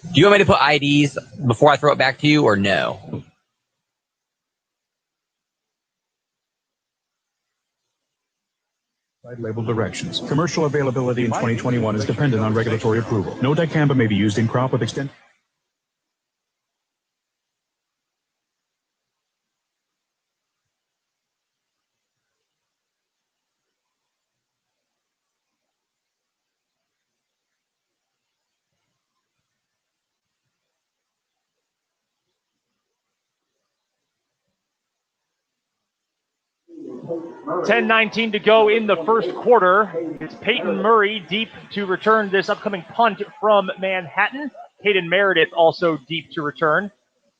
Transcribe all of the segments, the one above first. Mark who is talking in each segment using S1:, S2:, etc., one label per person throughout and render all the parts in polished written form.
S1: Do you want me to put IDs before I throw it back to you, or no?
S2: Label directions. Commercial availability in 2021 is dependent on regulatory approval. No dicamba may be used in crop with extended.
S3: $10:19 to go in the first quarter. It's Peyton Murray deep to return this upcoming punt from Manhattan. Hayden Meredith also deep to return,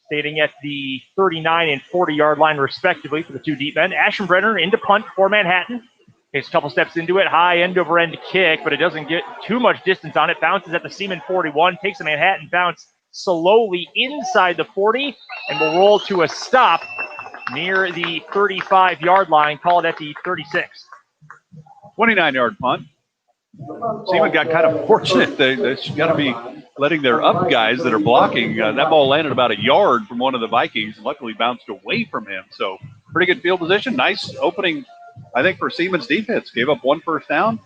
S3: staying at the 39 and 40-yard line respectively for the two deep men. Aschenbrenner into punt for Manhattan. Takes a couple steps into it, high end-over-end kick, but it doesn't get too much distance on it. Bounces at the Seaman 41, takes a Manhattan bounce slowly inside the 40, and will roll to a stop near the 35-yard line, called at the 36.
S4: 29-yard punt. Seaman got kind of fortunate. They got to be letting their up guys that are blocking. That ball landed about a yard from one of the Vikings. Luckily bounced away from him. So pretty good field position. Nice opening, I think, for Seaman's defense. Gave up one first down,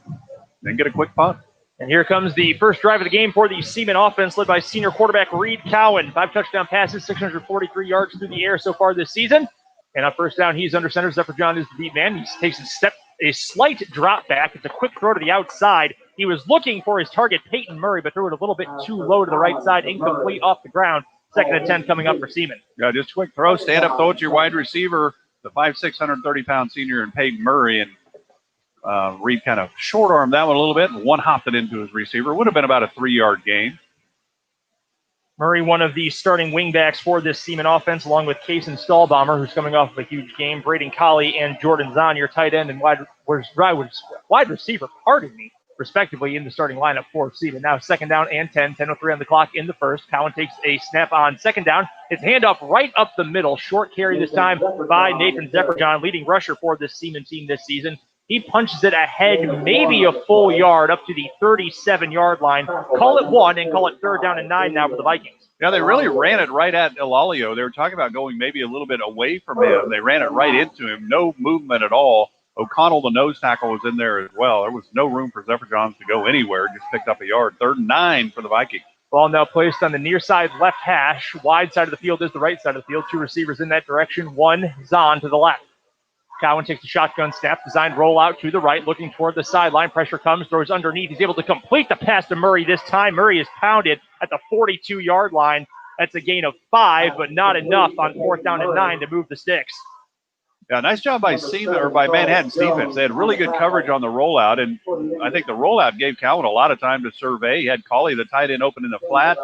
S4: then get a quick punt.
S3: And here comes the first drive of the game for the Seaman offense, led by senior quarterback Reed Cowan. 5 touchdown passes, 643 yards through the air so far this season. And on first down, he's under center. Zephyr John is the deep man. He takes a slight drop back. It's a quick throw to the outside. He was looking for his target, Peyton Murray, but threw it a little bit too low to the right side, incomplete off the ground. 2nd and 10 coming up for Seaman.
S4: Yeah, just a quick throw, stand up, throw it to your wide receiver, the 5'6", 130-pound senior, and Peyton Murray. And Reed kind of short-armed that one a little bit and one-hopped it into his receiver. Would have been about a 3-yard gain.
S3: Murray, one of the starting wingbacks for this Seaman offense, along with Kaysen Stahlbomber, who's coming off of a huge game. Braden Colley and Jordan Zahn, your tight end and wide receiver, respectively, in the starting lineup for Seaman. Now 2nd down and 10, 10:03 on the clock in the first. Cowan takes a snap on 2nd down. His handoff right up the middle. Short carry this time by Nathan Zephyr-John, leading rusher for this Seaman team this season. He punches it ahead, maybe a full yard, up to the 37-yard line. Call it 1 and call it 3rd down and 9 now for the Vikings.
S4: Yeah, they really ran it right at Elalio. They were talking about going maybe a little bit away from him. They ran it right into him. No movement at all. O'Connell, the nose tackle, was in there as well. There was no room for Zephyr-Johns to go anywhere. Just picked up a yard. 3rd and 9 for the Vikings.
S3: Ball now placed on the near side left hash. Wide side of the field is the right side of the field. 2 receivers in that direction. 1 Zahn to the left. Cowan takes the shotgun snap, designed rollout to the right, looking toward the sideline. Pressure comes, throws underneath. He's able to complete the pass to Murray this time. Murray is pounded at the 42-yard line. That's a gain of 5, but not enough on 4th down and 9 to move the sticks.
S4: Yeah, nice job by Manhattan's defense. They had really good coverage on the rollout, and I think the rollout gave Cowan a lot of time to survey. He had Colley, the tight end, open in the flat,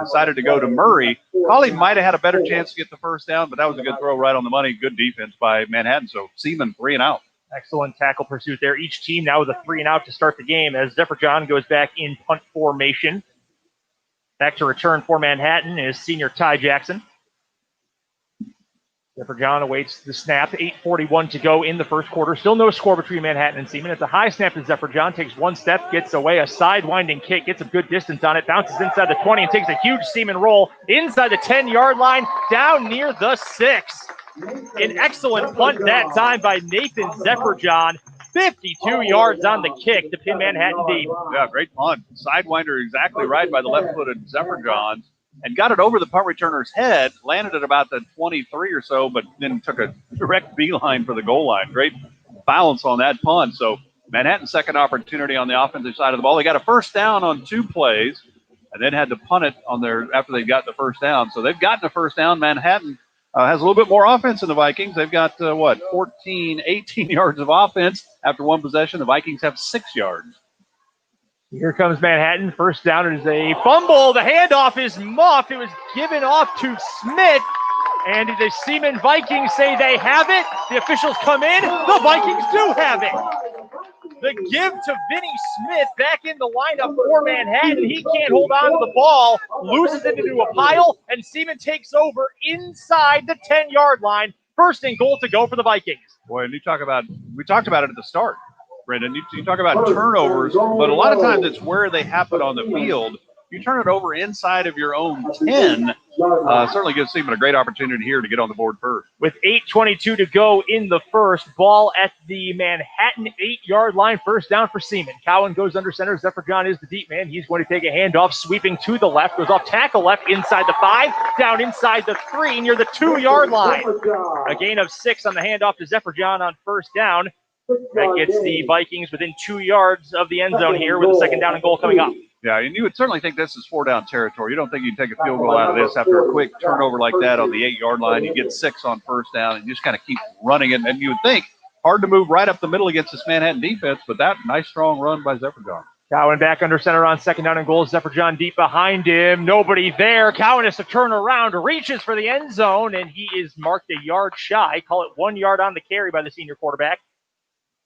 S4: decided to go to Murray. Colley might have had a better chance to get the first down, but that was a good throw right on the money. Good defense by Manhattan, so Seaman 3 and out.
S3: Excellent tackle pursuit there. Each team now with a 3 and out to start the game as Zephyr-John goes back in punt formation. Back to return for Manhattan is senior Ty Jackson. Zephyr-John awaits the snap. 8:41 to go in the first quarter. Still no score between Manhattan and Seaman. It's a high snap to Zephyr-John. Takes 1 step, gets away. A side-winding kick. Gets a good distance on it. Bounces inside the 20 and takes a huge Seaman roll inside the 10-yard line, down near the 6. An excellent punt that time by Nathan Zephyr-John. 52 yards on the kick to pin Manhattan deep.
S4: Yeah, great punt. Sidewinder exactly right by the left-footed Zephyr-John. And got it over the punt returner's head, landed at about the 23 or so, but then took a direct beeline for the goal line. Great balance on that punt. So Manhattan's second opportunity on the offensive side of the ball. They got a first down on 2 plays and then had to punt it on after they got the first down. So they've gotten a first down. Manhattan has a little bit more offense than the Vikings. They've got, 18 yards of offense after 1 possession. The Vikings have 6 yards.
S3: Here comes Manhattan. First down is a fumble. The handoff is muffed. It was given off to Smith. And the Seaman Vikings say they have it. The officials come in. The Vikings do have it. The give to Vinny Smith back in the lineup for Manhattan. He can't hold on to the ball. Loses it into a pile. And Seaman takes over inside the 10-yard line. 1st and goal to go for the Vikings.
S4: Boy, and we talked about it at the start. Brendan, you talk about turnovers, but a lot of times it's where they happen on the field. You turn it over inside of your own 10, certainly gives Seaman a great opportunity here to get on the board first.
S3: With 8:22 to go in the first, ball at the Manhattan 8-yard line, first down for Seaman. Cowan goes under center. Zephyr John is the deep man. He's going to take a handoff, sweeping to the left, goes off tackle left, inside the 5, down inside the 3, near the 2-yard line. A gain of 6 on the handoff to Zephyr John on first down. That gets the Vikings within 2 yards of the end zone here with a second down and goal coming up.
S4: Yeah, and you would certainly think this is 4-down territory. You don't think you'd take a field goal out of this after a quick turnover like that on the 8-yard line. You get 6 on first down and you just kind of keep running it. And you would think hard to move right up the middle against this Manhattan defense, but that nice strong run by Zephyr John.
S3: Cowan back under center on second down and goal. Zephyr John deep behind him. Nobody there. Cowan has to turn around, reaches for the end zone, and he is marked a yard shy. Call it 1 yard on the carry by the senior quarterback.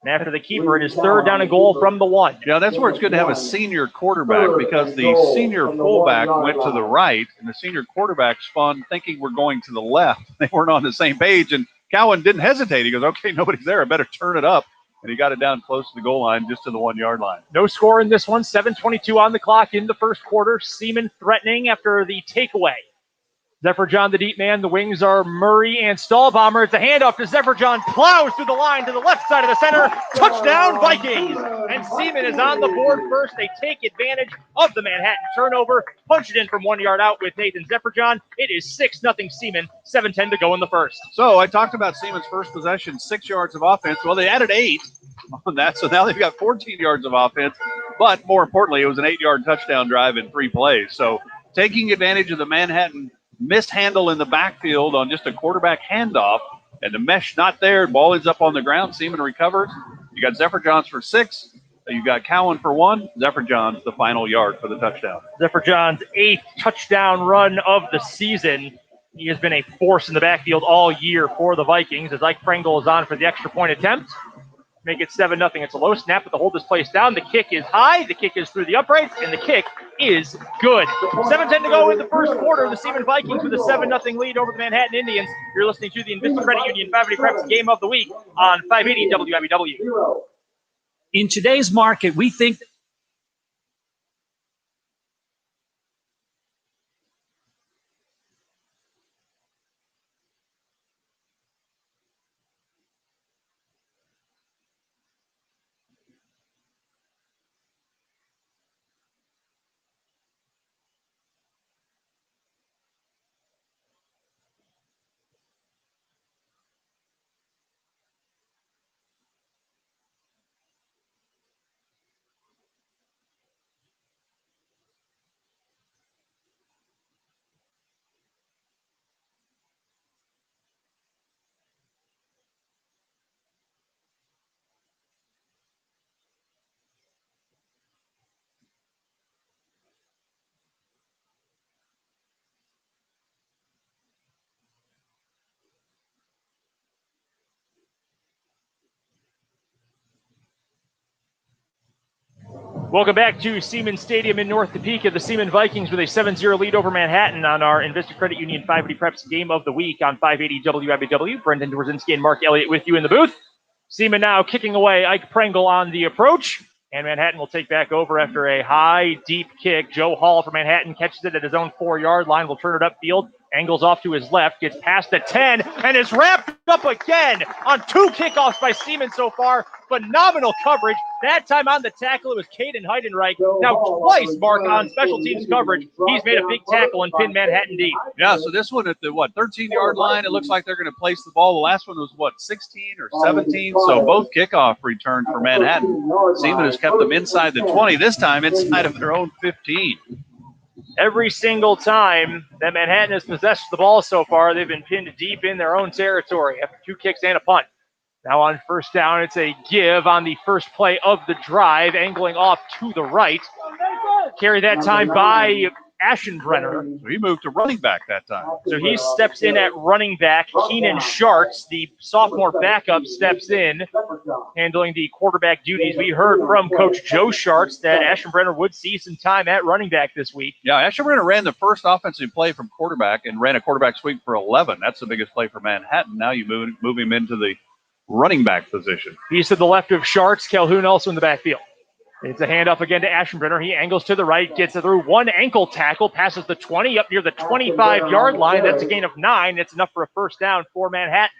S3: And after the keeper, it is third down and goal from the 1.
S4: Yeah, that's where it's good to have a senior quarterback because the senior fullback went to the right and the senior quarterback spun thinking we're going to the left. They weren't on the same page, and Cowan didn't hesitate. He goes, okay, nobody's there. I better turn it up. And he got it down close to the goal line, just to the 1 yard line.
S3: No score in this one. 7:22 on the clock in the first quarter. Seaman threatening after the takeaway. Zephyr John, the deep man. The wings are Murray and Stahlbomber. It's a handoff to Zephyr John. Plows through the line to the left side of the center. Touchdown, Vikings! And Seaman is on the board first. They take advantage of the Manhattan turnover. Punch it in from 1 yard out with Nathan Zephyr John. It is 6-0 Seaman. 7:10 to go in the first.
S4: So I talked about Seaman's first possession, 6 yards of offense. Well, they added 8 on that, so now they've got 14 yards of offense. But more importantly, it was an 8-yard touchdown drive in 3 plays. So taking advantage of the Manhattan mishandle in the backfield on just a quarterback handoff, and the mesh not there. Ball is up on the ground. Seaman recovers. You got Zephyr Johns for 6. You got Cowan for 1. Zephyr Johns the final yard for the touchdown.
S3: Zephyr Johns' 8th touchdown run of the season. He has been a force in the backfield all year for the Vikings as Ike Pringle is on for the extra point attempt. Make it 7-0. It's a low snap, but the hold this place down. The kick is high. The kick is through the uprights, and the kick is good. 7:10 to go in the first quarter. The Seaman Vikings with a 7-0 lead over the Manhattan Indians. You're listening to the Invista Credit Union 580 Preps Game of the Week on 580 WIBW.
S5: In today's market, we think
S3: Welcome back to Seaman Stadium in North Topeka. The Seaman Vikings with a 7-0 lead over Manhattan on our Invista Credit Union 580 Preps Game of the Week on 580 WIBW. Brendan Dworzinski and Mark Elliott with you in the booth. Seaman now kicking away. Ike Pringle on the approach. And Manhattan will take back over after a high, deep kick. Joe Hall for Manhattan catches it at his own 4-yard line. Will turn it upfield. Angles off to his left. Gets past the 10. And is wrapped up again on 2 kickoffs by Seaman so far. Phenomenal coverage. That time on the tackle, it was Caden Heidenreich. Now twice, Mark, on special teams coverage, he's made a big tackle and pinned Manhattan deep.
S4: Yeah, so this one at the, 13-yard line, it looks like they're going to place the ball. The last one was, 16 or 17? So both kickoff returns for Manhattan. Seaman has kept them inside the 20, this time inside of their own 15.
S3: Every single time that Manhattan has possessed the ball so far, they've been pinned deep in their own territory after 2 kicks and a punt. Now on first down, it's a give on the first play of the drive, angling off to the right. Carry that time by Aschenbrenner.
S4: So he moved to running back that time.
S3: So he steps in at running back. Keenan Sharks, the sophomore backup, steps in, handling the quarterback duties. We heard from Coach Joe Sharks that Aschenbrenner would see some time at running back this week.
S4: Yeah, Aschenbrenner ran the first offensive play from quarterback and ran a quarterback sweep for 11. That's the biggest play for Manhattan. Now you move him into the running back position.
S3: He's to the left of Sharks. Calhoun also in the backfield. It's a handoff again to Aschenbrenner. He angles to the right, gets it through one ankle tackle, passes the 20 up near the 25-yard line. That's a gain of 9. It's enough for a first down for Manhattan.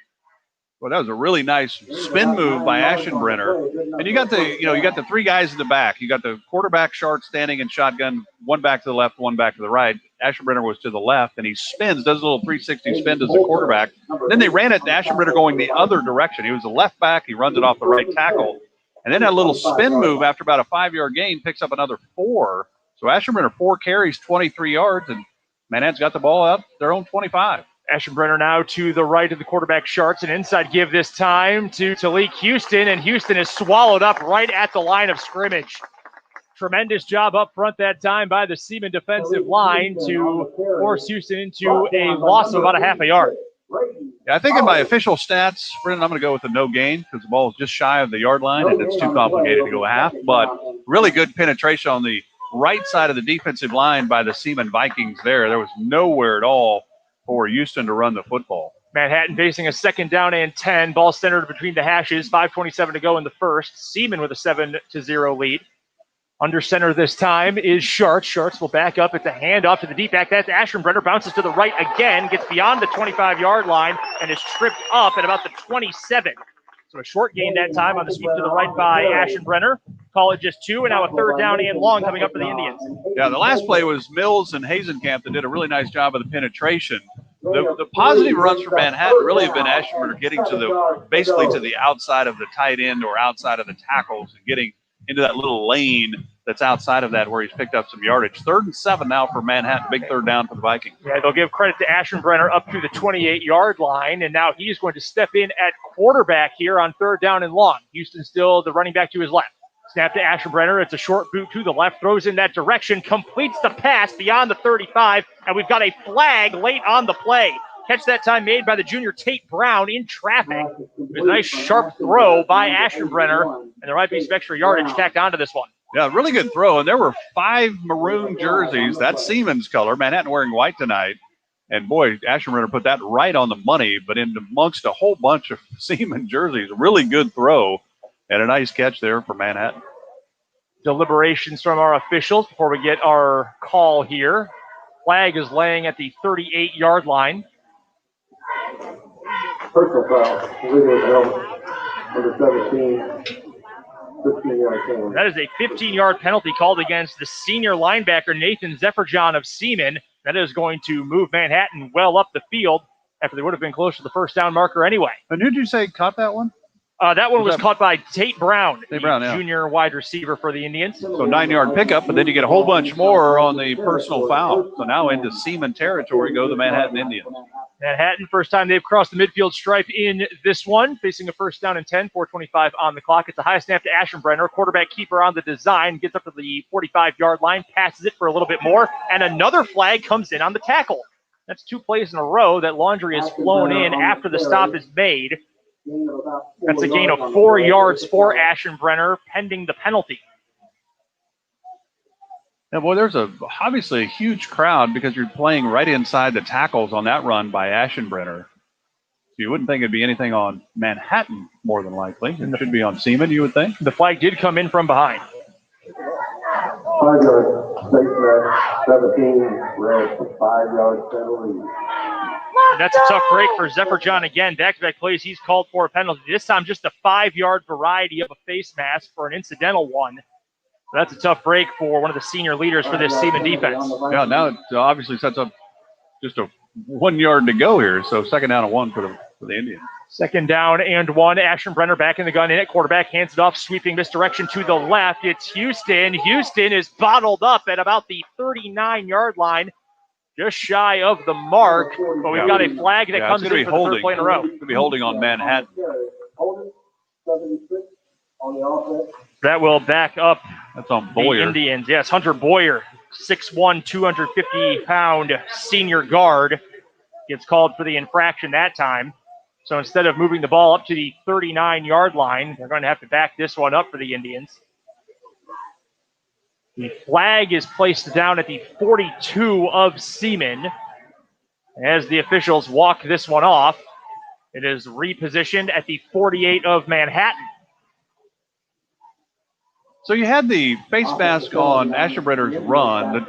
S4: Well, that was a really nice spin move by Aschenbrenner. And you got the three guys in the back. You got the quarterback Shart standing in shotgun, one back to the left, one back to the right. Aschenbrenner was to the left, and he spins, does a little 360 spin as the quarterback. Then they ran it to Aschenbrenner going the other direction. He was a left back. He runs it off the right tackle. And then that little spin move after about a 5-yard gain picks up another 4. So Aschenbrenner 4 carries, 23 yards, and Manhattan's got the ball up their own 25.
S3: Aschenbrenner now to the right of the quarterback Sharts. An inside give this time to Talik Houston, and Houston is swallowed up right at the line of scrimmage. Tremendous job up front that time by the Seaman defensive line to force Houston into a loss of about a half a yard.
S4: Yeah, I think in my official stats, Brendan, I'm going to go with the no gain because the ball is just shy of the yard line and it's too complicated to go a half. But really good penetration on the right side of the defensive line by the Seaman Vikings there. There was nowhere at all for Houston to run the football.
S3: Manhattan facing a 2nd down and 10. Ball centered between the hashes. 5:27 to go in the first. Seaman with a 7-0 lead. Under center this time is Sharts. Sharts will back up. It's a handoff to the deep back. That's Aschenbrenner. Bounces to the right again. Gets beyond the 25-yard line and is tripped up at about the 27. So a short gain that time on the sweep to the right by Aschenbrenner. Call it just 2, and now a 3rd down and long coming up for the Indians.
S4: Yeah, the last play was Mills and Hazenkamp that did a really nice job of the penetration. The positive runs for Manhattan really have been Aschenbrenner getting to basically to the outside of the tight end or outside of the tackles and getting into that little lane that's outside of that where he's picked up some yardage. 3rd and 7 now for Manhattan. Big 3rd down for the Vikings.
S3: Yeah, they'll give credit to Aschenbrenner up to the 28-yard line, and now he's going to step in at quarterback here on 3rd down and long. Houston still the running back to his left. Snap to Aschenbrenner. It's a short boot to the left. Throws in that direction. Completes the pass beyond the 35, and we've got a flag late on the play. Catch that time made by the junior Tate Brown in traffic. It was a nice sharp throw by Aschenbrenner, and there might be some extra yardage tacked onto this one.
S4: Yeah, really good throw. And there were 5 maroon jerseys. That's Siemens color. Manhattan wearing white tonight. And boy, Aschenbrenner put that right on the money, but in amongst a whole bunch of Siemens jerseys. Really good throw and a nice catch there for Manhattan.
S3: Deliberations from our officials before we get our call here. Flag is laying at the 38-yard line.
S6: Personal foul, illegal helmet, number 17, 15-yard penalty.
S3: That is a 15-yard penalty called against the senior linebacker Nathan Zephyrjohn of Seaman. That is going to move Manhattan well up the field after they would have been close to the first down marker anyway.
S4: And who did you say caught that one?
S3: That one was caught by Tate Brown,
S4: yeah.
S3: Junior wide receiver for the Indians.
S4: So 9-yard pickup, but then you get a whole bunch more on the personal foul. So now into Seaman territory go the Manhattan Indians.
S3: Manhattan, first time they've crossed the midfield stripe in this one, facing a first down and 10, 4:25 on the clock. It's a high snap to Aschenbrenner, quarterback keeper on the design, gets up to the 45-yard line, passes it for a little bit more, and another flag comes in on the tackle. That's 2 plays in a row that Laundry has flown in after the stop is made. That's a gain of 4 yards for Aschenbrenner, pending the penalty.
S4: Yeah, boy, there's obviously a huge crowd because you're playing right inside the tackles on that run by Aschenbrenner. So you wouldn't think it'd be anything on Manhattan more than likely. It should be on Seaman, you would think.
S3: The flag did come in from behind.
S6: 5 yards, face mask, 17, red, 5-yard penalty.
S3: And that's a tough break for Zephyrjohn again. Back-to-back plays, he's called for a penalty. This time just a 5-yard variety of a face mask for an incidental one. So that's a tough break for one of the senior leaders for this Seaman defense.
S4: Yeah, now it obviously sets up just a 1 yard to go here. So 2nd down and 1 for the Indians.
S3: 2nd down and 1. Aschenbrenner back in the gun in at quarterback. Hands it off, sweeping misdirection to the left. It's Houston. Houston is bottled up at about the 39-yard line. Just shy of the mark, but we've got a flag that comes in for the 3rd play in a row.
S4: It's going to be holding on Manhattan.
S3: That will back up
S4: That's on Boyer.
S3: The Indians. Yes, Hunter Boyer, 6'1", 250-pound senior guard, gets called for the infraction that time. So instead of moving the ball up to the 39-yard line, they're going to have to back this one up for the Indians. The flag is placed down at the 42 of Seaman. As the officials walk this one off, it is repositioned at the 48 of Manhattan.
S4: So you had the face mask on Ashenbrenner's run.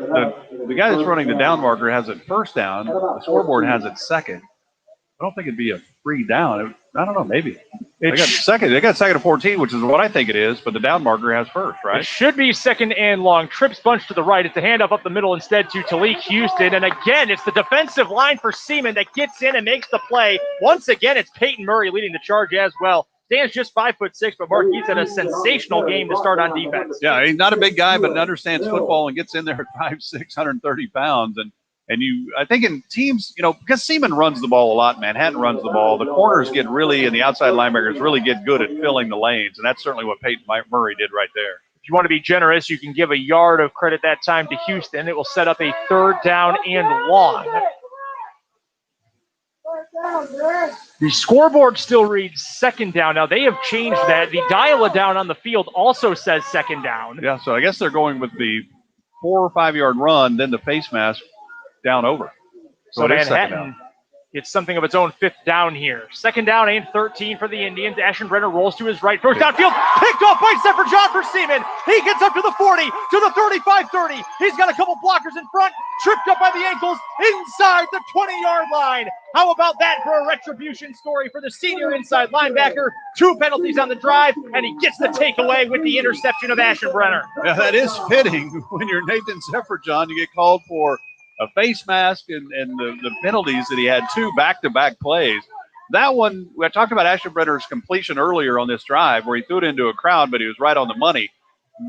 S4: The guy that's running the down marker has it first down. The scoreboard has it second. I don't think it'd be a free down. I don't know, maybe. They got second to 14, which is what I think it is, but the down marker has first, right?
S3: It should be second and long. Trips bunch to the right. It's a handoff up the middle instead to Talik Houston. And again, it's the defensive line for Seaman that gets in and makes the play. Once again, it's Peyton Murray leading the charge as well. Stands just 5'6", but Marquise had a sensational game to start on defense.
S4: Yeah, he's not a big guy, but understands football and gets in there at 5'6", 130 pounds. And I think in teams, because Seaman runs the ball a lot, Manhattan runs the ball, the corners get really, and the outside linebackers really get good at filling the lanes. And that's certainly what Peyton Murray did right there.
S3: If you want to be generous, you can give a yard of credit that time to Houston. It will set up a 3rd down and long. The scoreboard still reads 2nd down. Now, they have changed that. The dial-a-down on the field also says 2nd down.
S4: Yeah, so I guess they're going with the 4 or 5 yard run, then the face mask down over.
S3: So Manhattan gets something of its own 5th down here. 2nd down and 13 for the Indians. Ashenbrenner rolls to his right. Throws downfield. Picked off by Zephyr John for Seaman. He gets up to the 40, to the 35-30. He's got a couple blockers in front. Tripped up by the ankles inside the 20-yard line. How about that for a retribution story for the senior inside linebacker? 2 penalties on the drive, and he gets the takeaway with the interception of Ashenbrenner.
S4: Yeah, that is fitting. When you're Nathan Zephyr John, you get called for a face mask and the penalties that he had 2 back-to-back plays. That one, I talked about Ashenbrenner's completion earlier on this drive where he threw it into a crowd, but he was right on the money.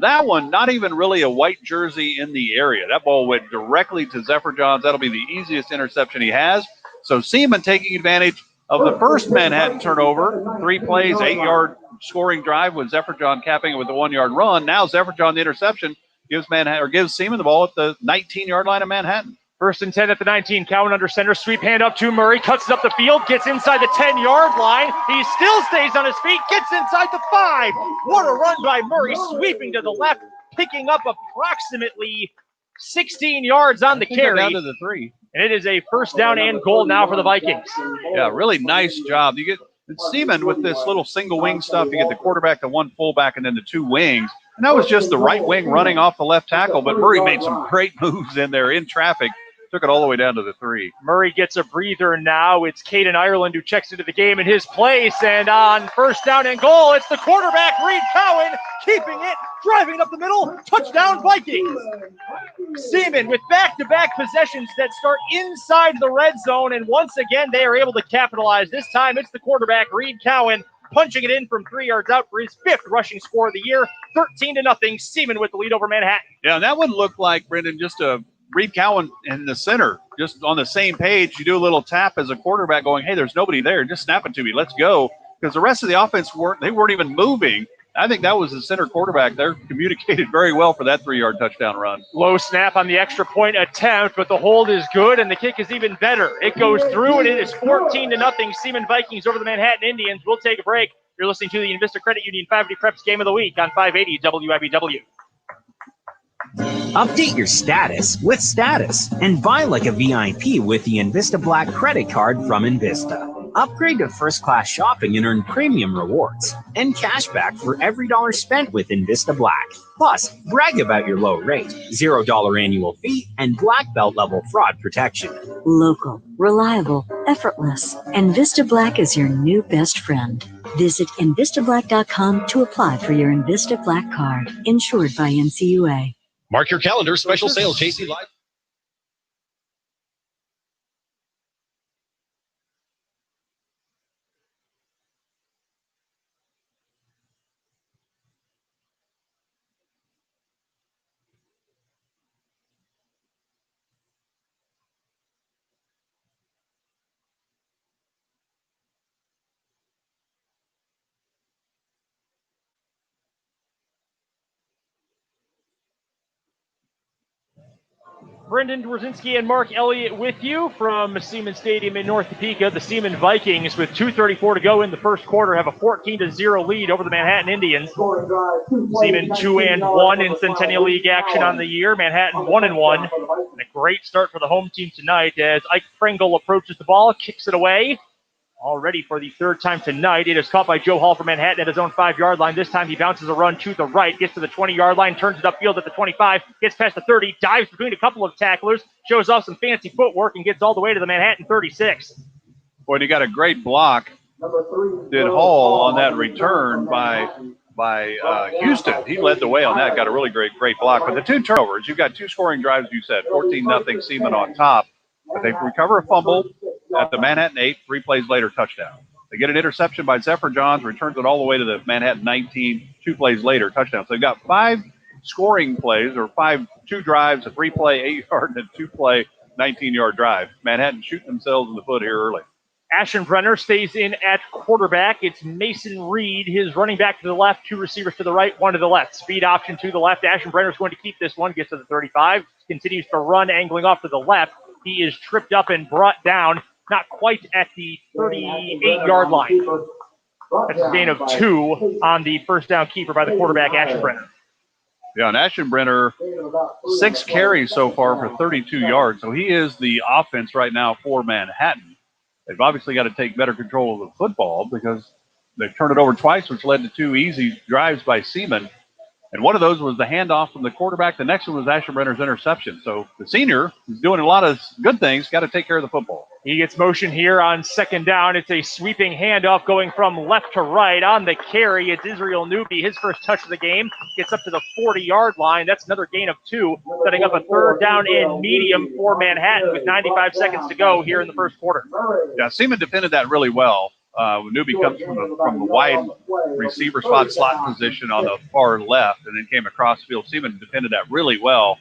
S4: That one, not even really a white jersey in the area. That ball went directly to Zephyr Johns. That'll be the easiest interception he has. So Seaman taking advantage of the first Manhattan turnover. 3 plays, 8-yard scoring drive with Zephyr John capping it with a 1-yard run. Now Zephyr John the interception gives Seaman the ball at the 19-yard line of Manhattan.
S3: 1st and 10 at the 19. Cowan under center. Sweep hand up to Murray. Cuts it up the field. Gets inside the 10-yard line. He still stays on his feet. Gets inside the 5. What a run by Murray. Sweeping to the left. Picking up approximately 16 yards on the carry.
S4: Down to the 3.
S3: And it is a 1st down and goal now for the Vikings.
S4: Yeah, really nice job. You get Seaman with this little single wing stuff. You get the quarterback, the 1 fullback, and then the 2 wings. And that was just the right wing running off the left tackle, but Murray made some great moves in there in traffic. Took it all the way down to the 3.
S3: Murray gets a breather now. It's Caden Ireland who checks into the game in his place. And on 1st down and goal, it's the quarterback, Reed Cowan, keeping it, driving up the middle. Touchdown, Vikings. Seaman with back-to-back possessions that start inside the red zone. And once again, they are able to capitalize. This time, it's the quarterback, Reed Cowan, punching it in from 3 yards out for his 5th rushing score of the year. 13-0. Seaman with the lead over Manhattan.
S4: Yeah, that would look like, Brendan, just a Reed Cowan in the center, just on the same page. You do a little tap as a quarterback going, hey, there's nobody there. Just snap it to me. Let's go. Because the rest of the offense weren't even moving. I think that was the center quarterback there. Communicated very well for that 3-yard touchdown run.
S3: Low snap on the extra point attempt, but the hold is good, and the kick is even better. It goes through, and it is 14-0. Seaman Vikings over the Manhattan Indians. We'll take a break. You're listening to the Invista Credit Union 580 Preps Game of the Week on 580 WIBW.
S7: Update your status with Status and buy like a VIP with the Invista Black credit card from Invista. Upgrade to first-class shopping and earn premium rewards and cash back for every dollar spent with Invista Black. Plus, brag about your low rate, $0 annual fee, and black belt level fraud protection.
S8: Local, reliable, effortless. Invista Black is your new best friend. Visit InvistaBlack.com to apply for your Invista Black card, insured by NCUA.
S9: Mark your calendar, special sale, JC Live.
S3: Brendan Dworzinski and Mark Elliott with you from Seaman Stadium in North Topeka. The Seaman Vikings, with 2:34 to go in the first quarter, have a 14-0 lead over the Manhattan Indians. Seaman 2-1 in Centennial League action on the year. Manhattan 1-1. And a great start for the home team tonight as Ike Pringle approaches the ball, kicks it away. Already for the third time tonight. It is caught by Joe Hall from Manhattan at his own 5-yard line. This time he bounces a run to the right, gets to the 20-yard line, turns it upfield at the 25, gets past the 30, dives between a couple of tacklers, shows off some fancy footwork, and gets all the way to the Manhattan 36.
S4: Boy, he got a great block, did Hall, on that return by Houston. He led the way on that, got a really great block. But the 2 turnovers, you've got 2 scoring drives, you said, 14-0 Seaman on top. But they recover a fumble at the Manhattan 8, 3 plays later, touchdown. They get an interception by Zephyr Johns, returns it all the way to the Manhattan 19, 2 plays later, touchdown. So they've got 5 scoring plays, or 2 drives, a 3-play, 8-yard, and a 2-play, 19-yard drive. Manhattan shooting themselves in the foot here early.
S3: Aschenbrenner stays in at quarterback. It's Mason Reed, his running back to the left, 2 receivers to the right, 1 to the left. Speed option to the left. Aschenbrenner's going to keep this one, gets to the 35, continues to run, angling off to the left. He is tripped up and brought down, not quite at the 38-yard line. That's a gain of 2 on the first down keeper by the quarterback, Aschenbrenner.
S4: Yeah, and Aschenbrenner, 6 carries so far for 32 yards. So he is the offense right now for Manhattan. They've obviously got to take better control of the football because they've turned it over twice, which led to 2 easy drives by Seaman. And one of those was the handoff from the quarterback. The next one was Aschenbrenner's interception. So the senior is doing a lot of good things, got to take care of the football.
S3: He gets motion here on second down. It's a sweeping handoff going from left to right. On the carry, it's Israel Newby. His first touch of the game gets up to the 40-yard line. That's another gain of 2, setting up a third down and medium for Manhattan with 95 seconds to go here in the first quarter.
S4: Yeah, Seaman defended that really well. Newby comes from the wide receiver slot position on the far left and then came across the field. Seaman defended that really well.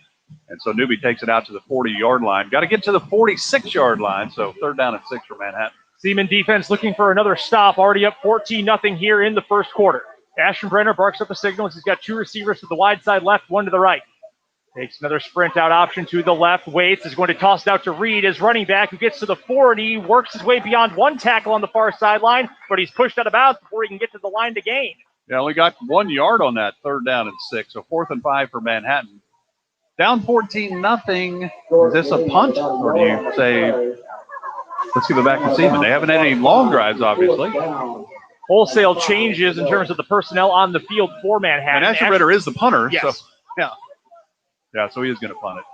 S4: And so Newby takes it out to the 40-yard line. Got to get to the 46-yard line, so third down and 6 for Manhattan.
S3: Seaman defense looking for another stop, already up 14-0 here in the first quarter. Aschenbrenner barks up a signal. He's got 2 receivers to the wide side left, 1 to the right. Takes another sprint out option to the left. Waits, is going to toss it out to Reed, his running back, who gets to the 40, works his way beyond 1 tackle on the far sideline, but he's pushed out of bounds before he can get to the line to gain.
S4: Yeah, only got 1 yard on that third down and 6, so 4th and 5 for Manhattan. Down 14-0. Is this a punt, or do you say, let's give it back to Seaman? They haven't had any long drives, obviously.
S3: Wholesale changes in terms of the personnel on the field for Manhattan.
S4: And Aschenbrenner is the punter,
S3: yes.
S4: So yeah. Yeah, so he is going to punt it.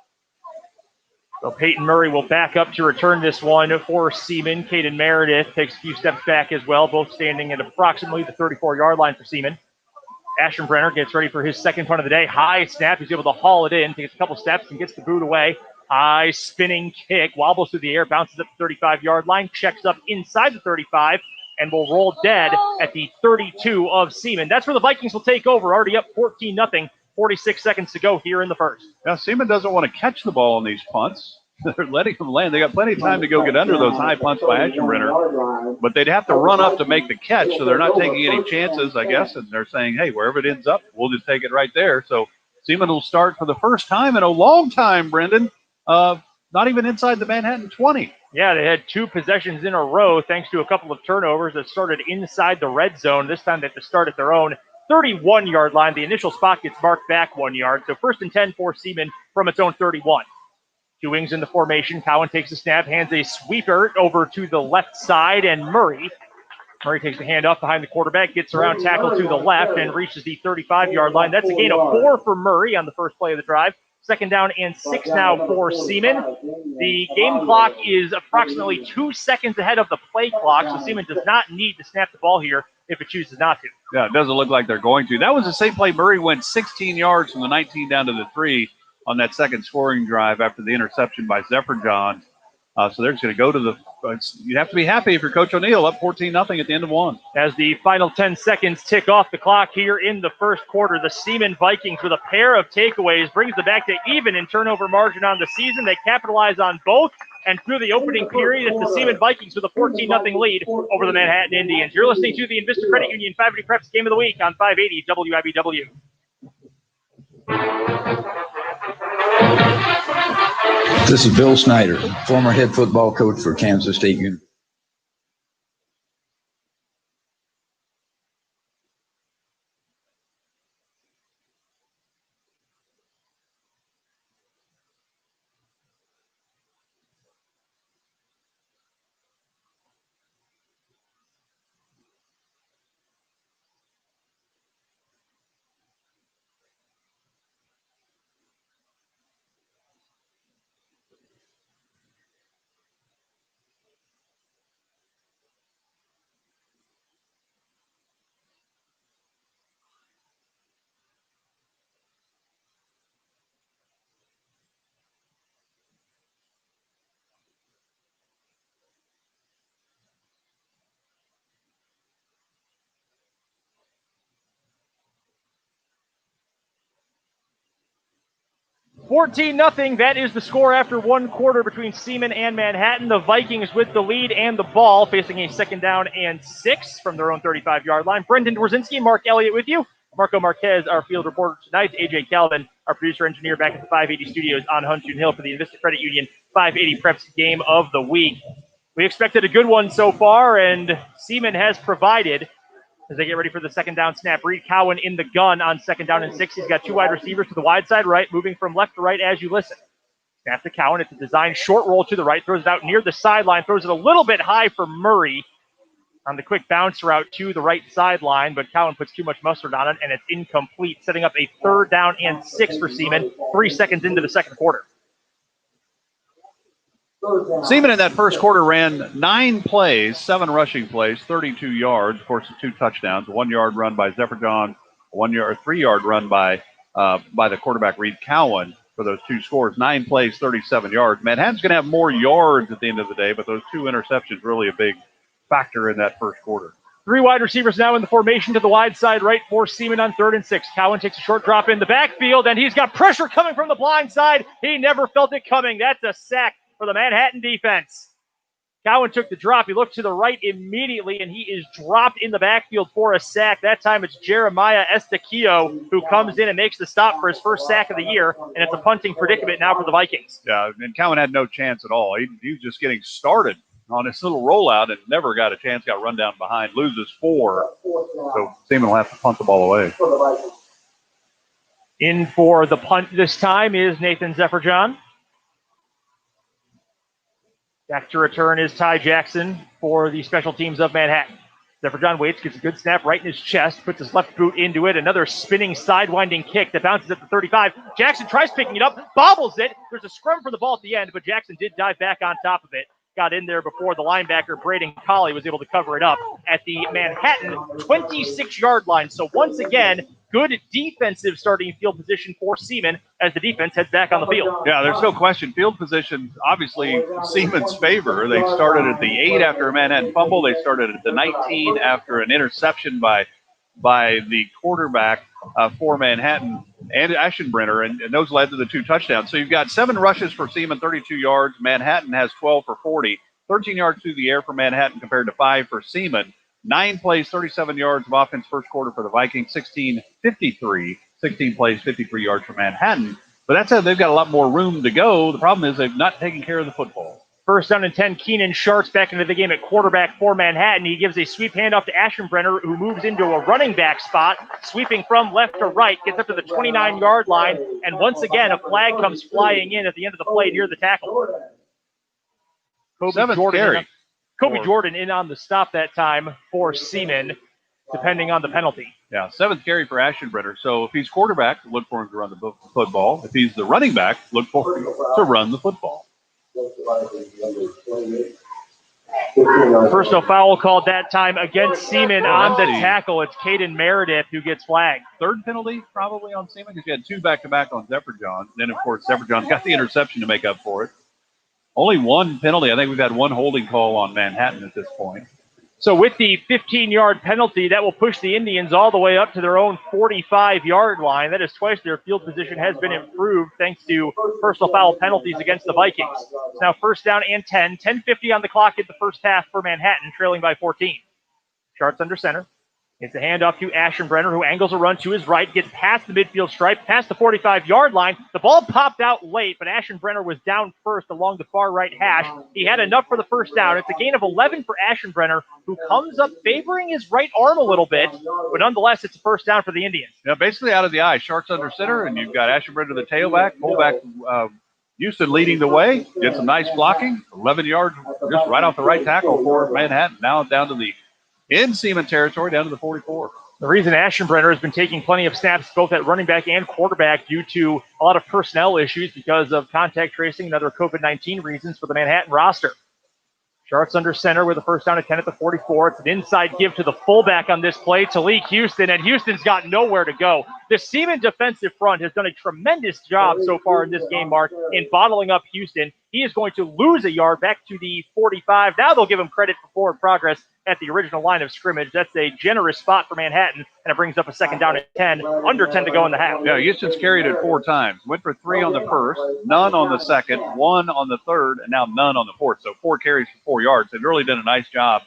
S3: So Peyton Murray will back up to return this one for Seaman. Caden Meredith takes a few steps back as well, both standing at approximately the 34-yard line for Seaman. Aschenbrenner gets ready for his second punt of the day. High snap. He's able to haul it in, takes a couple steps, and gets the boot away. High spinning kick, wobbles through the air, bounces up the 35-yard line, checks up inside the 35, and will roll dead at the 32 of Seaman. That's where the Vikings will take over, already up 14-0. 46 seconds to go here in the first.
S4: Now, Seaman doesn't want to catch the ball on these punts. They're letting them land. They got plenty of time to go get under those high punts by Aschenbrenner, but they'd have to run up to make the catch, so they're not taking any chances, I guess, and they're saying, hey, wherever it ends up, we'll just take it right there. So Seaman will start for the first time in a long time, Brendan, not even inside the Manhattan 20.
S3: Yeah, they had 2 possessions in a row thanks to a couple of turnovers that started inside the red zone. This time they have to start at their own 31-yard line. The initial spot gets marked back 1 yard. So 1st and 10 for Seaman from its own 31. 2 wings in the formation. Cowan takes a snap, hands a sweeper over to the left side, and Murray takes the handoff behind the quarterback, gets around tackle to the left, and reaches the 35-yard line. That's a gain of 4 for Murray on the first play of the drive. 2nd down and 6 now for Seaman. The game clock is approximately 2 seconds ahead of the play clock, so Seaman does not need to snap the ball here if it chooses not to.
S4: Yeah, it doesn't look like they're going to. That was the same play. Murray went 16 yards from the 19 down to the 3 on that second scoring drive after the interception by Zephyr Johns. So they're just going to go to the you have to be happy if you're Coach O'Neill, up 14-0 at the end of 1.
S3: As the final 10 seconds tick off the clock here in the first quarter, the Seaman Vikings with a pair of takeaways brings it back to even in turnover margin on the season. They capitalize on both, and through the opening period, it's the Seaman Vikings with a 14-0 lead over the Manhattan Indians. You're listening to the Invista Credit Union 580 Preps Game of the Week on 580 WIBW.
S10: This is Bill Snyder, former head football coach for Kansas State University.
S3: 14-0. That is the score after one quarter between Seaman and Manhattan. The Vikings with the lead and the ball, facing a 2nd down and 6 from their own 35-yard line. Brendan Dworzinski and Mark Elliott with you. Marco Marquez, our field reporter tonight. AJ Calvin, our producer-engineer, back at the 580 studios on Huntoon Hill for the Invista Credit Union 580 Preps game of the week. We expected a good one so far, and Seaman has provided as they get ready for the 2nd down snap. Reed Cowan in the gun on 2nd down and 6. He's got 2 wide receivers to the wide side right, moving from left to right as you listen. Snap to Cowan. It's a designed short roll to the right. Throws it out near the sideline. Throws it a little bit high for Murray on the quick bounce route to the right sideline, but Cowan puts too much mustard on it, and it's incomplete, setting up a 3rd down and 6 for Seaman, 3 seconds into the second quarter.
S4: Seaman in that first quarter ran 9 plays, 7 rushing plays, 32 yards, of course, 2 touchdowns, a 1-yard run by Zephyr John, a 3-yard run by the quarterback Reed Cowan for those 2 scores. 9 plays, 37 yards. Manhattan's going to have more yards at the end of the day, but those 2 interceptions really a big factor in that first quarter.
S3: 3 wide receivers now in the formation to the wide side right for Seaman on 3rd and 6. Cowan takes a short drop in the backfield, and he's got pressure coming from the blind side. He never felt it coming. That's a sack for the Manhattan defense. Cowan took the drop. He looked to the right immediately, and he is dropped in the backfield for a sack. That time it's Jeremiah Estaquillo who comes in and makes the stop for his first sack of the year, and it's a punting predicament now for the Vikings.
S4: Yeah, and Cowan had no chance at all. He was just getting started on his little rollout and never got a chance, got run down behind, loses 4. So Seaman will have to punt the ball away.
S3: In for the punt this time is Nathan Zephyrjohn. Back to return is Ty Jackson for the special teams of Manhattan. Zephyrjohn waits, gets a good snap right in his chest, puts his left boot into it. Another spinning, sidewinding kick that bounces at the 35. Jackson tries picking it up, bobbles it. There's a scrum for the ball at the end, but Jackson did dive back on top of it. Got in there before the linebacker, Braden Colley, was able to cover it up at the Manhattan 26-yard line. So once again, good defensive starting field position for Seaman as the defense heads back on the field.
S4: Yeah, there's no question. Field position, obviously, Seaman's favor. They started at the 8 after a Manhattan fumble. They started at the 19 after an interception by the quarterback for Manhattan and Aschenbrenner, and those led to the 2 touchdowns. So you've got 7 rushes for Seaman, 32 yards. Manhattan has 12 for 40. 13 yards through the air for Manhattan compared to 5 for Seaman. 9 plays, 37 yards of offense first quarter for the Vikings, 16-53. 16 plays, 53 yards for Manhattan. But that's how they've got a lot more room to go. The problem is they've not taken care of the football.
S3: 1st down and 10, Keenan Sharks back into the game at quarterback for Manhattan. He gives a sweep handoff to Aschenbrenner, who moves into a running back spot, sweeping from left to right, gets up to the 29-yard line, and once again, a flag comes flying in at the end of the play near the tackle. Kobe Jordan in on the stop that time for Seaman, depending on the penalty.
S4: Yeah, 7th carry for Aschenbrenner. So if he's quarterback, look for him to run the football. If he's the running back, look for him to run the football.
S3: Personal foul called that time against Seaman on the tackle. It's Caden Meredith who gets flagged.
S4: 3rd penalty probably on Seaman because you had 2 back-to-back on Zephyrjohn. Then, of course, Zephyrjohn's got the interception to make up for it. Only 1 penalty. I think we've had 1 holding call on Manhattan at this point.
S3: So with the 15-yard penalty, that will push the Indians all the way up to their own 45-yard line. That is twice their field position has been improved thanks to personal foul penalties against the Vikings. It's now 1st down and 10. 10:50 on the clock in the first half for Manhattan, trailing by 14. Sharps under center. It's a handoff to Aschenbrenner, who angles a run to his right, gets past the midfield stripe, past the 45-yard line. The ball popped out late, but Aschenbrenner was down first along the far right hash. He had enough for the 1st down. It's a gain of 11 for Aschenbrenner, who comes up favoring his right arm a little bit, but nonetheless, it's a 1st down for the Indians.
S4: Yeah, basically out of the eye. Sharks under center, and you've got Aschenbrenner the tailback, fullback Houston leading the way. Get some nice blocking. 11 yards just right off the right tackle for Manhattan. Now down to the in Seaman territory, down to the 44.
S3: The reason Aschenbrenner has been taking plenty of snaps both at running back and quarterback due to a lot of personnel issues because of contact tracing and other COVID-19 reasons for the Manhattan roster. Sharks under center with a 1st down and 10 at the 44. It's an inside give to the fullback on this play, Talik Houston, and Houston's got nowhere to go. The Seaman defensive front has done a tremendous job so far in this game, Mark, in bottling up Houston. He is going to lose a yard back to the 45. Now they'll give him credit for forward progress at the original line of scrimmage. That's a generous spot for Manhattan, and it brings up a second down at 10, under 10 to go in the half.
S4: Yeah, Houston's carried it 4 times. Went for 3 on the first, none on the second, 1 on the third, and now none on the fourth. So 4 carries for 4 yards. They've really done a nice job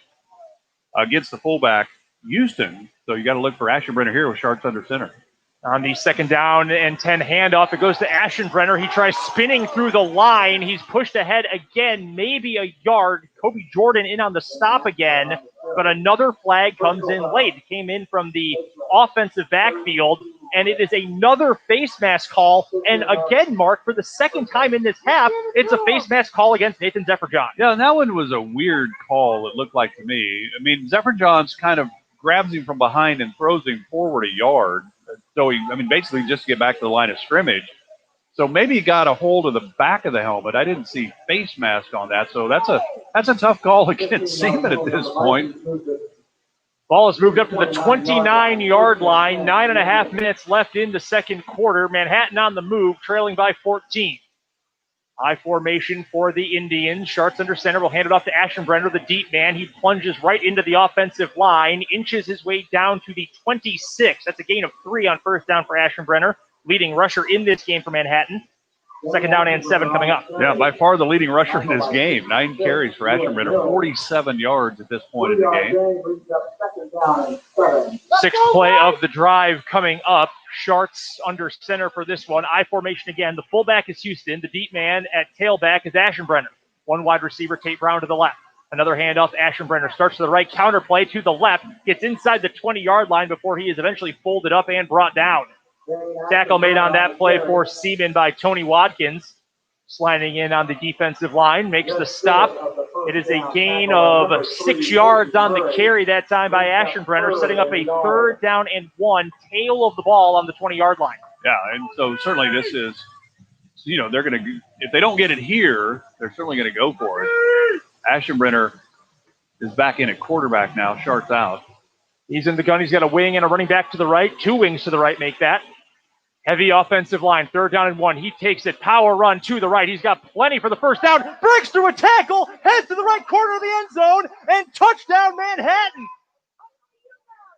S4: against the fullback, Houston. So you got to look for Ashenbrenner here with Sharks under center.
S3: On the second down and 10 handoff, it goes to Ashenbrenner. He tries spinning through the line. He's pushed ahead again, maybe a yard. Kobe Jordan in on the stop again, but another flag comes in late. It came in from the offensive backfield, and it is another face mask call. And again, Mark, for the second time in this half, it's a face mask call against Nathan Zephyr-John.
S4: Yeah, and that one was a weird call, it looked like to me. I mean, Zephyr-John's kind of grabs him from behind and throws him forward a yard. So basically just to get back to the line of scrimmage. So maybe he got a hold of the back of the helmet. I didn't see face mask on that. So that's a tough call against Seaman at this point.
S3: Ball has moved up to the 29-yard line. 9.5 minutes left in the second quarter. Manhattan on the move, trailing by 14. High formation for the Indians. Sharks under center will hand it off to Ashenbrenner, the deep man. He plunges right into the offensive line, inches his way down to the 26. That's a gain of 3 on first down for Ashenbrenner, leading rusher in this game for Manhattan. Second down and 7 coming up.
S4: Yeah, by far the leading rusher in this game. 9 carries for Ashenbrenner, 47 yards at this point in the game.
S3: Sixth play of the drive coming up. Sharks under center for this one. I formation again. The fullback is Houston. The deep man at tailback is Ashenbrenner. One wide receiver, Tate Brown to the left. Another handoff. Ashenbrenner starts to the right, counterplay to the left, gets inside the 20-yard line before he is eventually folded up and brought down. Tackle made on that play for Seaman by Tony Watkins. Sliding in on the defensive line, makes the stop. It is a gain of 6 yards on the carry that time by Ashenbrenner, setting up a third down and 1, tail of the ball on the 20-yard line.
S4: Yeah, and so certainly this is, they're going to, if they don't get it here, they're certainly going to go for it. Ashenbrenner is back in at quarterback now, Sharks out.
S3: He's in the gun. He's got a wing and a running back to the right. 2 wings to the right make that. Heavy offensive line, third down and 1. He takes it, power run to the right. He's got plenty for the first down. Breaks through a tackle, heads to the right corner of the end zone, and touchdown Manhattan.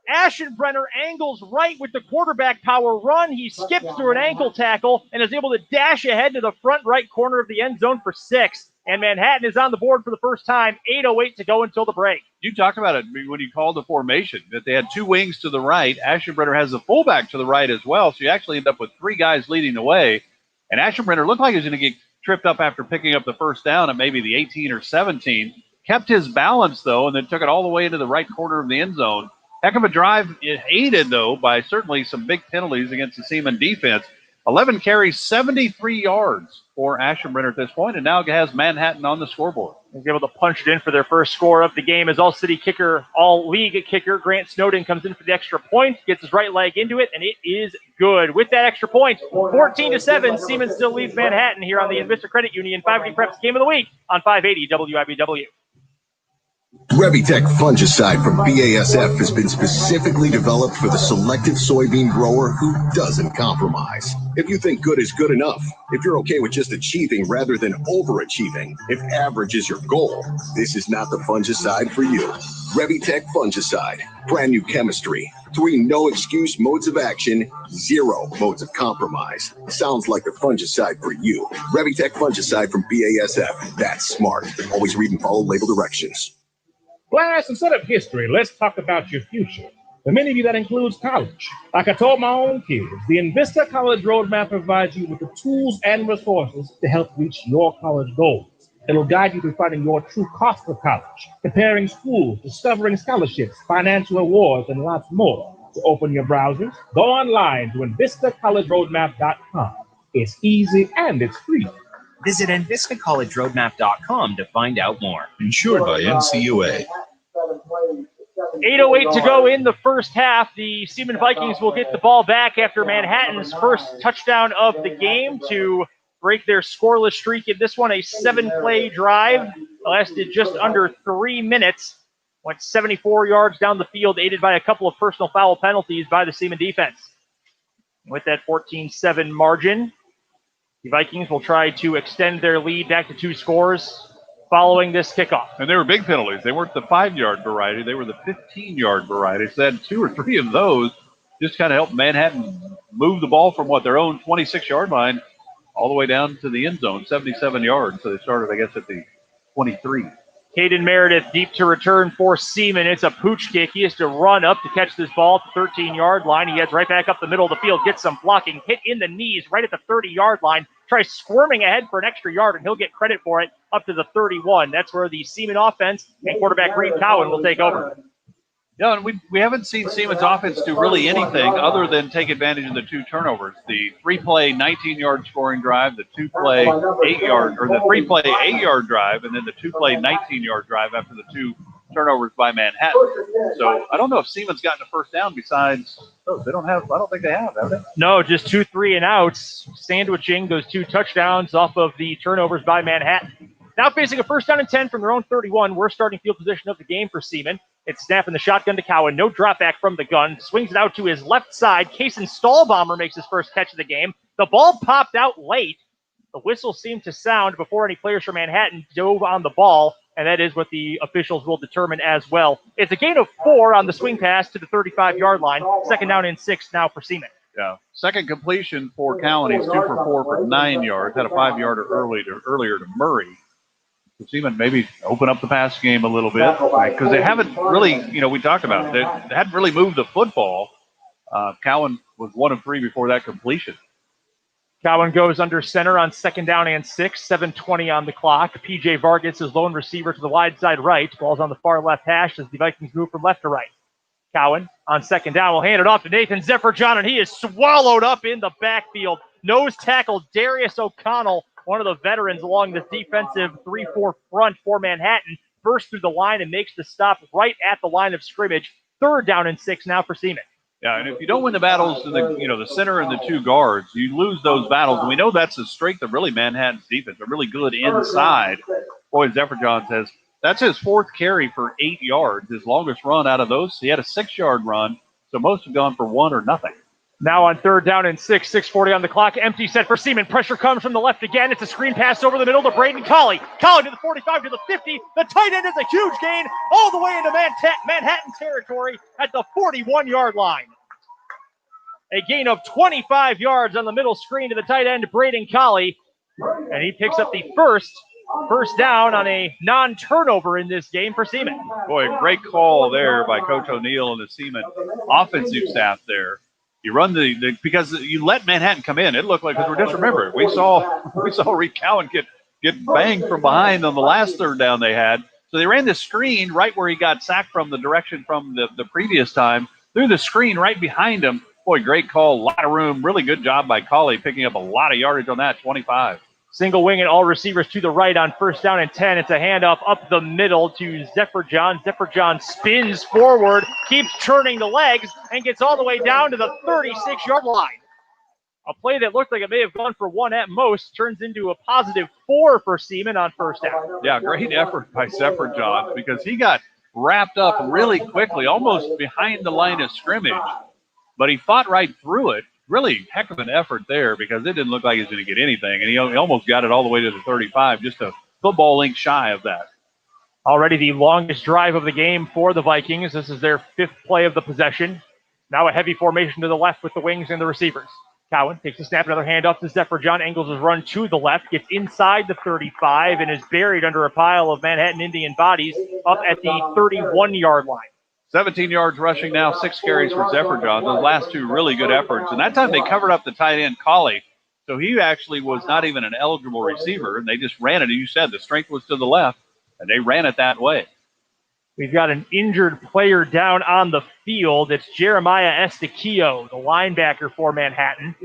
S3: Ashenbrenner angles right with the quarterback power run. He skips through an ankle tackle and is able to dash ahead to the front right corner of the end zone for 6. And Manhattan is on the board for the first time. 8:08 to go until the break.
S4: You talked about it when you called the formation, that they had 2 wings to the right. Ashenbrenner has the fullback to the right as well, so you actually end up with 3 guys leading the way. And Ashenbrenner looked like he was going to get tripped up after picking up the first down at maybe the 18 or 17. Kept his balance, though, and then took it all the way into the right corner of the end zone. Heck of a drive, aided, though, by certainly some big penalties against the Seaman defense. 11 carries, 73 yards for Ashenbrenner at this point, and now has Manhattan on the scoreboard.
S3: He's able to punch it in for their first score of the game as all-league kicker Grant Snowden comes in for the extra point, gets his right leg into it, and it is good. With that extra point, 14-7, Seaman still leads Manhattan here on the Invista Credit Union 580 Preps Game of the Week on 580 WIBW.
S11: Revitec fungicide from BASF has been specifically developed for the selective soybean grower who doesn't compromise. If you think good is good enough, if you're okay with just achieving rather than overachieving, if average is your goal, this is not the fungicide for you. Revitec fungicide, brand new chemistry, 3 no-excuse modes of action, 0 modes of compromise. Sounds like the fungicide for you. Revitec fungicide from BASF. That's smart. Always read and follow label directions.
S12: Class, instead of history, let's talk about your future. For many of you, that includes college. Like I told my own kids, the Invista College Roadmap provides you with the tools and resources to help reach your college goals. It'll guide you through finding your true cost of college, comparing schools, discovering scholarships, financial awards, and lots more. So open your browsers, go online to InvistaCollegeRoadmap.com. It's easy and it's free.
S7: Visit InvistaCollegeRoadmap.com to find out more.
S9: Insured by NCUA.
S3: 8:08 to go in the first half. The Seaman Vikings will get the ball back after Manhattan's first touchdown of the game to break their scoreless streak in this one. A 7-play drive lasted just under 3 minutes. Went 74 yards down the field, aided by a couple of personal foul penalties by the Seaman defense. With that 14-7 margin, The Vikings will try to extend their lead back to 2 scores following this kickoff.
S4: And they were big penalties. They weren't the 5-yard variety. They were the 15-yard variety. So they had 2 or 3 of those just kind of helped Manhattan move the ball from their own 26-yard line all the way down to the end zone, 77 yards. So they started, I guess, at the 23.
S3: Caden Meredith deep to return for Seaman. It's a pooch kick. He has to run up to catch this ball at the 13-yard line. He heads right back up the middle of the field, gets some blocking, hit in the knees right at the 30-yard line. Tries squirming ahead for an extra yard, and he'll get credit for it up to the 31. That's where the Seaman offense and quarterback Reed Cowan will take over.
S4: Yeah, and we haven't seen Seaman's offense do really anything other than take advantage of the 2 turnovers. The 3-play 19-yard scoring drive, the 2-play 8-yard, or the 3-play 8-yard drive, and then the 2-play 19-yard drive after the 2 turnovers by Manhattan. So I don't know if Seaman's gotten a first down besides those. They don't have. I don't think they have they?
S3: No, just 2 3-and-outs, sandwiching those 2 touchdowns off of the turnovers by Manhattan. Now facing a first down and 10 from their own 31. We're starting field position of the game for Seaman. It's snapping the shotgun to Cowan. No drop back from the gun. Swings it out to his left side. Kason Stahlbomber makes his first catch of the game. The ball popped out late. The whistle seemed to sound before any players from Manhattan dove on the ball, and that is what the officials will determine as well. It's a gain of 4 on the swing pass to the 35-yard line. Second down and 6 now for Seaman.
S4: Yeah. Second completion for Cowan. He's 2 for 4 for 9 yards. Had a 5-yarder earlier to Murray. Seaman maybe open up the pass game a little bit because they haven't really, we talked about it. They hadn't really moved the football. Cowan was 1 of 3 before that completion.
S3: Cowan goes under center on second down and 6, 7:20 on the clock. P.J. Vargas is lone receiver to the wide side right. Ball's on the far left hash as the Vikings move from left to right. Cowan on second down will hand it off to Nathan Zephyr-John, and he is swallowed up in the backfield. Nose tackle Darius O'Connell, one of the veterans along this defensive 3-4 front for Manhattan, bursts through the line and makes the stop right at the line of scrimmage. Third down and 6 now for Seaman.
S4: Yeah, and if you don't win the battles in the center and the 2 guards, you lose those battles. And we know that's the strength of really Manhattan's defense. They're really good inside. Boy, Zephyr-John says that's his 4th carry for 8 yards. His longest run out of those, he had a 6-yard run, so most have gone for 1 or nothing.
S3: Now on third down and 6, 6:40 on the clock. Empty set for Seaman. Pressure comes from the left again. It's a screen pass over the middle to Braden Colley. Colley to the 45, to the 50. The tight end is a huge gain all the way into Manhattan territory at the 41-yard line. A gain of 25 yards on the middle screen to the tight end, Braden Colley. And he picks up the first down on a non-turnover in this game for Seaman.
S4: Boy, great call there by Coach O'Neill and the Seaman offensive staff there. You run because you let Manhattan come in. It looked like, because just remember, we saw Reed Cowan get banged from behind on the last third down they had. So they ran the screen right where he got sacked from the direction from the previous time, through the screen right behind him. Boy, great call, a lot of room. Really good job by Colley, picking up a lot of yardage on that, 25.
S3: Single wing and all receivers to the right on first down and 10. It's a handoff up the middle to Zephyr-John. Zephyr-John spins forward, keeps churning the legs, and gets all the way down to the 36-yard line. A play that looked like it may have gone for 1 at most turns into a positive 4 for Seaman on first down.
S4: Yeah, great effort by Zephyr-John because he got wrapped up really quickly, almost behind the line of scrimmage. But he fought right through it. Really heck of an effort there because it didn't look like he was going to get anything. And he almost got it all the way to the 35, just a football length shy of that.
S3: Already the longest drive of the game for the Vikings. This is their 5th play of the possession. Now a heavy formation to the left with the wings and the receivers. Cowan takes the snap, another handoff to Zephyr-John. Angles his run to the left, gets inside the 35, and is buried under a pile of Manhattan Indian bodies up at the 31-yard line.
S4: 17 yards rushing now, 6 carries for Zephyr-John. Those last 2 really good efforts. And that time they covered up the tight end, Colley. So he actually was not even an eligible receiver, and they just ran it. You said the strength was to the left, and they ran it that way.
S3: We've got an injured player down on the field. It's Jeremiah Estaquillo, the linebacker for Manhattan.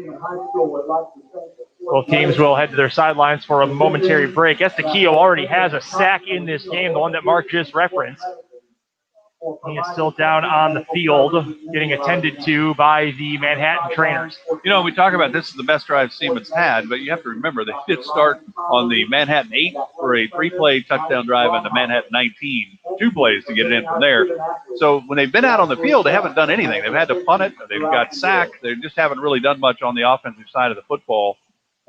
S3: Both teams will head to their sidelines for a momentary break. Estaquillo already has a sack in this game, the one that Mark just referenced. He is still down on the field, getting attended to by the Manhattan trainers.
S4: We talk about this is the best drive Seaman's had, but you have to remember they did start on the Manhattan 8 for a 3-play touchdown drive on the Manhattan 19, 2 plays to get it in from there. So when they've been out on the field, they haven't done anything. They've had to punt it. They've got sacked. They just haven't really done much on the offensive side of the football.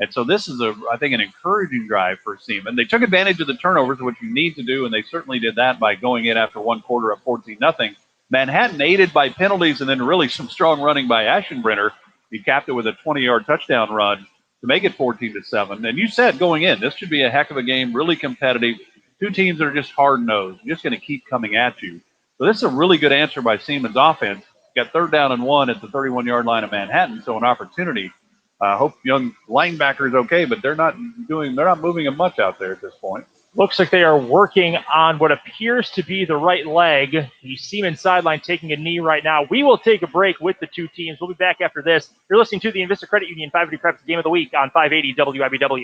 S4: And so this is, I think, an encouraging drive for Seaman. They took advantage of the turnovers, which you need to do, and they certainly did that by going in after one quarter up 14-0. Manhattan aided by penalties and then really some strong running by Aschenbrenner. He capped it with a 20-yard touchdown run to make it 14-7. And you said going in, this should be a heck of a game, really competitive. Two teams that are just hard-nosed, just going to keep coming at you. So this is a really good answer by Seaman's offense. Got 3rd down and 1 at the 31-yard line of Manhattan, so an opportunity. I hope young linebacker is okay, but they're not moving him much out there at this point.
S3: Looks like they are working on what appears to be the right leg. The Seaman sideline taking a knee right now. We will take a break with the two teams. We'll be back after this. You're listening to the Invista Credit Union 580 Preps Game of the Week on 580 WIBW.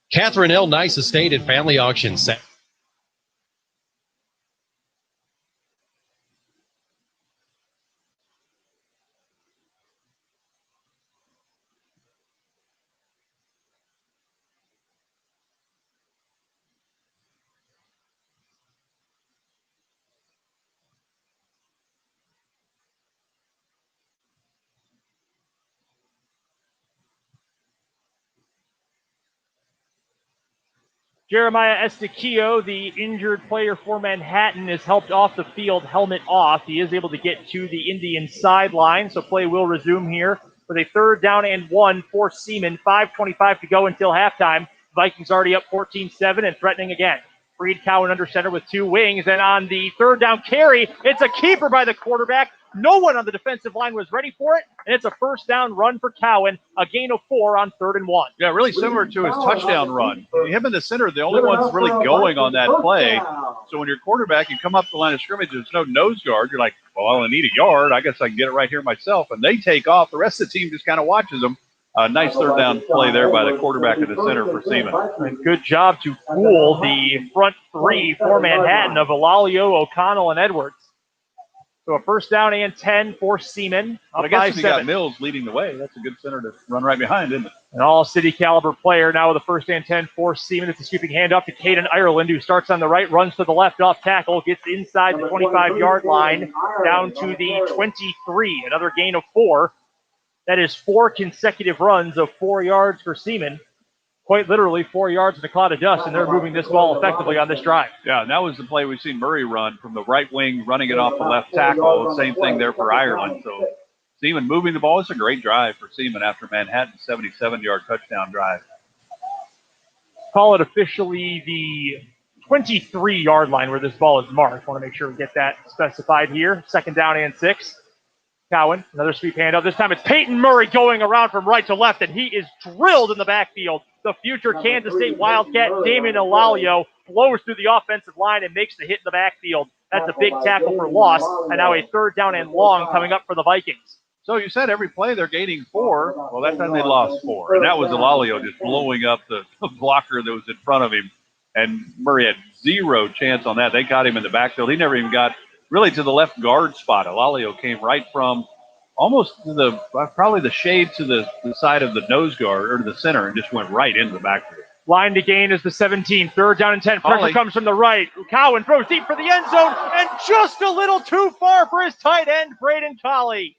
S13: Catherine L. Nice Estate and Family Auction set.
S3: Jeremiah Estequio, the injured player for Manhattan, is helped off the field, helmet off. He is able to get to the Indian sideline, so play will resume here with a 3rd down and 1 for Seaman. 5:25 to go until halftime. Vikings already up 14-7 and threatening again. Reed Cowan under center with 2 wings, and on the 3rd down carry, it's a keeper by the quarterback. No one on the defensive line was ready for it, and it's a 1st down run for Cowan, a gain of 4 on 3rd and 1.
S4: Yeah, really similar to his touchdown run. Him and the center are the only ones really going on that play. So when you're quarterback, you come up the line of scrimmage, there's no nose guard. You're like, well, I need a yard. I guess I can get it right here myself. And they take off. The rest of the team just kind of watches them. Nice 3rd down play there by the quarterback in the center for Seaman.
S3: Good job to fool the front 3 for Manhattan of Elalio, O'Connell, and Edwards. So a 1st down and 10 for Seaman.
S4: I guess if you got Mills leading the way, that's a good center to run right behind, isn't it?
S3: An all-city caliber player now with a 1st and 10 for Seaman. It's a sweeping handoff to Caden Ireland, who starts on the right, runs to the left off tackle, gets inside the 25-yard line, down to the 23. Another gain of 4. That is 4 consecutive runs of 4 yards for Seaman. Quite literally 4 yards in a cloud of dust, and they're moving this ball effectively on this drive.
S4: Yeah, and that was the play we've seen Murray run from the right wing, running it off the left tackle. Same thing there for Ireland. So Seaman moving the ball. It's a great drive for Seaman after Manhattan's 77-yard touchdown drive.
S3: Call it officially the 23-yard line where this ball is marked. Want to make sure we get that specified here. 2nd down and 6. Cowan, another sweep handoff. This time it's Peyton Murray going around from right to left, and he is drilled in the backfield. The future Kansas State Wildcat, Damien Elalio, blows through the offensive line and makes the hit in the backfield. That's a big tackle for loss, and now a 3rd down and long coming up for the Vikings.
S4: So you said every play they're gaining 4. Well, that time they lost 4, and that was Elalio just blowing up the blocker that was in front of him, and Murray had 0 chance on that. They got him in the backfield. He never even got really to the left guard spot. Elalio came right from almost to the probably the shade to the side of the nose guard or to the center and just went right into the backfield.
S3: Line to gain is the 17. 3rd down and 10. Pressure comes from the right. Cowan throws deep for the end zone and just a little too far for his tight end, Braden Colley.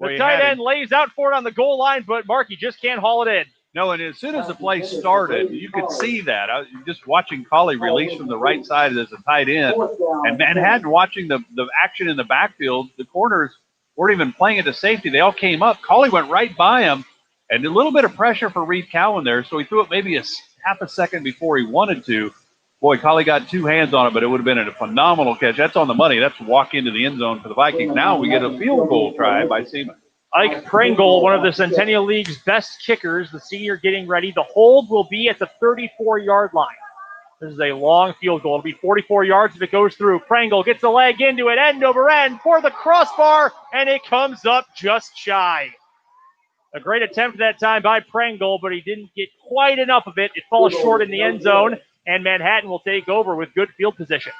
S3: The tight end lays out for it on the goal line, but Markey just can't haul it in.
S4: No, and as soon as the play started, you could see that. I was just watching Colley release from the right side as a tight end. And Manhattan watching the action in the backfield, the corners weren't even playing it to safety. They all came up. Colley went right by him, and a little bit of pressure for Reed Cowan there, so he threw it maybe a half a second before he wanted to. Boy, Colley got 2 hands on it, but it would have been a phenomenal catch. That's on the money. That's walk into the end zone for the Vikings. Now we get a field goal try by Seaman.
S3: Ike Pringle, one of the Centennial League's best kickers, the senior getting ready. The hold will be at the 34-yard line. This is a long field goal. It'll be 44 yards if it goes through. Pringle gets the leg into it, end over end for the crossbar, and it comes up just shy. A great attempt that time by Pringle, but he didn't get quite enough of it. It falls short in the end zone, and Manhattan will take over with good field position.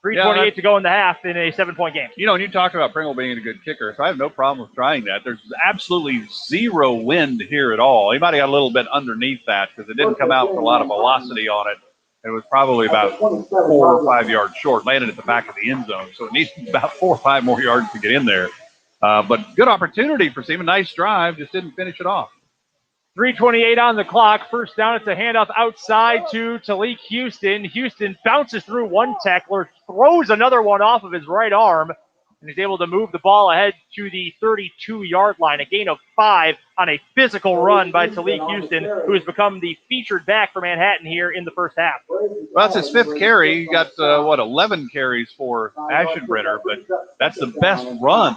S3: 3:28 to go in the half in a 7-point game.
S4: You know, and you talked about Pringle being a good kicker, so I have no problem with trying that. There's absolutely 0 wind here at all. He might have got a little bit underneath that because it didn't come out with a lot of velocity on it. It was probably about 4 or 5 yards short, landed at the back of the end zone. So it needs about 4 or 5 more yards to get in there. But good opportunity for Seaman. Nice drive, just didn't finish it off.
S3: 3:28 on the clock. First down, it's a handoff outside to Talik Houston. Houston bounces through one tackler, throws another one off of his right arm, and he's able to move the ball ahead to the 32-yard line. A gain of 5 on a physical run by Talik Houston, who has become the featured back for Manhattan here in the first half.
S4: Well, that's his 5th carry. He got, 11 carries for Aschenbrenner, but that's the best run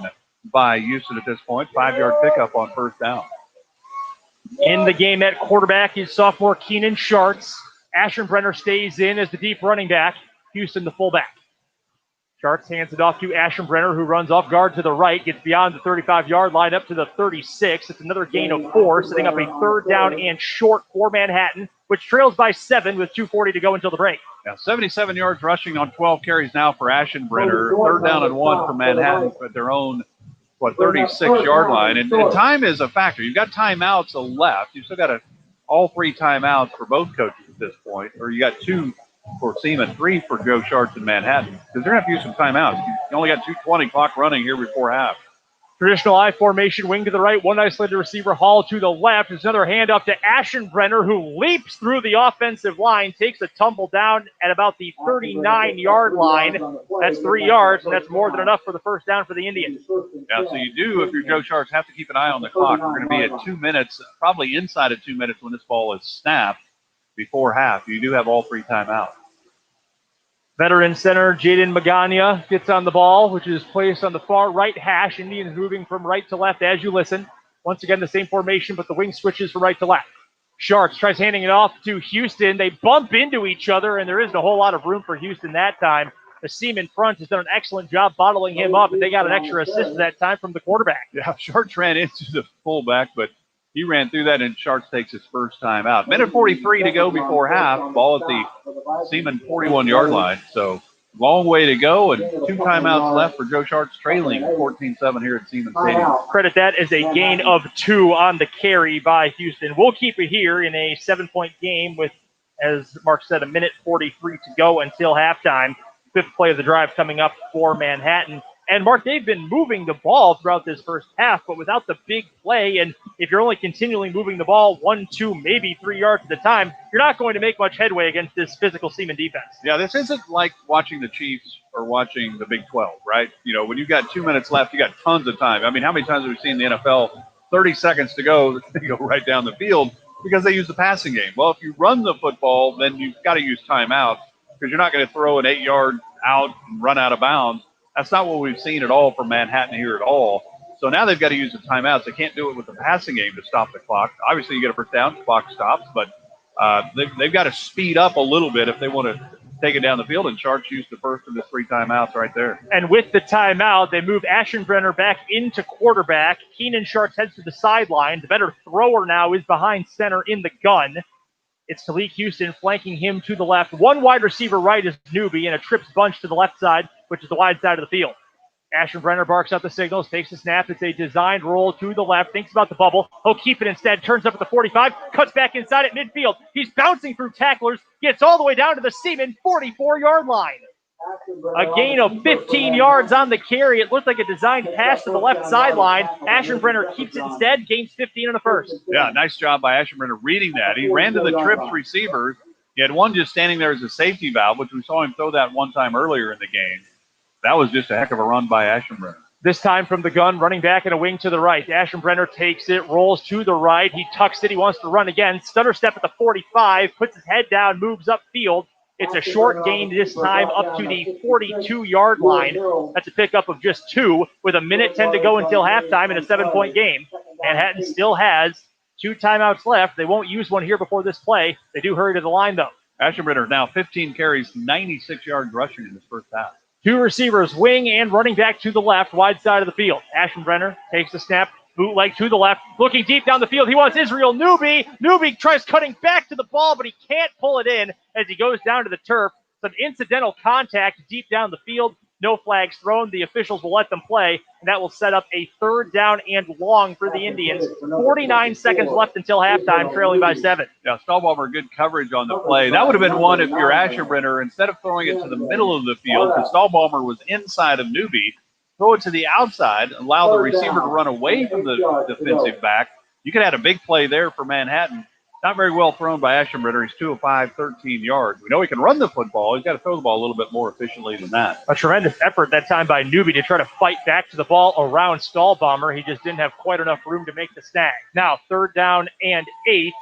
S4: by Houston at this point. 5-yard pickup on first down.
S3: In the game at quarterback is sophomore Keenan Schartz. Aschenbrenner stays in as the deep running back. Houston the fullback. Schartz hands it off to Aschenbrenner, who runs off guard to the right, gets beyond the 35-yard line up to the 36. It's another gain of 4, setting up a third down and short for Manhattan, which trails by 7 with 2:40 to go until the break.
S4: Yeah, 77 yards rushing on 12 carries now for Aschenbrenner. Third down and 1 for Manhattan at their own 36-yard line. And time is a factor. You've got timeouts left. You've still got all 3 timeouts for both coaches at this point, or you got 2 for Seaman, 3 for Joe Schartz in Manhattan, because they're going to have to use some timeouts. You only got 2:20 clock running here before half.
S3: Traditional I formation, wing to the right, one isolated receiver, Hall to the left. There's another handoff to Aschenbrenner, who leaps through the offensive line, takes a tumble down at about the 39-yard line. That's 3 yards, and that's more than enough for the first down for the Indians.
S4: Yeah, so you do, if you're Joe Schartz, have to keep an eye on the clock. We're going to be at 2 minutes, probably inside of 2 minutes when this ball is snapped before half. You do have all 3 timeouts.
S3: Veteran center Jaden Magana gets on the ball, which is placed on the far right hash. Indians moving from right to left as you listen. Once again, the same formation, but the wing switches from right to left. Schartz tries handing it off to Houston. They bump into each other, and there isn't a whole lot of room for Houston that time. The Seaman front has done an excellent job bottling him up, and they got an extra assist that time from the quarterback.
S4: Yeah, Schartz ran into the fullback, but he ran through that, and Schartz takes his first time out. Minute 43 to go before half. Ball at the Seaman 41-yard line. So long way to go, and 2 timeouts left for Joe Schartz, trailing 14-7 here at Seaman Stadium.
S3: Credit that as a gain of 2 on the carry by Houston. We'll keep it here in a 7-point game with, as Mark said, a minute 43 to go until halftime. 5th play of the drive coming up for Manhattan. And, Mark, they've been moving the ball throughout this first half, but without the big play, and if you're only continually moving the ball 1, 2, maybe 3 yards at a time, you're not going to make much headway against this physical Seaman defense.
S4: Yeah, this isn't like watching the Chiefs or watching the Big 12, right? You know, when you've got 2 minutes left, you got tons of time. I mean, how many times have we seen in the NFL 30 seconds to go, they go right down the field because they use the passing game? Well, if you run the football, then you've got to use timeouts because you're not going to throw an 8-yard out and run out of bounds. That's not what we've seen at all from Manhattan here at all. So now they've got to use the timeouts. They can't do it with the passing game to stop the clock. Obviously, you get a first down, the clock stops, but they've got to speed up a little bit if they want to take it down the field, and Schartz used the first of the 3 timeouts right there.
S3: And with the timeout, they move Aschenbrenner back into quarterback. Keenan Schartz heads to the sideline. The better thrower now is behind center in the gun. It's Talik Houston flanking him to the left. 1 wide receiver right is Newby, and a trips bunch to the left side, which is the wide side of the field. Aschenbrenner barks out the signals, takes the snap. It's a designed roll to the left, thinks about the bubble. He'll keep it instead, turns up at the 45, cuts back inside at midfield. He's bouncing through tacklers, gets all the way down to the Seaman 44-yard line. A gain of 15 yards on the carry. It looked like a designed pass to the left sideline. Aschenbrenner keeps it instead, gains 15 in the first.
S4: Yeah, nice job by Aschenbrenner reading that. He ran to the trips receivers. He had one just standing there as a safety valve, which we saw him throw that one time earlier in the game. That was just a heck of a run by Aschenbrenner.
S3: This time from the gun, running back and a wing to the right. Aschenbrenner takes it, rolls to the right. He tucks it. He wants to run again. Stutter step at the 45, puts his head down, moves upfield. It's a short gain this time up to the 42-yard line. That's a pickup of just 2 with a minute 10 to go until halftime in a 7-point game. Manhattan still has 2 timeouts left. They won't use one here before this play. They do hurry to the line, though.
S4: Aschenbrenner now 15 carries, 96 yards rushing in his first half.
S3: 2 receivers, wing and running back to the left, wide side of the field. Aschenbrenner takes the snap, bootleg to the left, looking deep down the field. He wants Israel Newby. Newby tries cutting back to the ball, but he can't pull it in as he goes down to the turf. Some incidental contact deep down the field. No flags thrown. The officials will let them play, and that will set up a 3rd down and long for the Indians. 49 seconds left until halftime, trailing by 7.
S4: Yeah, Stahlbaumer, good coverage on the play. That would have been one if you're Aschenbrenner, instead of throwing it to the middle of the field, because Stahlbaumer was inside of Newby. throw it to the outside, allow the receiver to run away from the defensive back. You could have a big play there for Manhattan. Not very well thrown by Aschenbrenner. He's 2 of 5, 13 yards. We know he can run the football. He's got to throw the ball a little bit more efficiently than that.
S3: A tremendous effort that time by Newby to try to fight back to the ball around Stahlbomber. He just didn't have quite enough room to make the snag. Now, 3rd down and 8,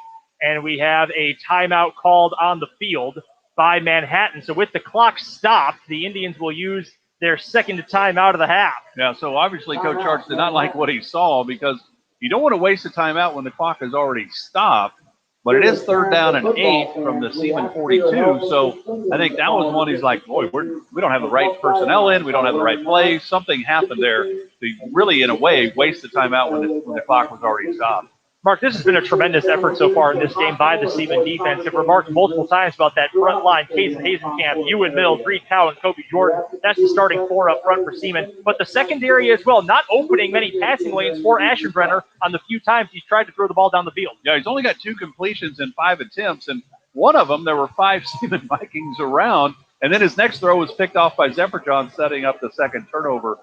S3: and we have a timeout called on the field by Manhattan. So with the clock stopped, the Indians will use their second timeout of the half.
S4: Yeah, so obviously Coach Arch did not like what he saw because you don't want to waste a timeout when the clock has already stopped. But it is 3rd down and 8 from the Seaman 42, so I think that was one he's like, boy, we don't have the right personnel in, we don't have the right plays. Something happened there to really, in a way, waste the timeout when the clock was already stopped.
S3: Mark, this has been a tremendous effort so far in this game by the Seaman defense. I've remarked multiple times about that front line, Case and Hazenkamp, Ewan Mills, Reed Cowan, Kobe Jordan. That's the starting 4 up front for Seaman. But the secondary as well, not opening many passing lanes for Aschenbrenner on the few times he's tried to throw the ball down the field.
S4: Yeah, he's only got 2 completions in 5 attempts, and one of them, there were 5 Seaman Vikings around. And then his next throw was picked off by Zephyr-John, setting up the second turnover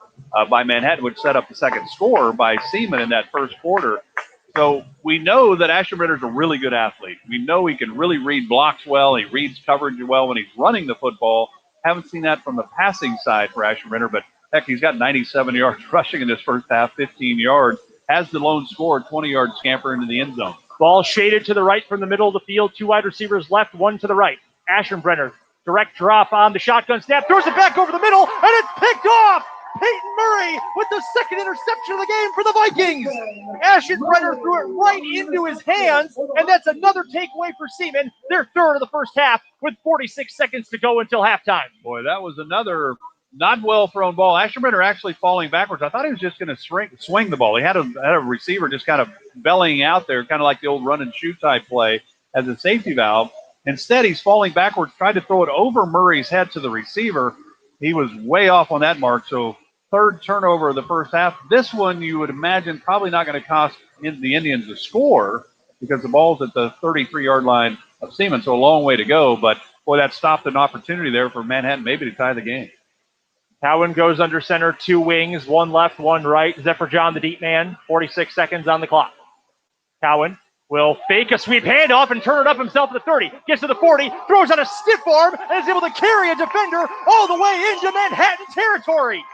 S4: by Manhattan, which set up the second score by Seaman in that first quarter. So we know that Aschenbrenner's a really good athlete. We know he can really read blocks well. He reads coverage well when he's running the football. Haven't seen that from the passing side for Aschenbrenner, but heck, he's got 97 yards rushing in this first half, 15 yards. Has the lone score, 20-yard scamper into the end zone.
S3: Ball shaded to the right from the middle of the field. 2 wide receivers left, 1 to the right. Aschenbrenner, direct drop on the shotgun snap, throws it back over the middle, and it's picked off! Peyton Murray with the second interception of the game for the Vikings. Aschenbrenner threw it right into his hands, and that's another takeaway for Seaman. Their 3rd of the first half with 46 seconds to go until halftime.
S4: Boy, that was another not well thrown ball. Aschenbrenner actually falling backwards. I thought he was just going to swing the ball. He had a receiver just kind of bellying out there, kind of like the old run and shoot type play as a safety valve. Instead, he's falling backwards, tried to throw it over Murray's head to the receiver. He was way off on that mark, so 3rd turnover of the first half. This one you would imagine probably not going to cost the Indians a score because the ball's at the 33-yard line of Seaman, so a long way to go. But, boy, that stopped an opportunity there for Manhattan maybe to tie the game.
S3: Cowan goes under center, 2 wings, 1 left, 1 right. Zephyr-John, the deep man, 46 seconds on the clock. Cowan will fake a sweep handoff and turn it up himself at the 30. Gets to the 40, throws on a stiff arm, and is able to carry a defender all the way into Manhattan territory.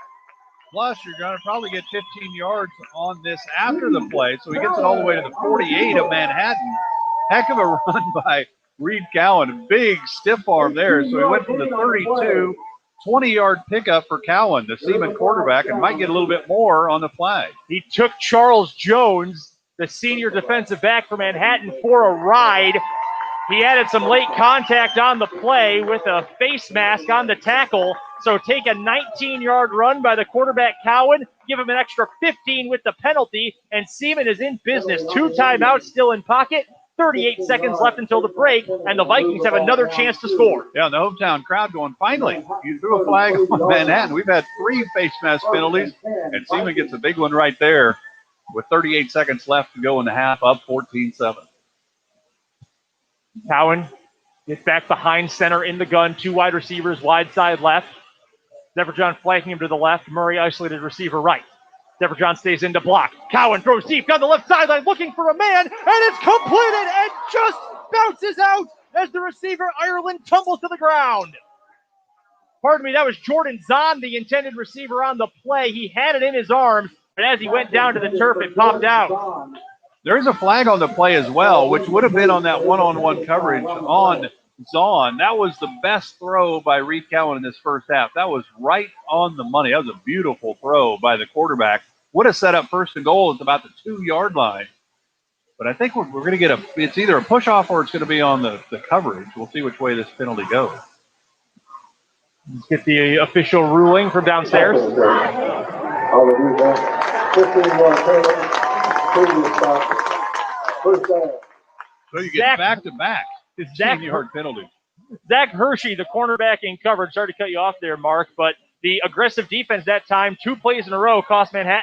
S4: Plus, you're going to probably get 15 yards on this after the play. So he gets it all the way to the 48 of Manhattan. Heck of a run by Reed Cowan. Big stiff arm there. So he went from the 32, 20-yard pickup for Cowan, the Seaman quarterback, and might get a little bit more on the flag.
S3: He took Charles Jones, the senior defensive back for Manhattan, for a ride. He added some late contact on the play with a face mask on the tackle. So take a 19-yard run by the quarterback Cowan, give him an extra 15 with the penalty, and Seaman is in business. 2 timeouts still in pocket, 38 seconds left until the break, and the Vikings have another chance to score.
S4: Yeah, the hometown crowd going, finally, you threw a flag on Manhattan. We've had 3 face mask penalties, and Seaman gets a big one right there with 38 seconds left to go in the half, up 14-7.
S3: Cowan gets back behind center in the gun, 2 wide receivers, wide side left. Zephyr-John flanking him to the left. Murray isolated receiver right. Zephyr-John stays in to block. Cowan throws deep down the left sideline looking for a man, and it's completed and just bounces out as the receiver Ireland tumbles to the ground. Pardon me, that was Jordan Zahn, the intended receiver on the play. He had it in his arms, but as he went down to the turf, it popped out.
S4: There's a flag on the play as well, which would have been on that one-on-one coverage on Zahn. That was the best throw by Reed Cowan in this first half. That was right on the money. That was a beautiful throw by the quarterback. Would have set up 1st and goal at about the 2-yard line. But I think we're going to get it's either a push-off or it's going to be on the coverage. We'll see which way this penalty goes.
S3: Let's get the official ruling from downstairs.
S4: So you get back-to-back 15-yard penalty.
S3: Zach Hershey, the cornerback in coverage. Sorry to cut you off there, Mark, but the aggressive defense that time, 2 plays in a row, cost Manhattan.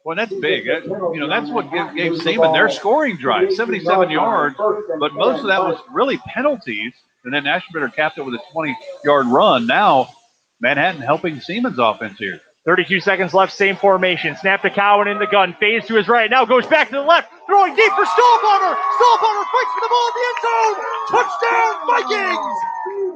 S4: Well, that's big. That's what gave Seaman their scoring drive, 77 yards, but most of that was really penalties, and then Aschenbrenner capped it with a 20-yard run. Now, Manhattan helping Seaman's offense here.
S3: 32 seconds left, same formation. Snap to Cowan in the gun, fades to his right, now goes back to the left, throwing deep for Stallbomber. Stallbomber fights for the ball in the end zone. Touchdown, Vikings!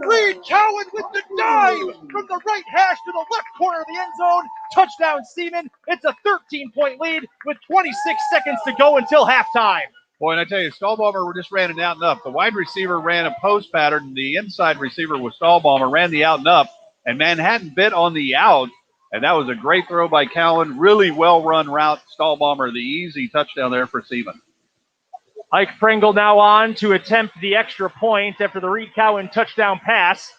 S3: Reed Cowan with the dive from the right hash to the left corner of the end zone. Touchdown, Seaman. It's a 13-point lead with 26 seconds to go until halftime.
S4: Boy, and I tell you, Stallbomber just ran it out and up. The wide receiver ran a post pattern. The inside receiver was Stallbomber, ran the out and up, and Manhattan bit on the out, and that was a great throw by Cowan. Really well-run route. Stallbomber, the easy touchdown there for Seaman.
S3: Ike Pringle now on to attempt the extra point after the Reed Cowan touchdown pass.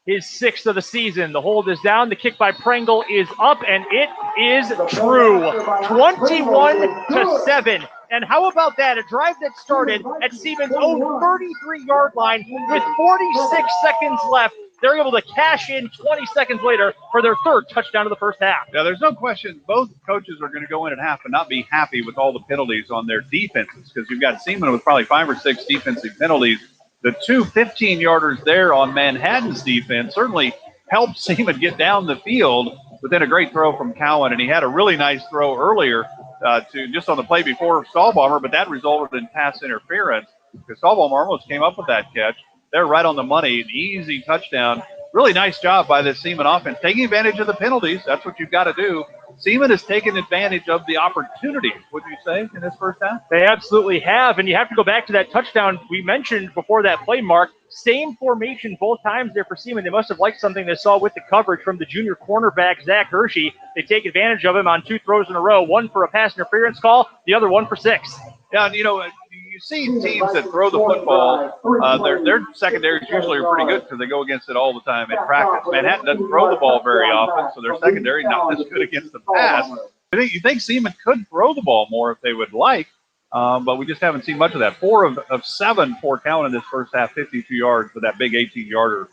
S3: His 6th of the season. The hold is down. The kick by Pringle is up, and it is true. 21-7. And how about that? A drive that started at Seaman's own 33-yard line with 46 seconds left. They're able to cash in 20 seconds later for their 3rd touchdown of the first half.
S4: Yeah, there's no question both coaches are going to go in at half and not be happy with all the penalties on their defenses, because you've got Seaman with probably 5 or 6 defensive penalties. The 2 15-yarders there on Manhattan's defense certainly helped Seaman get down the field, but then a great throw from Cowan, and he had a really nice throw earlier to just on the play before Stallbomber, but that resulted in pass interference because Stallbomber almost came up with that catch. They're right on the money, an easy touchdown. Really nice job by this Seaman offense, taking advantage of the penalties. That's what you've got to do. Seaman has taken advantage of the opportunities, would you say, in this first half?
S3: They absolutely have, and you have to go back to that touchdown we mentioned before that play, Mark. Same formation both times there for Seaman. They must have liked something they saw with the coverage from the junior cornerback, Zach Hershey. They take advantage of him on 2 throws in a row, one for a pass interference call, the other one for 6.
S4: Yeah, and you see teams that throw the football, their secondaries usually are pretty good because they go against it all the time in practice. Manhattan doesn't throw the ball very often, so their secondary not as good against the pass. You think Seaman could throw the ball more if they would like, but we just haven't seen much of that. 4 of 7 for Cowan in this first half, 52 yards for that big 18-yarder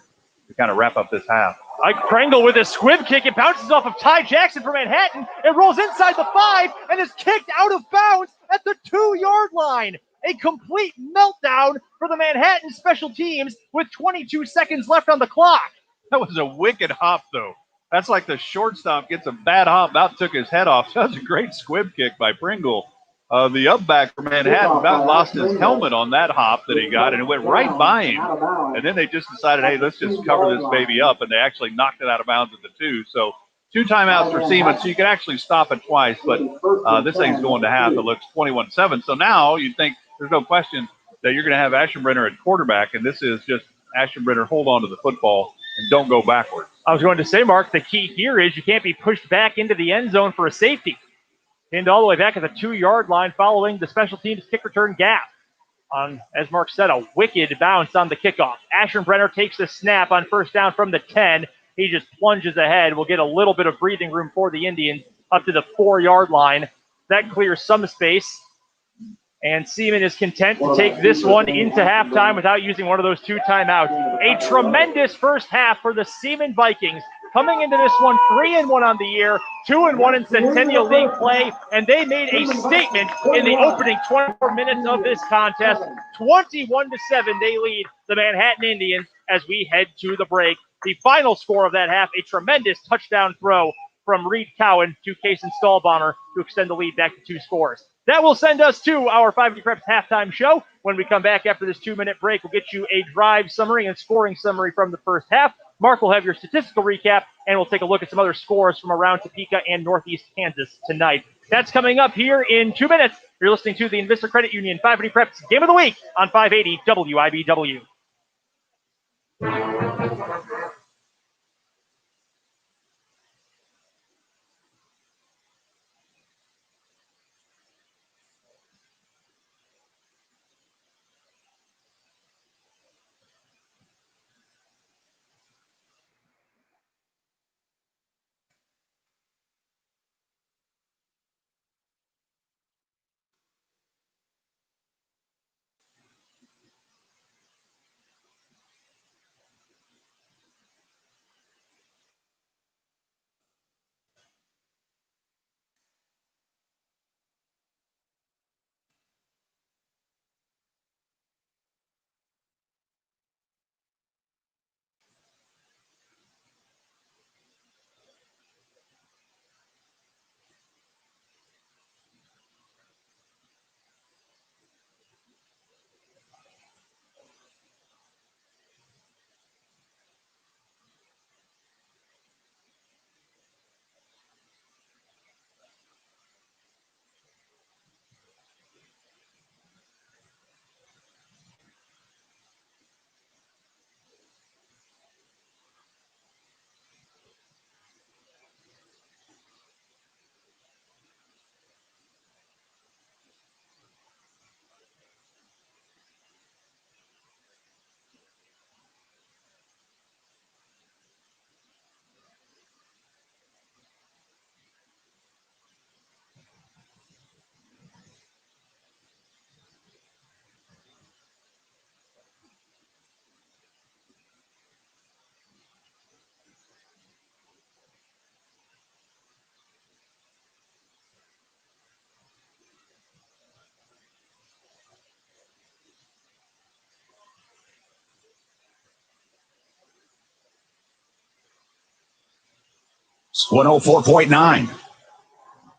S4: to kind of wrap up this half.
S3: Ike Pringle with a squib kick. It bounces off of Ty Jackson for Manhattan. It rolls inside the 5 and is kicked out of bounds at the 2-yard line. A complete meltdown for the Manhattan special teams with 22 seconds left on the clock.
S4: That was a wicked hop, though. That's like the shortstop gets a bad hop, about took his head off. That was a great squib kick by Pringle. The up back for Manhattan about lost his helmet on that hop that he got, and it went right by him. And then they just decided, hey, let's just cover this baby up, and they actually knocked it out of bounds at the 2. So 2 timeouts for Seaman, so you can actually stop it twice, but this thing's going to half. It looks 21-7. So now you'd think there's no question that you're going to have Aschenbrenner at quarterback, and this is just Aschenbrenner hold on to the football and don't go backwards.
S3: I was going to say, Mark, the key here is you can't be pushed back into the end zone for a safety. Pinned all the way back at the 2-yard line following the special teams kick return gap. On, as Mark said, a wicked bounce on the kickoff. Aschenbrenner takes the snap on first down from the 10. He just plunges ahead. We'll get a little bit of breathing room for the Indians up to the 4-yard line. That clears some space. And Seaman is content to take this one into halftime without using one of those 2 timeouts. A tremendous first half for the Seaman Vikings. Coming into this one 3-1 on the year, 2-1 in Centennial League play, and they made a statement in the opening 24 minutes of this contest. 21-7, they lead the Manhattan Indians as we head to the break. The final score of that half, a tremendous touchdown throw from Reed Cowan to Kason Stallbomber to extend the lead back to 2 scores. That will send us to our 5 Preps halftime show. When we come back after this 2-minute break, we'll get you a drive summary and scoring summary from the first half. Mark will have your statistical recap, and we'll take a look at some other scores from around Topeka and Northeast Kansas tonight. That's coming up here in 2 minutes. You're listening to the Invista Credit Union 5 Preps Game of the Week on 580 WIBW.
S2: 104.9.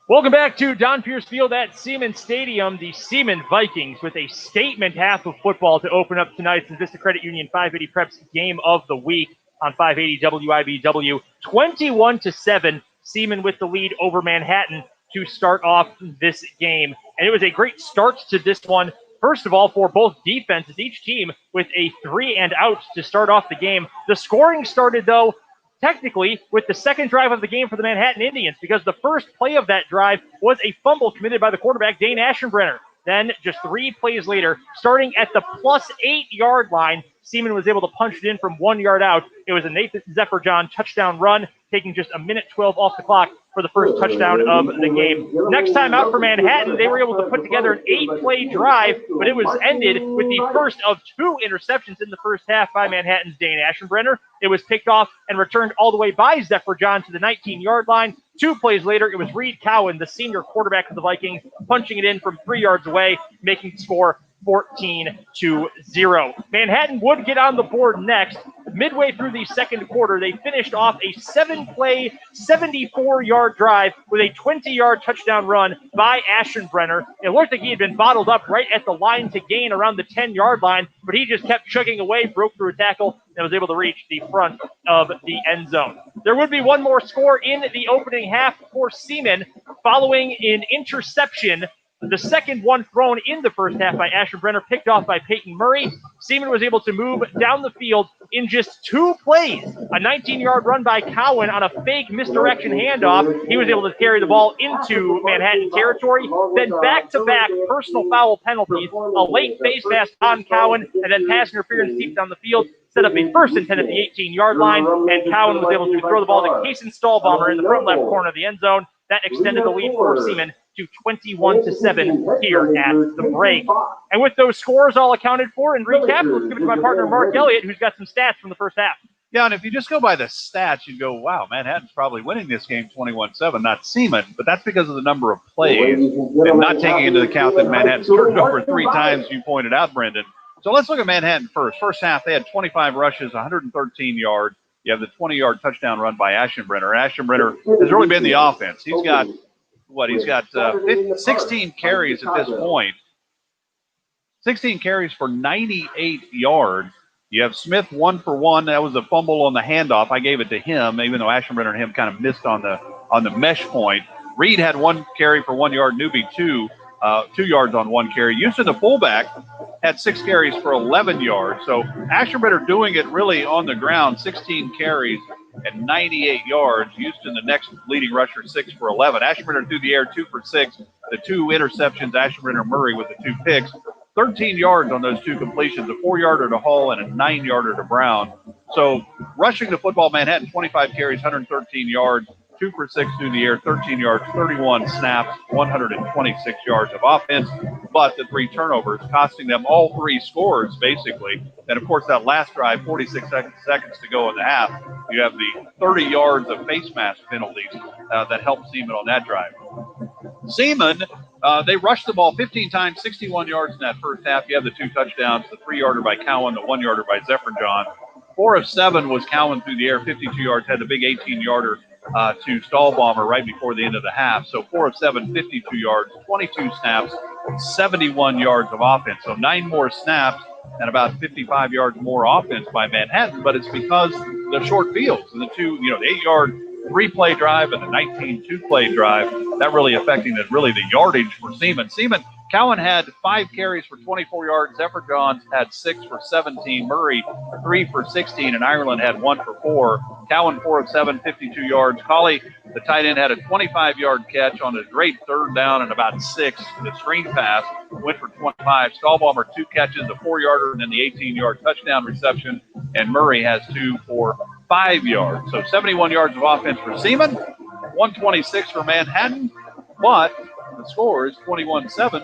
S3: Welcome back to Don Pierce Field at Seaman Stadium. The Seaman Vikings with a statement half of football to open up tonight's Vista Credit Union 580 Preps Game of the Week on 580 WIBW. 21-7, Seaman with the lead over Manhattan to start off this game. And it was a great start to this one. First of all, for both defenses, each team with a 3 and out to start off the game. The scoring started, though, technically with the second drive of the game for the Manhattan Indians, because the first play of that drive was a fumble committed by the quarterback, Dane Aschenbrenner. Then, just 3 plays later, starting at the +8-yard line, Seaman was able to punch it in from 1 yard out. It was a Nathan Zephyr-John touchdown run, taking just a minute 12 off the clock for the first touchdown of the game. Next time out for Manhattan, they were able to put together an 8-play drive, but it was ended with the first of 2 interceptions in the first half by Manhattan's Dane Aschenbrenner. It was picked off and returned all the way by Zephyr-John to the 19-yard line. 2 plays later, it was Reed Cowan, the senior quarterback of the Vikings, punching it in from 3 yards away, making the score 14-0. Manhattan would get on the board next. Midway through the second quarter, they finished off a 7-play, 74-yard drive with a 20-yard touchdown run by Aschenbrenner. It looked like he had been bottled up right at the line to gain around the 10-yard line, but he just kept chugging away, broke through a tackle, and was able to reach the front of the end zone. There would be one more score in the opening half for Seaman following an interception. The second one thrown in the first half by Aschenbrenner, picked off by Peyton Murray. Seaman was able to move down the field in just 2 plays. A 19-yard run by Cowan on a fake misdirection handoff. He was able to carry the ball into Manhattan territory. Then back-to-back personal foul penalties, a late face pass on Cowan, and then pass interference deep down the field. Set up a first and 10 at the 18-yard line, and Cowan was able to throw the ball to Kason Stahlbaumer in the front left corner of the end zone. That extended the lead for Seaman to 21-7 here at the break. And with those scores all accounted for and recap, let's give it to my partner Mark Elliott, who's got some stats from the first half.
S4: Yeah, and if you just go by the stats, you go, wow, Manhattan's probably winning this game 21-7, not Seaman, but that's because of the number of plays and not taking into account that Manhattan's turned over 3 times, you pointed out, Brendan. So let's look at Manhattan first. First half, they had 25 rushes, 113 yards. You have the 20-yard touchdown run by Aschenbrenner. Aschenbrenner has really been the offense. He's got, 16 carries at this point. 16 carries for 98 yards. You have Smith 1 for 1. That was a fumble on the handoff. I gave it to him, even though Aschenbrenner and him kind of missed on the mesh point. Reed had 1 carry for 1 yard. Newby 2 yards on 1 carry. Houston, the fullback, had 6 carries for 11 yards. So Aschenbrenner doing it really on the ground, 16 carries and 98 yards. Houston, the next leading rusher, 6 for 11. Aschenbrenner through the air, 2 for 6. The 2 interceptions, Aschenbrenner Murray with the 2 picks. 13 yards on those 2 completions, a 4-yarder to Hall and a 9-yarder to Brown. So rushing the football, Manhattan, 25 carries, 113 yards. 2 for 6 through the air, 13 yards, 31 snaps, 126 yards of offense, but the 3 turnovers costing them all 3 scores, basically. And, of course, that last drive, 46 seconds to go in the half, you have the 30 yards of face mask penalties that helped Seaman on that drive. Seaman, they rushed the ball 15 times, 61 yards in that first half. You have the 2 touchdowns, the 3-yarder by Cowan, the 1-yarder by Zephyr-John. 4 of 7 was Cowan through the air, 52 yards, had the big 18-yarder to Stahlbaumer right before the end of the half. So 4 of 7, 52 yards, 22 snaps, 71 yards of offense. So 9 more snaps and about 55 yards more offense by Manhattan, but it's because the short fields and the 2, the 8-yard 3-play drive and the 19 2-play drive, that really affecting the yardage for Seaman. Cowan had 5 carries for 24 yards. Zephyr-John had 6 for 17. Murray, 3 for 16. And Ireland had 1 for 4. Cowan, 4 of 7, 52 yards. Colley, the tight end, had a 25-yard catch on a great 3rd down and about 6. The screen pass went for 25. Stahlbaumer, 2 catches, a 4-yarder, and then the 18-yard touchdown reception. And Murray has 2 for 5 yards. So 71 yards of offense for Seaman, 126 for Manhattan. But the score is 21-7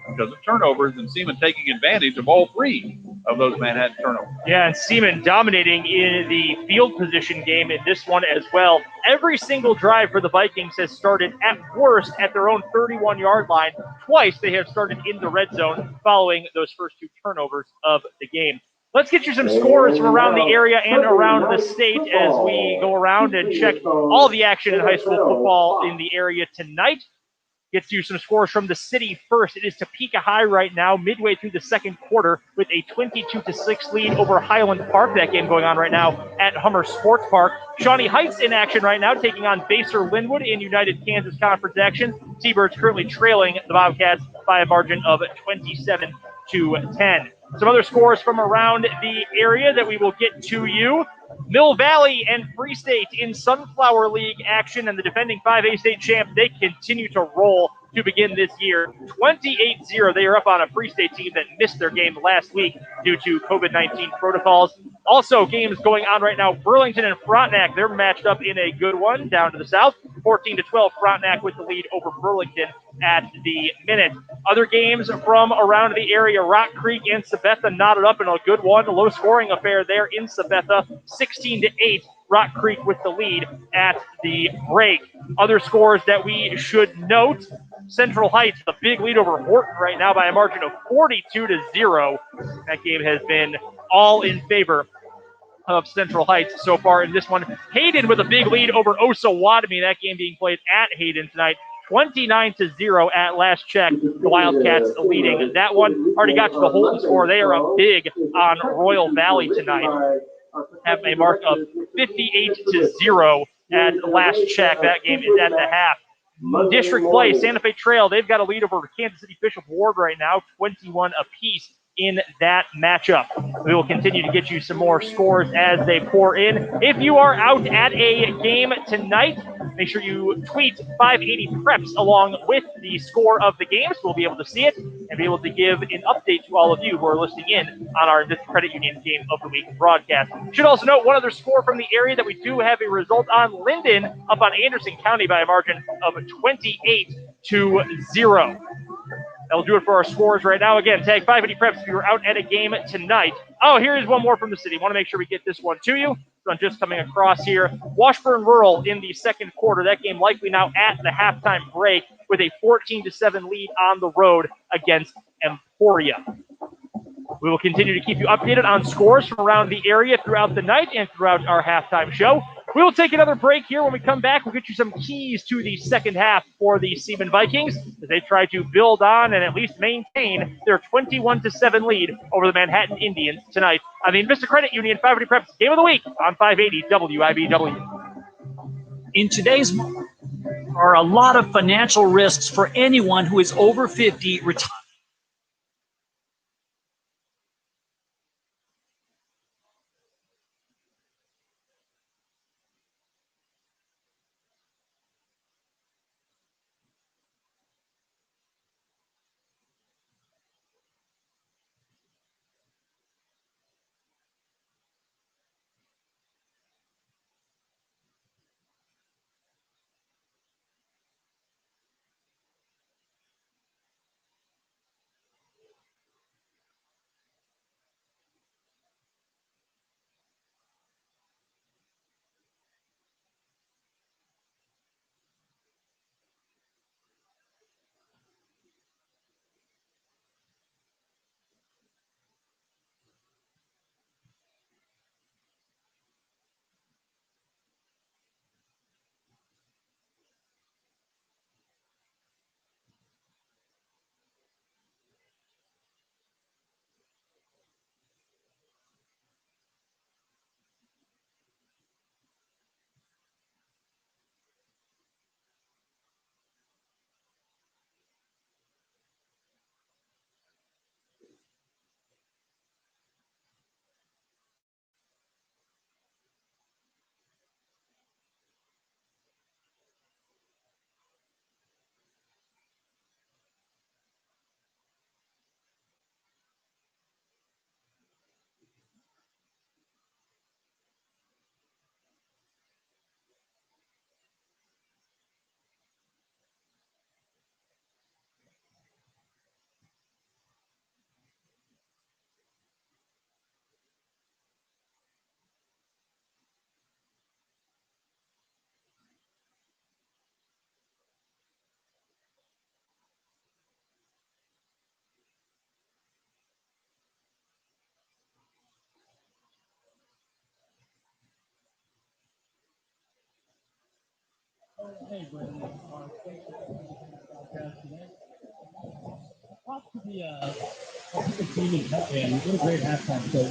S4: because of turnovers, and Seaman taking advantage of all 3 of those Manhattan turnovers.
S3: Yeah, and Seaman dominating in the field position game in this one as well. Every single drive for the Vikings has started at worst at their own 31-yard line. Twice they have started in the red zone following those first 2 turnovers of the game. Let's get you some scores from around the area and around the state as we go around and check all the action in high school football in the area tonight. Gets you some scores from the city first. It is Topeka High right now, midway through the second quarter, with a 22-6 lead over Highland Park. That game going on right now at Hummer Sports Park. Shawnee Heights in action right now, taking on Baser Linwood in United Kansas Conference action. T-Birds currently trailing the Bobcats by a margin of 27-10. Some other scores from around the area that we will get to you. Mill Valley and Free State in Sunflower League action, and the defending 5A state champ, they continue to roll to begin this year. 28-0, they are up on a Free State team that missed their game last week due to COVID-19 protocols. Also, games going on right now, Burlington and Frontenac, they're matched up in a good one down to the south. 14-12, Frontenac with the lead over Burlington at the minute. Other games from around the area, Rock Creek and Sabetha knotted up in a good one. A low-scoring affair there in Sabetha, 16-8. Rock Creek with the lead at the break. Other scores that we should note, Central Heights, the big lead over Horton right now by a margin of 42-0. That game has been all in favor of Central Heights so far in this one. Hayden with a big lead over Osawatomie. That game being played at Hayden tonight. 29-0 at last check. The Wildcats leading that one. Already got to the Holton score. They are up big on Royal Valley tonight. Have a mark of 58-0 at last check. That game is at the half. District play, Santa Fe Trail, they've got a lead over Kansas City Bishop Ward right now, 21 apiece in that matchup. We will continue to get you some more scores as they pour in. If you are out at a game tonight, make sure you tweet 580 Preps along with the score of the game, so we'll be able to see it and be able to give an update to all of you who are listening in on our Vista Credit Union Game of the Week broadcast. Should also note one other score from the area that we do have a result on. Linden up on Anderson County by a margin of 28-0. That'll do it for our scores right now. Again, tag 580 Preps if you're out at a game tonight. Oh, here's one more from the city. Want to make sure we get this one to you. I'm just coming across here. Washburn Rural in the second quarter. That game likely now at the halftime break with a 14-7 lead on the road against Emporia. We will continue to keep you updated on scores from around the area throughout the night and throughout our halftime show. We will take another break here. When we come back, we'll get you some keys to the second half for the Seaman Vikings as they try to build on and at least maintain their 21-7 lead over the Manhattan Indians tonight on the Invista Credit Union 580 Preps Game of the Week on 580 WIBW.
S5: In today's market, there are a lot of financial risks for anyone who is over 50 retired.
S14: Hey, Brandon. Thanks for coming to the podcast today. Talk to the team in Pep Band. You did a great halftime show.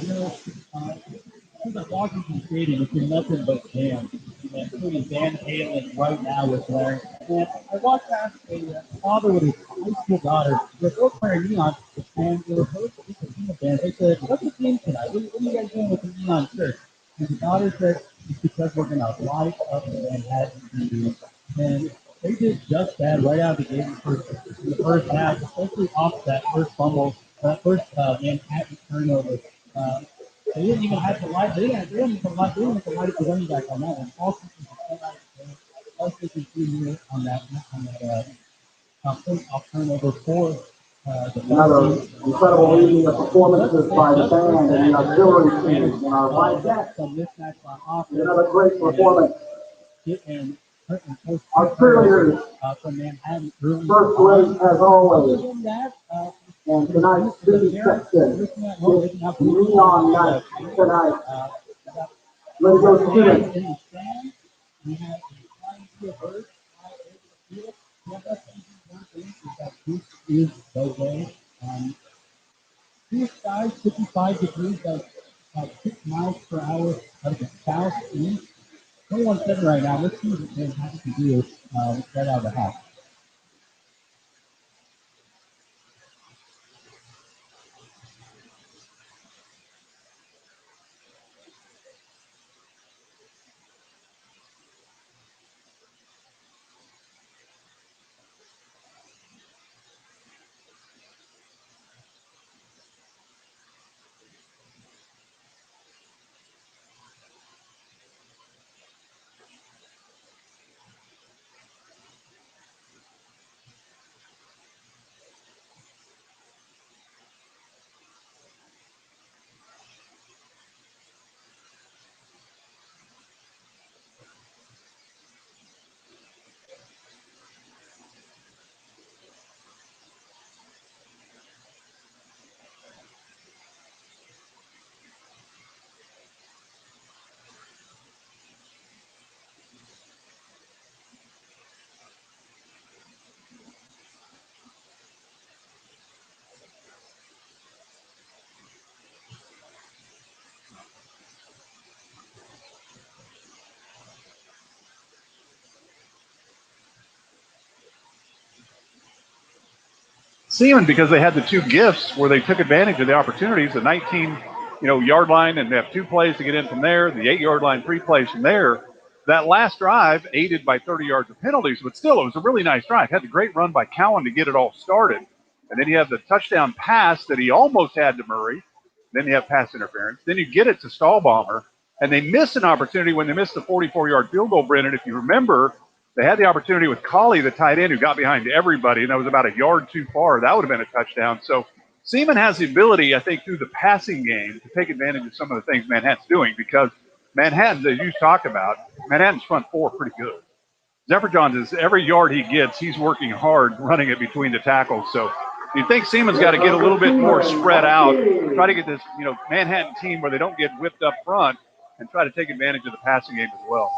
S14: Since I walked into the stadium, it's been nothing but jam, including Van Halen right now with Larry. And I walked past a father with his high school daughter. They're both wearing neon, and they were both with the team band. They said, "What's the theme tonight? What are you guys doing with the neon shirt?" And the daughter said, "It's because we're going to light up Manhattan TV." And they did just that right out of the gate in the first half, especially off that first fumble, that first Manhattan turnover. They didn't even have to light. They didn't have to light up the running back on that one. Also, continue on that off turnover for
S6: Another incredible evening of performances by the band and the auxiliary teams and our live deck. Another great performance. Our cheerleaders, first rate as always. And tonight's student section is neon night tonight. Let's go students.
S14: Is the way. Blue skies, 55 degrees, about 6 miles per hour out of the southeast. 21-7 right now. Let's see what Manhattan can do right out of the house.
S4: Seaman, because they had the two gifts where they took advantage of the opportunities, the 19 yard line, and they have 2 plays to get in from there, the 8-yard line, 3 plays from there. That last drive aided by 30 yards of penalties, but still it was a really nice drive. Had the great run by Cowan to get it all started. And then you have the touchdown pass that he almost had to Murray. Then you have pass interference. Then you get it to Stahlbomber, and they miss an opportunity when they missed the 44-yard field goal, Brennan. If you remember, they had the opportunity with Colley, the tight end, who got behind everybody, and that was about a yard too far. That would have been a touchdown. So Seaman has the ability, I think, through the passing game to take advantage of some of the things Manhattan's doing, because Manhattan, as you talked about, Manhattan's front four pretty good. Zephyr Johns is every yard he gets, he's working hard running it between the tackles. So you think Seaman's got to get a little bit more spread out, try to get this Manhattan team where they don't get whipped up front, and try to take advantage of the passing game as well.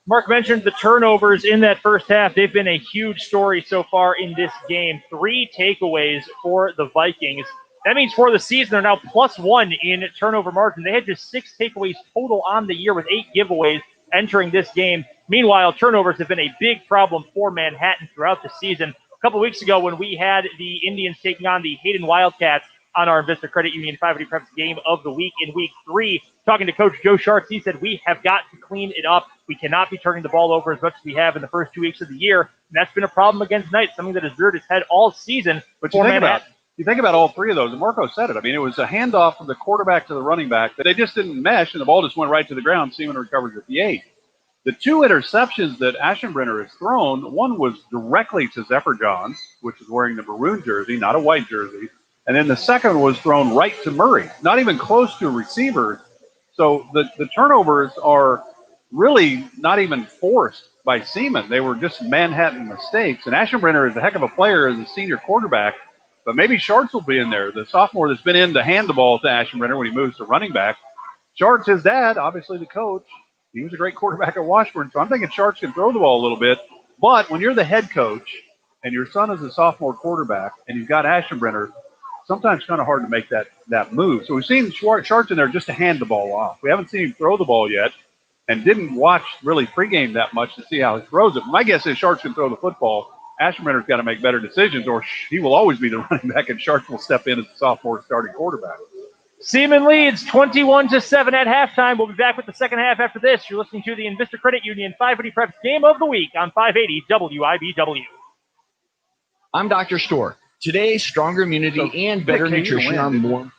S3: Mark mentioned the turnovers in that first half. They've been a huge story so far in this game. 3 takeaways for the Vikings. That means for the season, they're now +1 in turnover margin. They had just 6 takeaways total on the year with 8 giveaways entering this game. Meanwhile, turnovers have been a big problem for Manhattan throughout the season. A couple weeks ago when we had the Indians taking on the Hayden Wildcats on our Invista Credit Union 580 Preps game of the week in week 3, talking to Coach Joe Sharks, he said, we have got to clean it up. We cannot be turning the ball over as much as we have in the first 2 weeks of the year. And that's been a problem against Knights, something that has reared its head all season.
S4: But you think about all 3 of those, and Marco said it. I mean, it was a handoff from the quarterback to the running back that they just didn't mesh, and the ball just went right to the ground. Seaman recovers at the 8. The 2 interceptions that Aschenbrenner has thrown, one was directly to Zephyr Johns, which is wearing the maroon jersey, not a white jersey. And then the second was thrown right to Murray, not even close to a receiver. So the turnovers are really not even forced by Seaman. They were just Manhattan mistakes. And Aschenbrenner is a heck of a player as a senior quarterback, but maybe Sharts will be in there. The sophomore that's been in to hand the ball to Aschenbrenner when he moves to running back. Sharts, his dad, obviously the coach, he was a great quarterback at Washburn. So I'm thinking Sharts can throw the ball a little bit. But when you're the head coach and your son is a sophomore quarterback and you've got Ashenbrenner, sometimes it's kind of hard to make that move. So we've seen Sharks in there just to hand the ball off. We haven't seen him throw the ball yet and didn't watch really pregame that much to see how he throws it. My guess is Sharks can throw the football. Ashenbrenner's got to make better decisions or he will always be the running back and Sharks will step in as the sophomore starting quarterback.
S3: Seaman leads 21-7 at halftime. We'll be back with the second half after this. You're listening to the Invista Credit Union 580 Preps Game of the Week on 580 WIBW.
S15: I'm Dr. Storr. Today, stronger immunity and better nutrition are more.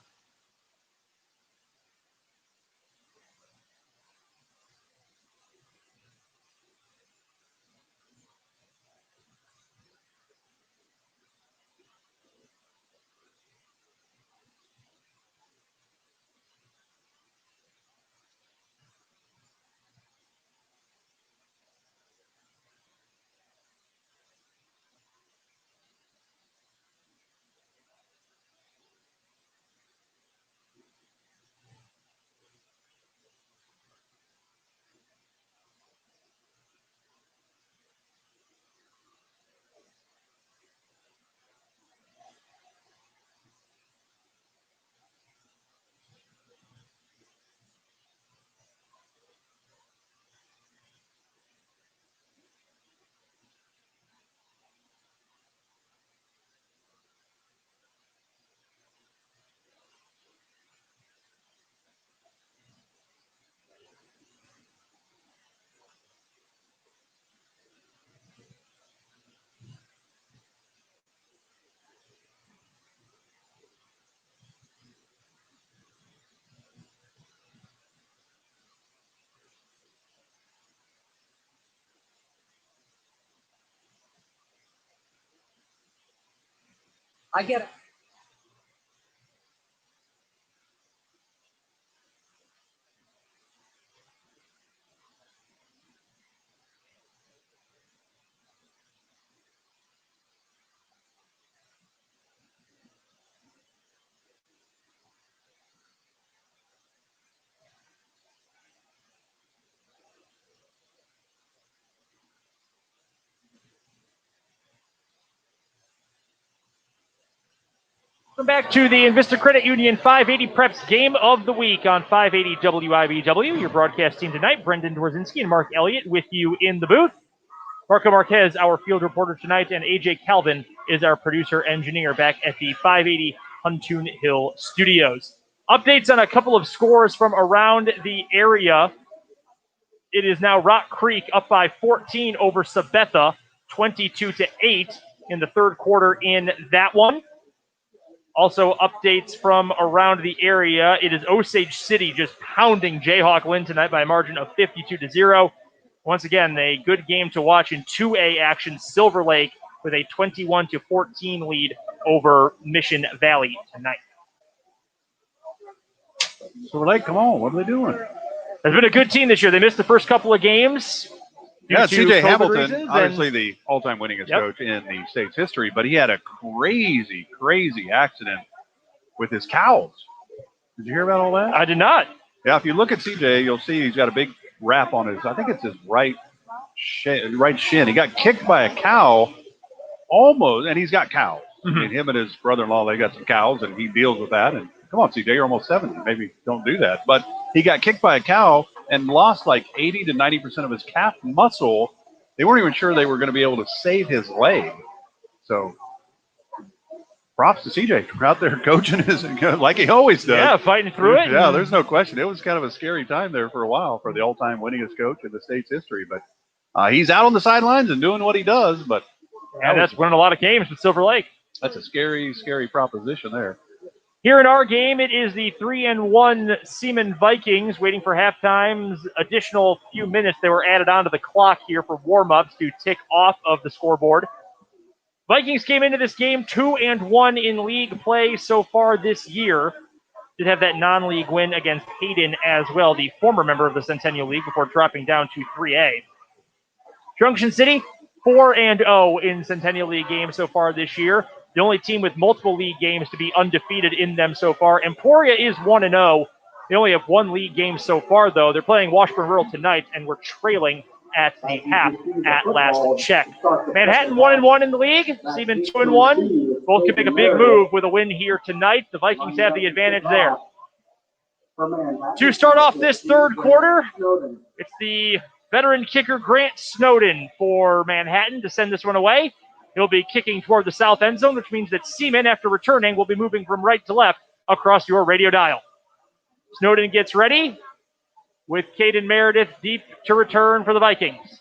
S3: I get it. Welcome back to the Invista Credit Union 580 Preps Game of the Week on 580 WIBW. Your broadcast team tonight, Brendan Dworzinski and Mark Elliott with you in the booth. Marco Marquez, our field reporter tonight, and AJ Calvin is our producer-engineer back at the 580 Huntoon Hill studios. Updates on a couple of scores from around the area. It is now Rock Creek up by 14 over Sabetha, 22-8 in the third quarter in that one. Also, updates from around the area. It is Osage City just pounding Jayhawk Lynn tonight by a margin of 52-0. Once again, a good game to watch in 2A action. Silver Lake with a 21-14 lead over Mission Valley tonight.
S4: Silver Lake, come on. What are they doing?
S3: There's been a good team this year. They missed the first couple of games.
S4: Yeah, C.J. Hamilton,
S3: reasons,
S4: obviously the all-time winningest coach in the state's history, but he had a crazy, crazy accident with his cows. Did you hear about all that?
S3: I did not.
S4: Yeah, if you look at C.J., you'll see he's got a big wrap on his, I think it's his right shin. He got kicked by a cow almost, and he's got cows. I mean, him and his brother-in-law, they got some cows, and he deals with that. And come on, C.J., you're almost 70. Maybe don't do that. But he got kicked by a cow and lost like 80 to 90% of his calf muscle. They weren't even sure they were going to be able to save his leg. So props to CJ out there coaching his like he always does.
S3: Yeah, fighting through it.
S4: Yeah, there's no question. It was kind of a scary time there for a while for the all-time winningest coach in the state's history. But he's out on the sidelines and doing what he does. But
S3: that's winning a lot of games with Silver Lake.
S4: That's a scary, scary proposition there.
S3: Here in our game, it is the 3-1 Seaman Vikings waiting for halftime's additional few minutes. They were added onto the clock here for warm-ups to tick off of the scoreboard. Vikings came into this game 2-1 in league play so far this year. Did have that non-league win against Hayden as well, the former member of the Centennial League, before dropping down to 3A. Junction City, 4-0 in Centennial League games so far this year. The only team with multiple league games to be undefeated in them so far. Emporia is 1-0. They only have one league game so far, though. They're playing Washburn Rural tonight, and we're trailing at the half at last check. Manhattan 1-1 in the league. Seaman 2-1. Both can make a big move with a win here tonight. The Vikings have the advantage there. To start off this third quarter, it's the veteran kicker Grant Snowden for Manhattan to send this one away. He'll be kicking toward the south end zone, which means that Seaman, after returning, will be moving from right to left across your radio dial. Snowden gets ready with Caden Meredith deep to return for the Vikings.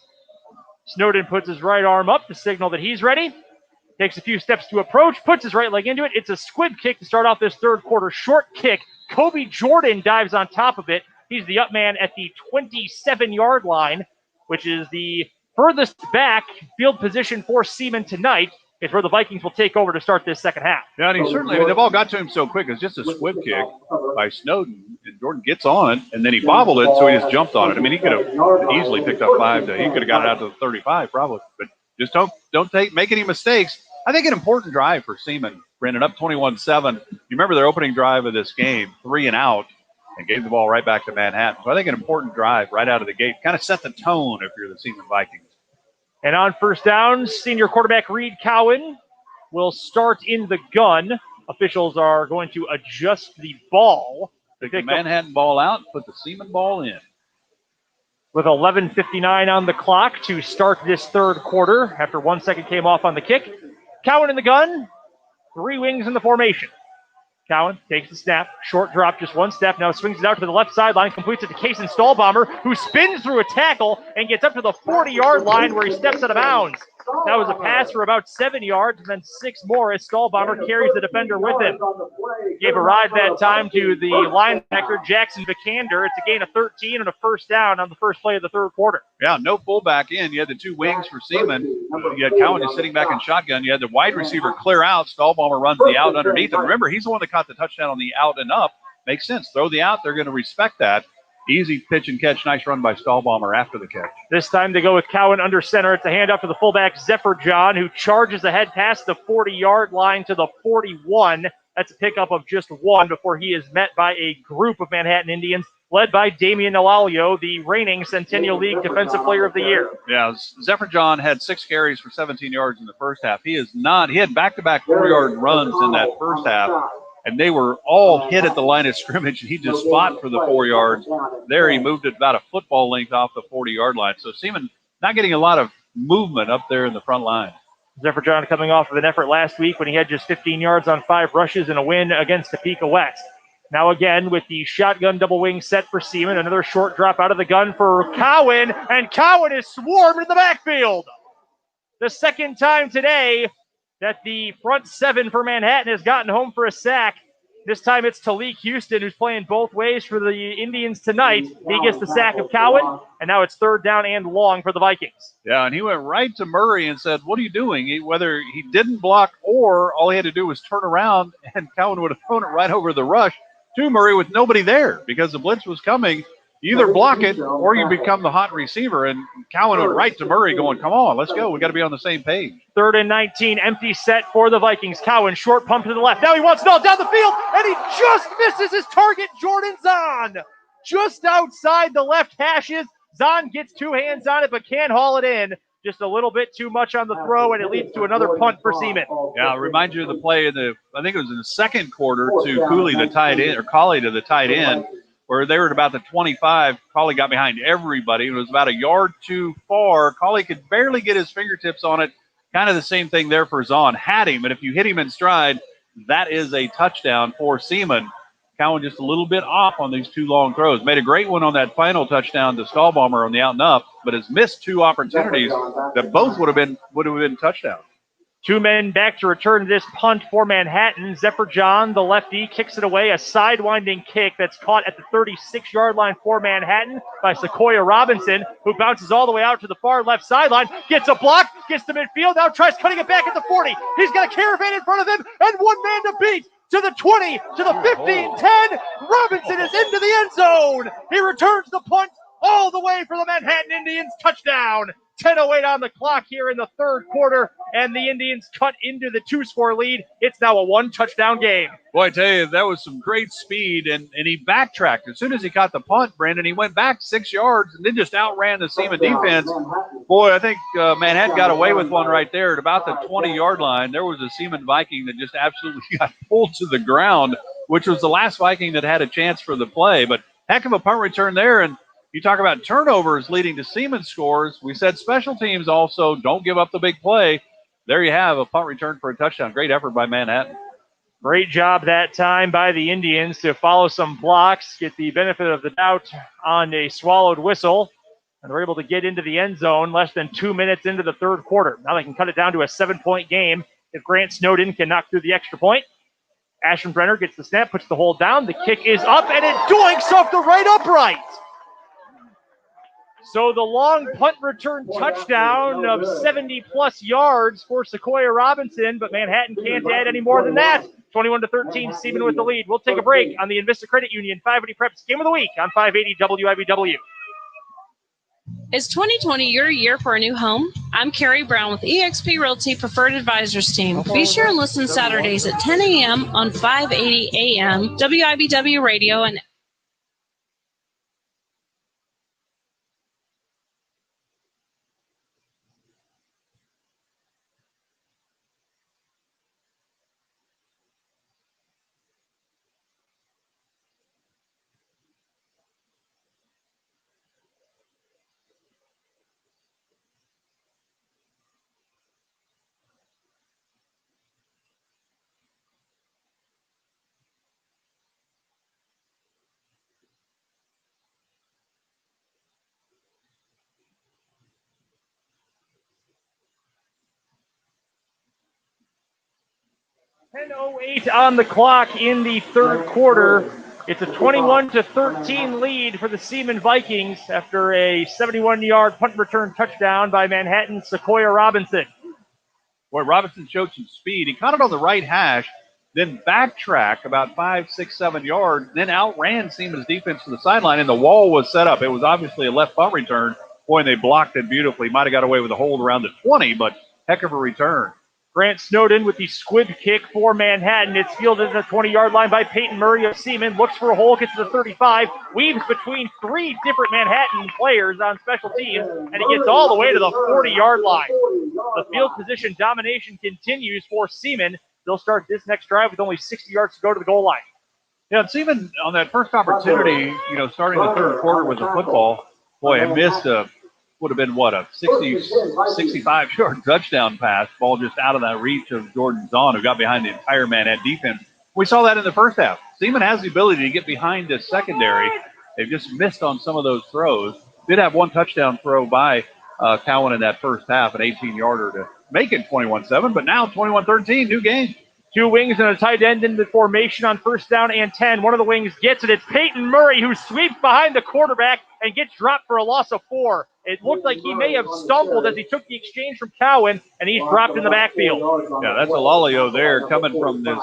S3: Snowden puts his right arm up to signal that he's ready. Takes a few steps to approach, puts his right leg into it. It's a squib kick to start off this third quarter. Short kick. Kobe Jordan dives on top of it. He's the up man at the 27-yard line, which is the furthest back field position for Seaman tonight. It's where the Vikings will take over to start this second half.
S4: Yeah, and he certainly, they've all got to him so quick. It's just a squib kick by Snowden, and Jordan gets on it, and then he bobbled it, so he just jumped on it. I mean, he could have easily picked up 5. He could have got it out to the 35 probably, but just don't make any mistakes. I think an important drive for Seaman, Brendan, up 21-7. You remember their opening drive of this game, 3 and out, and gave the ball right back to Manhattan. So I think an important drive right out of the gate. Kind of set the tone if you're the Seaman Vikings.
S3: And on first down, senior quarterback Reed Cowan will start in the gun. Officials are going to adjust the ball.
S4: Take the Manhattan ball out, put the Seaman ball in.
S3: With 11:59 on the clock to start this third quarter after 1 second came off on the kick. Cowan in the gun, 3 wings in the formation. Cowan takes the snap, short drop, just 1 step, now swings it out to the left sideline, completes it to Kason Stahlbomber, who spins through a tackle and gets up to the 40-yard line where he steps out of bounds. That was a pass for about 7 yards, and then 6 more as Stahlbomber carries the defender with him. Gave a ride that time to the linebacker, Jackson Vikander. It's a gain of 13 and a first down on the first play of the third quarter.
S4: Yeah, no fullback in. You had the 2 wings for Seaman. You had Cowan just sitting back in shotgun. You had the wide receiver clear out. Stahlbomber runs the out underneath. And remember, he's the one that caught the touchdown on the out and up. Makes sense. Throw the out. They're going to respect that. Easy pitch and catch. Nice run by Stahlbomber after the catch.
S3: This time they go with Cowan under center. It's a handoff to the fullback, Zephyr John, who charges ahead past the 40-yard line to the 41. That's a pickup of just 1 before he is met by a group of Manhattan Indians led by Damian Nalalio, the reigning Centennial League Defensive Player of the Year.
S4: Yeah, Zephyr John had 6 carries for 17 yards in the first half. He had back-to-back 4-yard runs in that first half. And they were all hit at the line of scrimmage. He just fought for the 4 yards. There he moved it about a football length off the 40-yard line. So Seaman not getting a lot of movement up there in the front line.
S3: Zephyr John coming off of an effort last week when he had just 15 yards on 5 rushes and a win against Topeka West. Now again with the shotgun double wing set for Seaman. Another short drop out of the gun for Cowan. And Cowan is swarmed in the backfield. The second time today that the front 7 for Manhattan has gotten home for a sack. This time it's Talik Houston, who's playing both ways for the Indians tonight. He gets the sack of Cowan, and now it's third down and long for the Vikings.
S4: Yeah, and he went right to Murray and said, what are you doing? Whether he didn't block or all he had to do was turn around, and Cowan would have thrown it right over the rush to Murray with nobody there because the blitz was coming. You either block it or you become the hot receiver. And Cowan went right to Murray going, come on, let's go. We got to be on the same page.
S3: 3rd and 19, empty set for the Vikings. Cowan, short pump to the left. Now he wants it all down the field, and he just misses his target, Jordan Zahn. Just outside the left hashes. Zahn gets 2 hands on it, but can't haul it in. Just a little bit too much on the throw, and it leads to another punt for Seaman.
S4: Yeah, it reminds you of the play I think it was in the second quarter to Cooley, the tight end, or Colley to the tight end, where they were at about the 25. Colley got behind everybody. It was about a yard too far. Colley could barely get his fingertips on it. Kind of the same thing there for Zahn. Had him, and if you hit him in stride, that is a touchdown for Seaman. Cowan just a little bit off on these 2 long throws. Made a great one on that final touchdown to Stahlbomber on the out and up, but has missed 2 opportunities that both would have been touchdowns.
S3: 2 men back to return this punt for Manhattan. Zephyr John, the lefty, kicks it away. A sidewinding kick that's caught at the 36-yard line for Manhattan by Sequoia Robinson, who bounces all the way out to the far left sideline. Gets a block, gets to midfield, now tries cutting it back at the 40. He's got a caravan in front of him, and 1 man to beat. To the 20, to the 15, 10. Robinson is into the end zone. He returns the punt all the way for the Manhattan Indians. Touchdown. 10:08 on the clock here in the third quarter, and the Indians cut into the 2-score lead. It's now a 1-touchdown game.
S4: Boy, I tell you, that was some great speed, and he backtracked. As soon as he caught the punt, Brandon, he went back 6 yards and then just outran the Seaman defense. Boy, I think Manhattan got away with one right there at about the 20-yard line. There was a Seaman Viking that just absolutely got pulled to the ground, which was the last Viking that had a chance for the play. But heck of a punt return there, and you talk about turnovers leading to Seaman scores. We said special teams also don't give up the big play. There you have a punt return for a touchdown. Great effort by Manhattan.
S3: Great job that time by the Indians to follow some blocks, get the benefit of the doubt on a swallowed whistle, and they're able to get into the end zone less than 2 minutes into the third quarter. Now they can cut it down to a 7-point game if Grant Snowden can knock through the extra point. Ashenbrenner gets the snap, puts the hold down. The kick is up, and it doinks off the right upright. So the long punt return touchdown of 70-plus yards for Sequoia Robinson, but Manhattan can't add any more than that. 21-13, Seaman with the lead. We'll take a break on the Invista Credit Union 580 Preps Game of the Week on 580 WIBW.
S16: Is 2020 your year for a new home? I'm Carrie Brown with eXp Realty Preferred Advisors Team. Be sure and listen Saturdays at 10 a.m. on 580 a.m. WIBW Radio and
S3: .08 on the clock in the third quarter. It's a 21-13 lead for the Seaman Vikings after a 71-yard punt return touchdown by Manhattan Sequoia Robinson.
S4: Boy, Robinson showed some speed. He caught it on the right hash, then backtracked about 5, 6, 7 yards, then outran Seaman's defense to the sideline, and the wall was set up. It was obviously a left punt return. Boy, and they blocked it beautifully. Might have got away with a hold around the 20, but heck of a return.
S3: Grant Snowden with the squib kick for Manhattan. It's fielded at the 20-yard line by Peyton Murray of Seaman. Looks for a hole, gets to the 35, weaves between 3 different Manhattan players on special teams, and it gets all the way to the 40-yard line. The field position domination continues for Seaman. They'll start this next drive with only 60 yards to go to the goal line.
S4: Yeah, and Seaman on that first opportunity, starting the third quarter with the football, boy, I missed would have been, a 65-yard touchdown pass. Ball just out of that reach of Jordan Zahn, who got behind the entire Manhattan defense. We saw that in the first half. Seaman has the ability to get behind the secondary. They've just missed on some of those throws. Did have one touchdown throw by Cowan in that first half, an 18-yarder to make it 21-7, but now 21-13, new game.
S3: 2 wings and a tight end in the formation on first down and 10. One of the wings gets it. It's Peyton Murray who sweeps behind the quarterback and gets dropped for a loss of 4. It looked like he may have stumbled as he took the exchange from Cowan, and he's dropped in the backfield.
S4: Yeah, that's Alalio there coming from this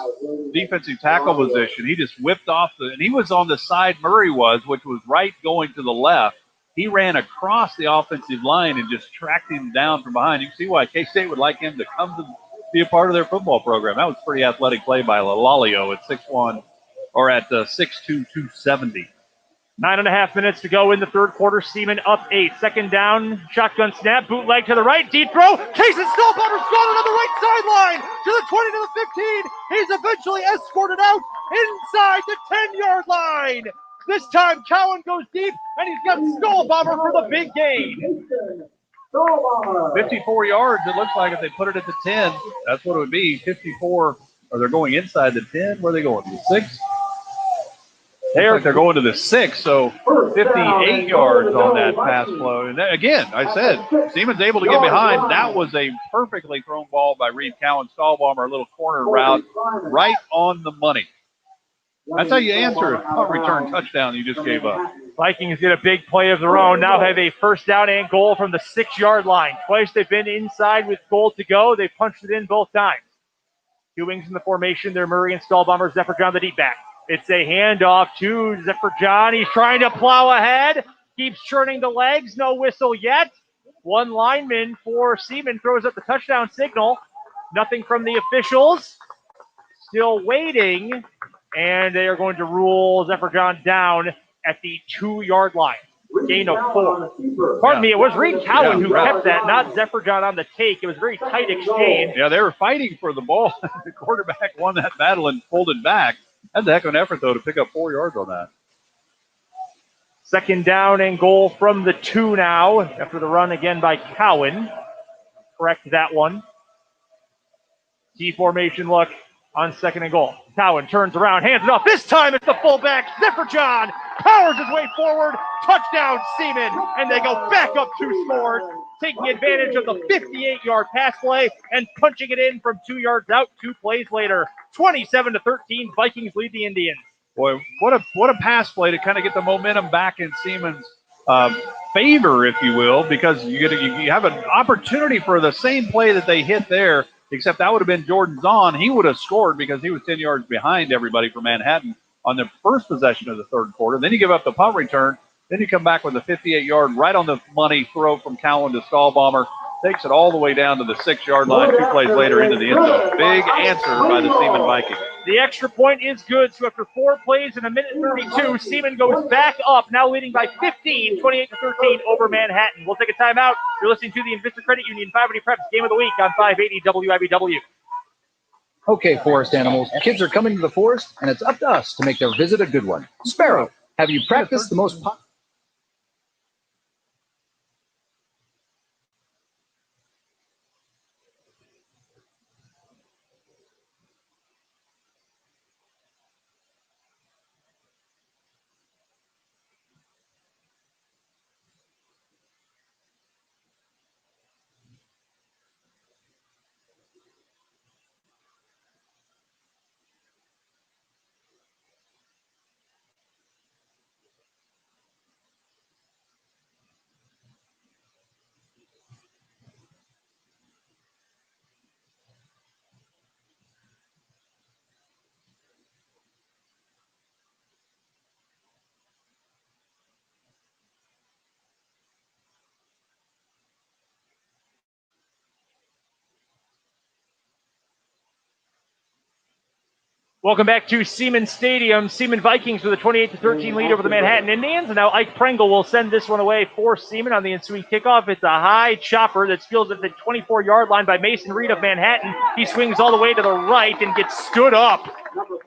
S4: defensive tackle position. He just whipped off and he was on the side Murray was, which was right going to the left. He ran across the offensive line and just tracked him down from behind. You can see why K-State would like him to come to be a part of their football program. That was a pretty athletic play by Alalio at 6'1", or at 6'2", 270.
S3: 9.5 minutes to go in the third quarter. Seaman up 8. Second down, shotgun snap, bootleg to the right, deep throw. Cason Stillbomber's got it on the right sideline to the 20 to the 15. He's eventually escorted out inside the 10-yard line. This time Cowan goes deep, and he's got Stillbomber for the big gain.
S4: 54 yards, it looks like, if they put it at the 10. That's what it would be, 54. Or they're going inside the 10. Where are they going, the 6? They're going to the 6, so 58 yards on that pass flow. And then, again, I said, Seaman's able to get behind. That was a perfectly thrown ball by Reed Cowan. Stallbomber, a little corner route, right on the money. That's how you answer a punt return touchdown you just gave up.
S3: Vikings get a big play of their own. Now have a first down and goal from the 6-yard line. Twice they've been inside with goal to go. They punched it in both times. 2 wings in the formation. They're Murray and Stallbomber. Zephyr John, the deep back. It's a handoff to Zephyr John. He's trying to plow ahead. Keeps churning the legs. No whistle yet. One lineman for Seaman throws up the touchdown signal. Nothing from the officials. Still waiting. And they are going to rule Zephyr John down at the 2-yard line. Gain of 4. Pardon me, it was Reed Cowan who kept that, not Zephyr John on the take. It was a very tight exchange.
S4: Yeah, they were fighting for the ball. The quarterback won that battle and pulled it back. That's a heck of an effort, though, to pick up 4 yards on that.
S3: 2nd down and goal from the 2 now after the run again by Cowan. Correct that one. T formation look on 2nd and goal. Cowan turns around, hands it off. This time it's the fullback, Zephyr John, powers his way forward. Touchdown, Seaman, and they go back up 2 scores, taking advantage of the 58-yard pass play and punching it in from 2 yards out 2 plays later. 27-13, Vikings lead the Indians.
S4: Boy, what a pass play to kind of get the momentum back in Seaman's favor, if you will, because you have an opportunity for the same play that they hit there, except that would have been Jordan Zahn. He would have scored because he was 10 yards behind everybody for Manhattan on the first possession of the 3rd quarter. Then you give up the punt return. Then you come back with a 58-yard right on the money throw from Cowan to Stahlbomber. Takes it all the way down to the 6-yard line 2 plays later into the end zone. Big answer by the Seaman Vikings.
S3: The extra point is good, so after 4 plays in 1:32, Seaman goes back up, now leading by 15, 28-13 over Manhattan. We'll take a timeout. You're listening to the Invista Credit Union 580 Preps Game of the Week on 580 WIBW.
S17: Okay, forest animals, kids are coming to the forest, and it's up to us to make their visit a good one. Sparrow, have you practiced the most
S3: Welcome back to Seaman Stadium. Seaman Vikings with a 28-13 lead over the Manhattan Indians. And now Ike Pringle will send this one away for Seaman on the ensuing kickoff. It's a high chopper that's fielded at the 24-yard line by Mason Reed of Manhattan. He swings all the way to the right and gets stood up.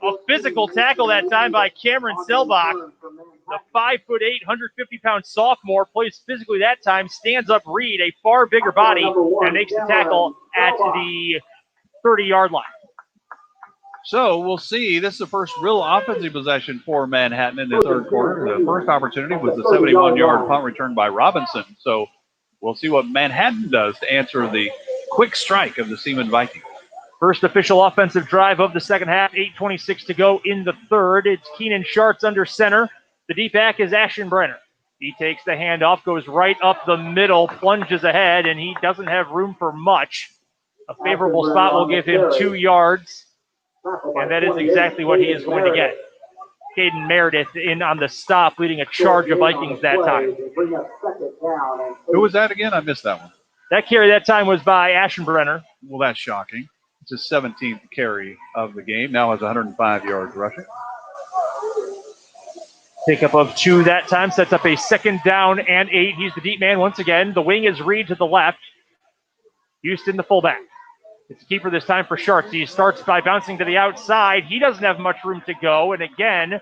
S3: A physical tackle that time by Cameron Selbach. The 5'8", 150-pound sophomore plays physically that time, stands up Reed, a far bigger body, and makes the tackle at the 30-yard line.
S4: So we'll see. This is the first real offensive possession for Manhattan in the 3rd quarter. The first opportunity was the 71-yard punt return by Robinson. So we'll see what Manhattan does to answer the quick strike of the Seaman Vikings.
S3: First official offensive drive of the 2nd half, 8:26 to go in the 3rd. It's Keenan Schartz under center. The deep back is Aschenbrenner. He takes the handoff, goes right up the middle, plunges ahead, and he doesn't have room for much. A favorable spot will give him 2 yards. And that is exactly what he is going to get. Caden Meredith in on the stop, leading a charge of Vikings that time.
S4: Who was that again? I missed that one.
S3: That carry that time was by Aschenbrenner.
S4: Well, that's shocking. It's his 17th carry of the game. Now has 105 yards rushing.
S3: Pickup of 2 that time. Sets up a 2nd down and 8. He's the deep man once again. The wing is Reed to the left. Houston the fullback. It's a keeper this time for Schartz. He starts by bouncing to the outside. He doesn't have much room to go. And again,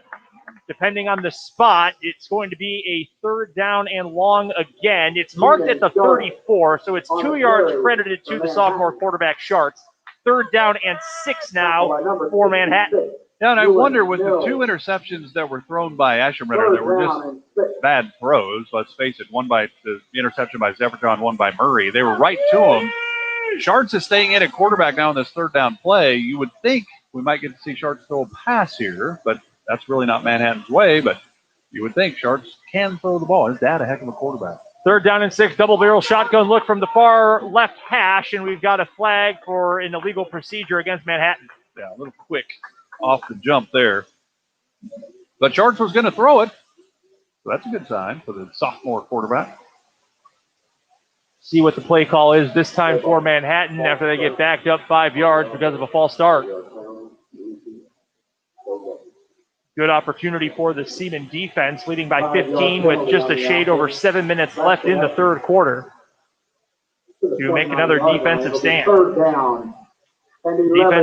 S3: depending on the spot, it's going to be a 3rd down and long again. It's marked at the 34, so it's 2 yards credited to the sophomore quarterback Schartz. 3rd down and 6 now for Manhattan.
S4: Yeah, and I wonder with the 2 interceptions that were thrown by Aschenbrenner, that were just bad throws, let's face it. One by the interception by Zephyr John, one by Murray. They were right to him. Schartz is staying in at quarterback now in this 3rd down play. You would think we might get to see Schartz throw a pass here, but that's really not Manhattan's way. But you would think Schartz can throw the ball. His dad, a heck of a quarterback.
S3: 3rd down and 6, double barrel shotgun look from the far left hash, and we've got a flag for an illegal procedure against Manhattan.
S4: Yeah, a little quick off the jump there. But Schartz was going to throw it. So that's a good sign for the sophomore quarterback.
S3: See what the play call is this time for Manhattan after they get backed up 5 yards because of a false start. Good opportunity for the Seaman defense, leading by 15 with just a shade over 7 minutes left in the third quarter to make another defensive stand. Defense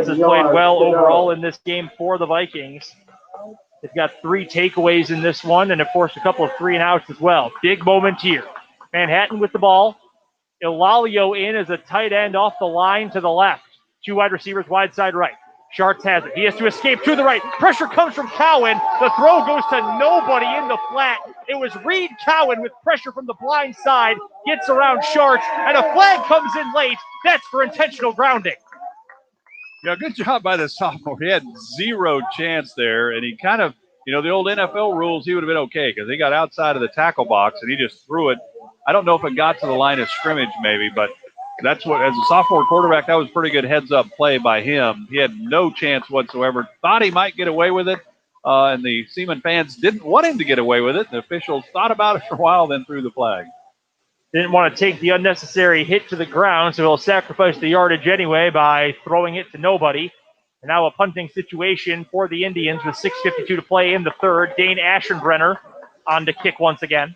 S3: has played well overall in this game for the Vikings. They've got 3 takeaways in this one and, of course, a couple of 3-and-outs as well. Big moment here. Manhattan with the ball. Elalio in as a tight end off the line to the left. 2 wide receivers, wide side right. Sharts has it. He has to escape to the right. Pressure comes from Cowan. The throw goes to nobody in the flat. It was Reed Cowan with pressure from the blind side. Gets around Sharts, and a flag comes in late. That's for intentional grounding.
S4: Yeah, good job by the sophomore. He had 0 chance there, and he kind of, the old NFL rules, he would have been okay because he got outside of the tackle box, and he just threw it. I don't know if it got to the line of scrimmage maybe, but that's what, as a sophomore quarterback, that was pretty good heads-up play by him. He had no chance whatsoever. Thought he might get away with it, and the Seaman fans didn't want him to get away with it. The officials thought about it for a while, then threw the flag.
S3: Didn't want to take the unnecessary hit to the ground, so he'll sacrifice the yardage anyway by throwing it to nobody. And now a punting situation for the Indians with 6:52 to play in the third. Dane Aschenbrenner on to kick once again.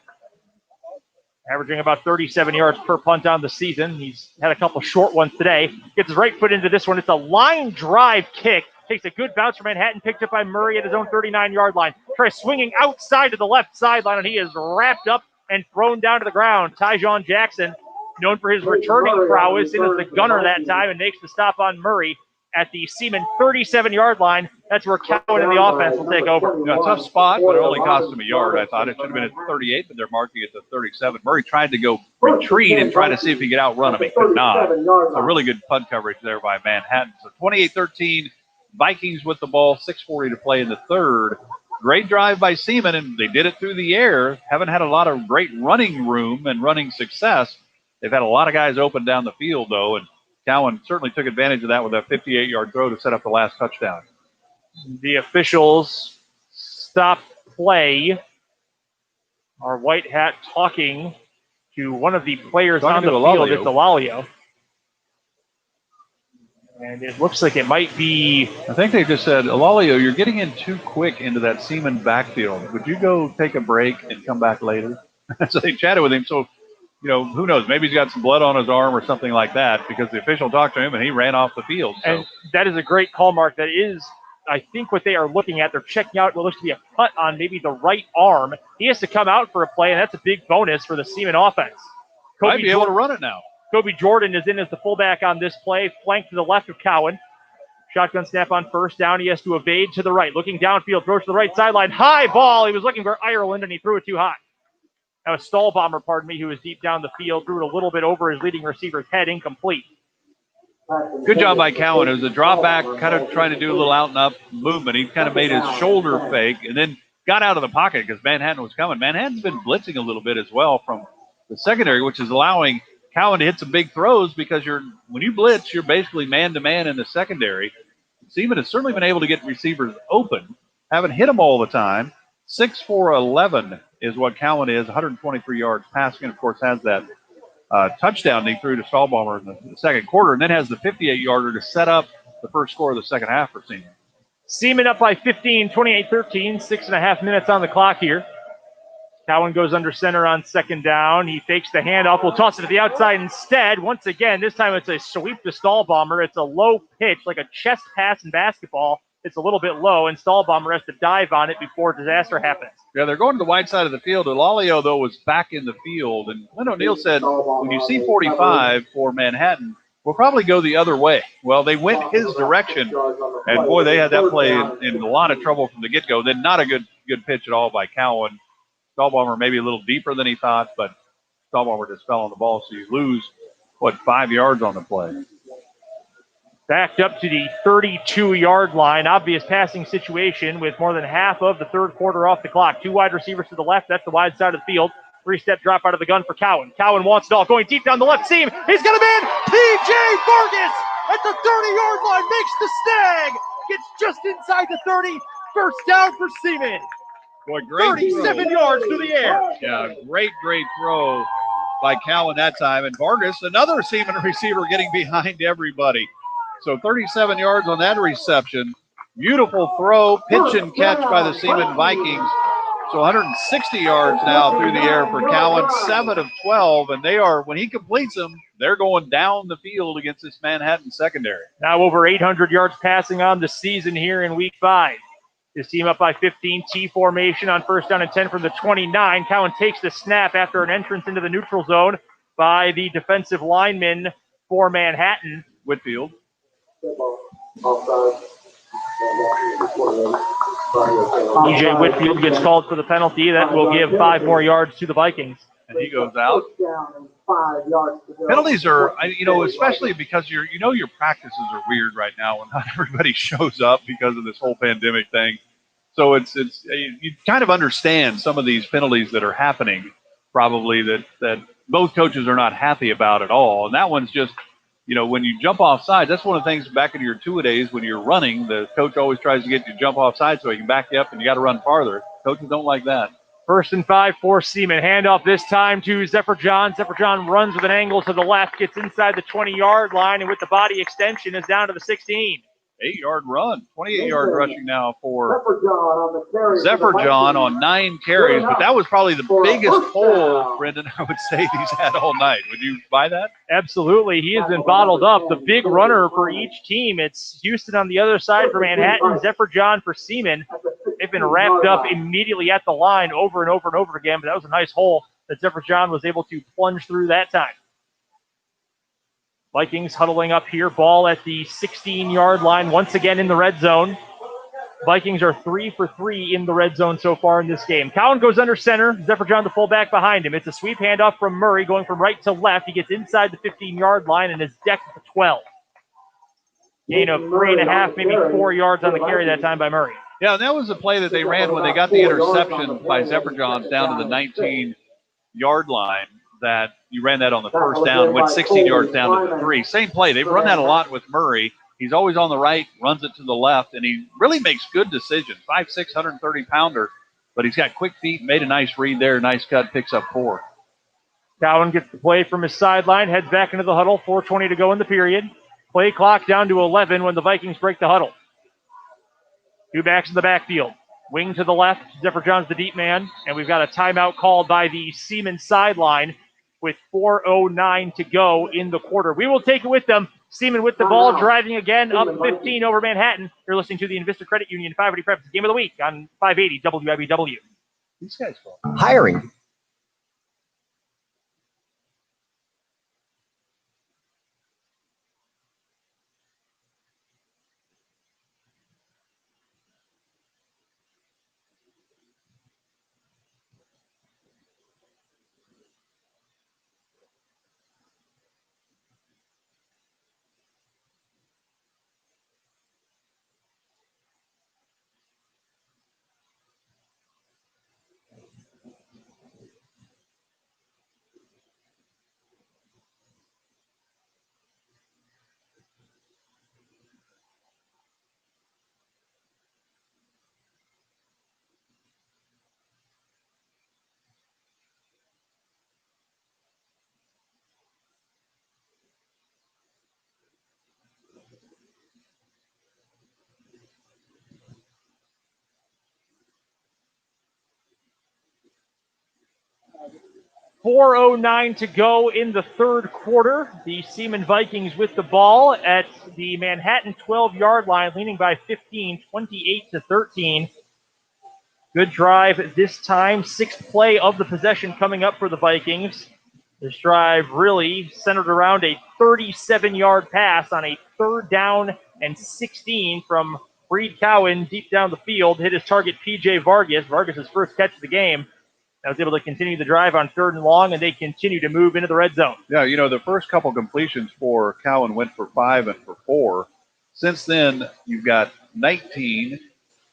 S3: Averaging about 37 yards per punt on the season. He's had a couple short ones today. Gets his right foot into this one. It's a line drive kick. Takes a good bounce from Manhattan, picked up by Murray at his own 39-yard line. Tries swinging outside to the left sideline, and he is wrapped up and thrown down to the ground. Tyjon Jackson, known for his returning prowess, in as the gunner that time and makes the stop on Murray at the Seaman 37-yard line. That's where Cowan and the offense will take over.
S4: Yeah, tough spot, but it only cost him a yard. I thought it should have been at 38, but they're marking it to 37. Murray tried to go retreat and try to see if he could outrun him. He could not. So really good punt coverage there by Manhattan. So 28-13, Vikings with the ball, 6:40 to play in the third. Great drive by Seaman, and they did it through the air. Haven't had a lot of great running room and running success. They've had a lot of guys open down the field, though, and Cowan certainly took advantage of that with a 58-yard throw to set up the last touchdown.
S3: The officials stop play. Our white hat talking to one of the players on the field. It's Elalio. And it looks like it might be...
S4: I think they just said, Elalio, you're getting in too quick into that Seaman backfield. Would you go take a break and come back later? So they chatted with him. So, who knows? Maybe he's got some blood on his arm or something like that because the official talked to him and he ran off the field. So.
S3: And that is a great call, Mark. That is, I think, what they are looking at. They're checking out what looks to be a cut on maybe the right arm. He has to come out for a play, and that's a big bonus for the Seaman offense.
S4: Might be able to run it now.
S3: Kobe Jordan is in as the fullback on this play, flanked to the left of Cowan. Shotgun snap on first down. He has to evade to the right. Looking downfield, throws to the right sideline. High ball. He was looking for Ireland, and he threw it too high. That was Stahlbomber, who was deep down the field. Threw it a little bit over his leading receiver's head, incomplete.
S4: Good job by Cowan. It was a drop back, kind of trying to do a little out and up movement. He kind of made his shoulder fake and then got out of the pocket because Manhattan was coming. Manhattan's been blitzing a little bit as well from the secondary, which is allowing Cowan to hit some big throws because when you blitz, you're basically man-to-man in the secondary. Seaman has certainly been able to get receivers open. Haven't hit them all the time. 6'4", is what Cowan is, 123 yards passing, and, of course, has that touchdown he threw to Stahlbomber in the second quarter, and then has the 58-yarder to set up the first score of the second half for Seaman.
S3: Seaman up by 15, 28-13, 6.5 minutes on the clock here. Cowan goes under center on second down. He fakes the handoff. We'll toss it to the outside instead. Once again, this time it's a sweep to Stahlbomber. It's a low pitch, like a chest pass in basketball. It's a little bit low, and Stahlbomber has to dive on it before disaster happens.
S4: Yeah, they're going to the wide side of the field. Elalio, though, was back in the field. And Lynn O'Neill said, when you see 45 for Manhattan, we'll probably go the other way. Well, they went his direction, and, boy, they had that play in a lot of trouble from the get-go. Then not a good pitch at all by Cowan. Stahlbomber maybe a little deeper than he thought, but Stahlbomber just fell on the ball, so you lose, 5 yards on the play.
S3: Backed up to the 32-yard line. Obvious passing situation with more than half of the third quarter off the clock. 2 wide receivers to the left. That's the wide side of the field. 3-step drop out of the gun for Cowan. Cowan wants it all. Going deep down the left seam. He's got a man. P.J. Vargas at the 30-yard line makes the snag. Gets just inside the 30. First down for Seaman.
S4: Boy, great
S3: 37
S4: throw.
S3: Yards through the air.
S4: Yeah, great throw by Cowan that time. And Vargas, another Seaman receiver, getting behind everybody. So 37 yards on that reception. Beautiful throw, pitch and catch by the Seaman Vikings. So 160 yards now through the air for Cowan, 7 of 12. And they are, when he completes them, they're going down the field against this Manhattan secondary.
S3: Now over 800 yards passing on the season here in week 5. This team up by 15, T formation on 1st down and 10 from the 29. Cowan takes the snap after an entrance into the neutral zone by the defensive lineman for Manhattan.
S4: Whitfield.
S3: EJ Whitfield gets called for the penalty. That will give 5 more yards to the Vikings.
S4: And he goes out. Penalties are, especially because your practices are weird right now when not everybody shows up because of this whole pandemic thing. So it's you kind of understand some of these penalties that are happening, probably that both coaches are not happy about at all. And that one's just, when you jump off sides, that's one of the things back in your two-a-days when you're running, the coach always tries to get you to jump off sides so he can back you up and you got to run farther. Coaches don't like that.
S3: 1st and 5 for Seaman. Handoff this time to Zephyr John. Zephyr John runs with an angle to the left, gets inside the 20-yard line, and with the body extension is down to the 16.
S4: 8-yard run, 28-yard rushing now for Zephyr John on 9 carries. But that was probably the biggest hole, Brendan, I would say he's had all night. Would you buy that?
S3: Absolutely. He has been bottled up. The big runner for each team. It's Houston on the other side for Manhattan, Zephyr John for Seaman. They've been wrapped up immediately at the line over and over and over again, but that was a nice hole that Zephyr John was able to plunge through that time. Vikings huddling up here, ball at the 16-yard line, once again in the red zone. Vikings are 3 for 3 in the red zone so far in this game. Cowan goes under center, Zephyr John the fullback behind him. It's a sweep handoff from Murray going from right to left. He gets inside the 15-yard line and is decked at the 12. Gain of 3.5, maybe 4 yards on the carry that time by Murray.
S4: Yeah, and that was the play that they ran when they got the interception by Zephyr John down to the 19-yard line. That you ran that on the 1st down, went 16 yards down to the 3. Same play. They've run that a lot with Murray. He's always on the right, runs it to the left, and he really makes good decisions. 5'6", 130-pounder, but he's got quick feet, made a nice read there, nice cut, picks up 4.
S3: Cowan gets the play from his sideline, heads back into the huddle, 4:20 to go in the period. Play clock down to 11 when the Vikings break the huddle. 2 backs in the backfield. Wing to the left, Zephyr John's the deep man, and we've got a timeout called by the Seaman sideline with 4:09 to go in the quarter. We will take it with them. Seaman with the ball, driving again, up 15 over Manhattan. You're listening to the Invista Credit Union 580 Preps Game of the Week on 580 WIBW.
S4: These guys fall.
S18: Hiring.
S3: .409 to go in the third quarter. The Seaman Vikings with the ball at the Manhattan 12-yard line, leading by 15, 28-13. Good drive this time. 6th play of the possession coming up for the Vikings. This drive really centered around a 37-yard pass on a 3rd down and 16 from Reed Cowan deep down the field. Hit his target, P.J. Vargas. Vargas' first catch of the game. I was able to continue the drive on 3rd and long, and they continue to move into the red zone.
S4: Yeah, the first couple completions for Cowan went for 5 and for 4. Since then, you've got 19,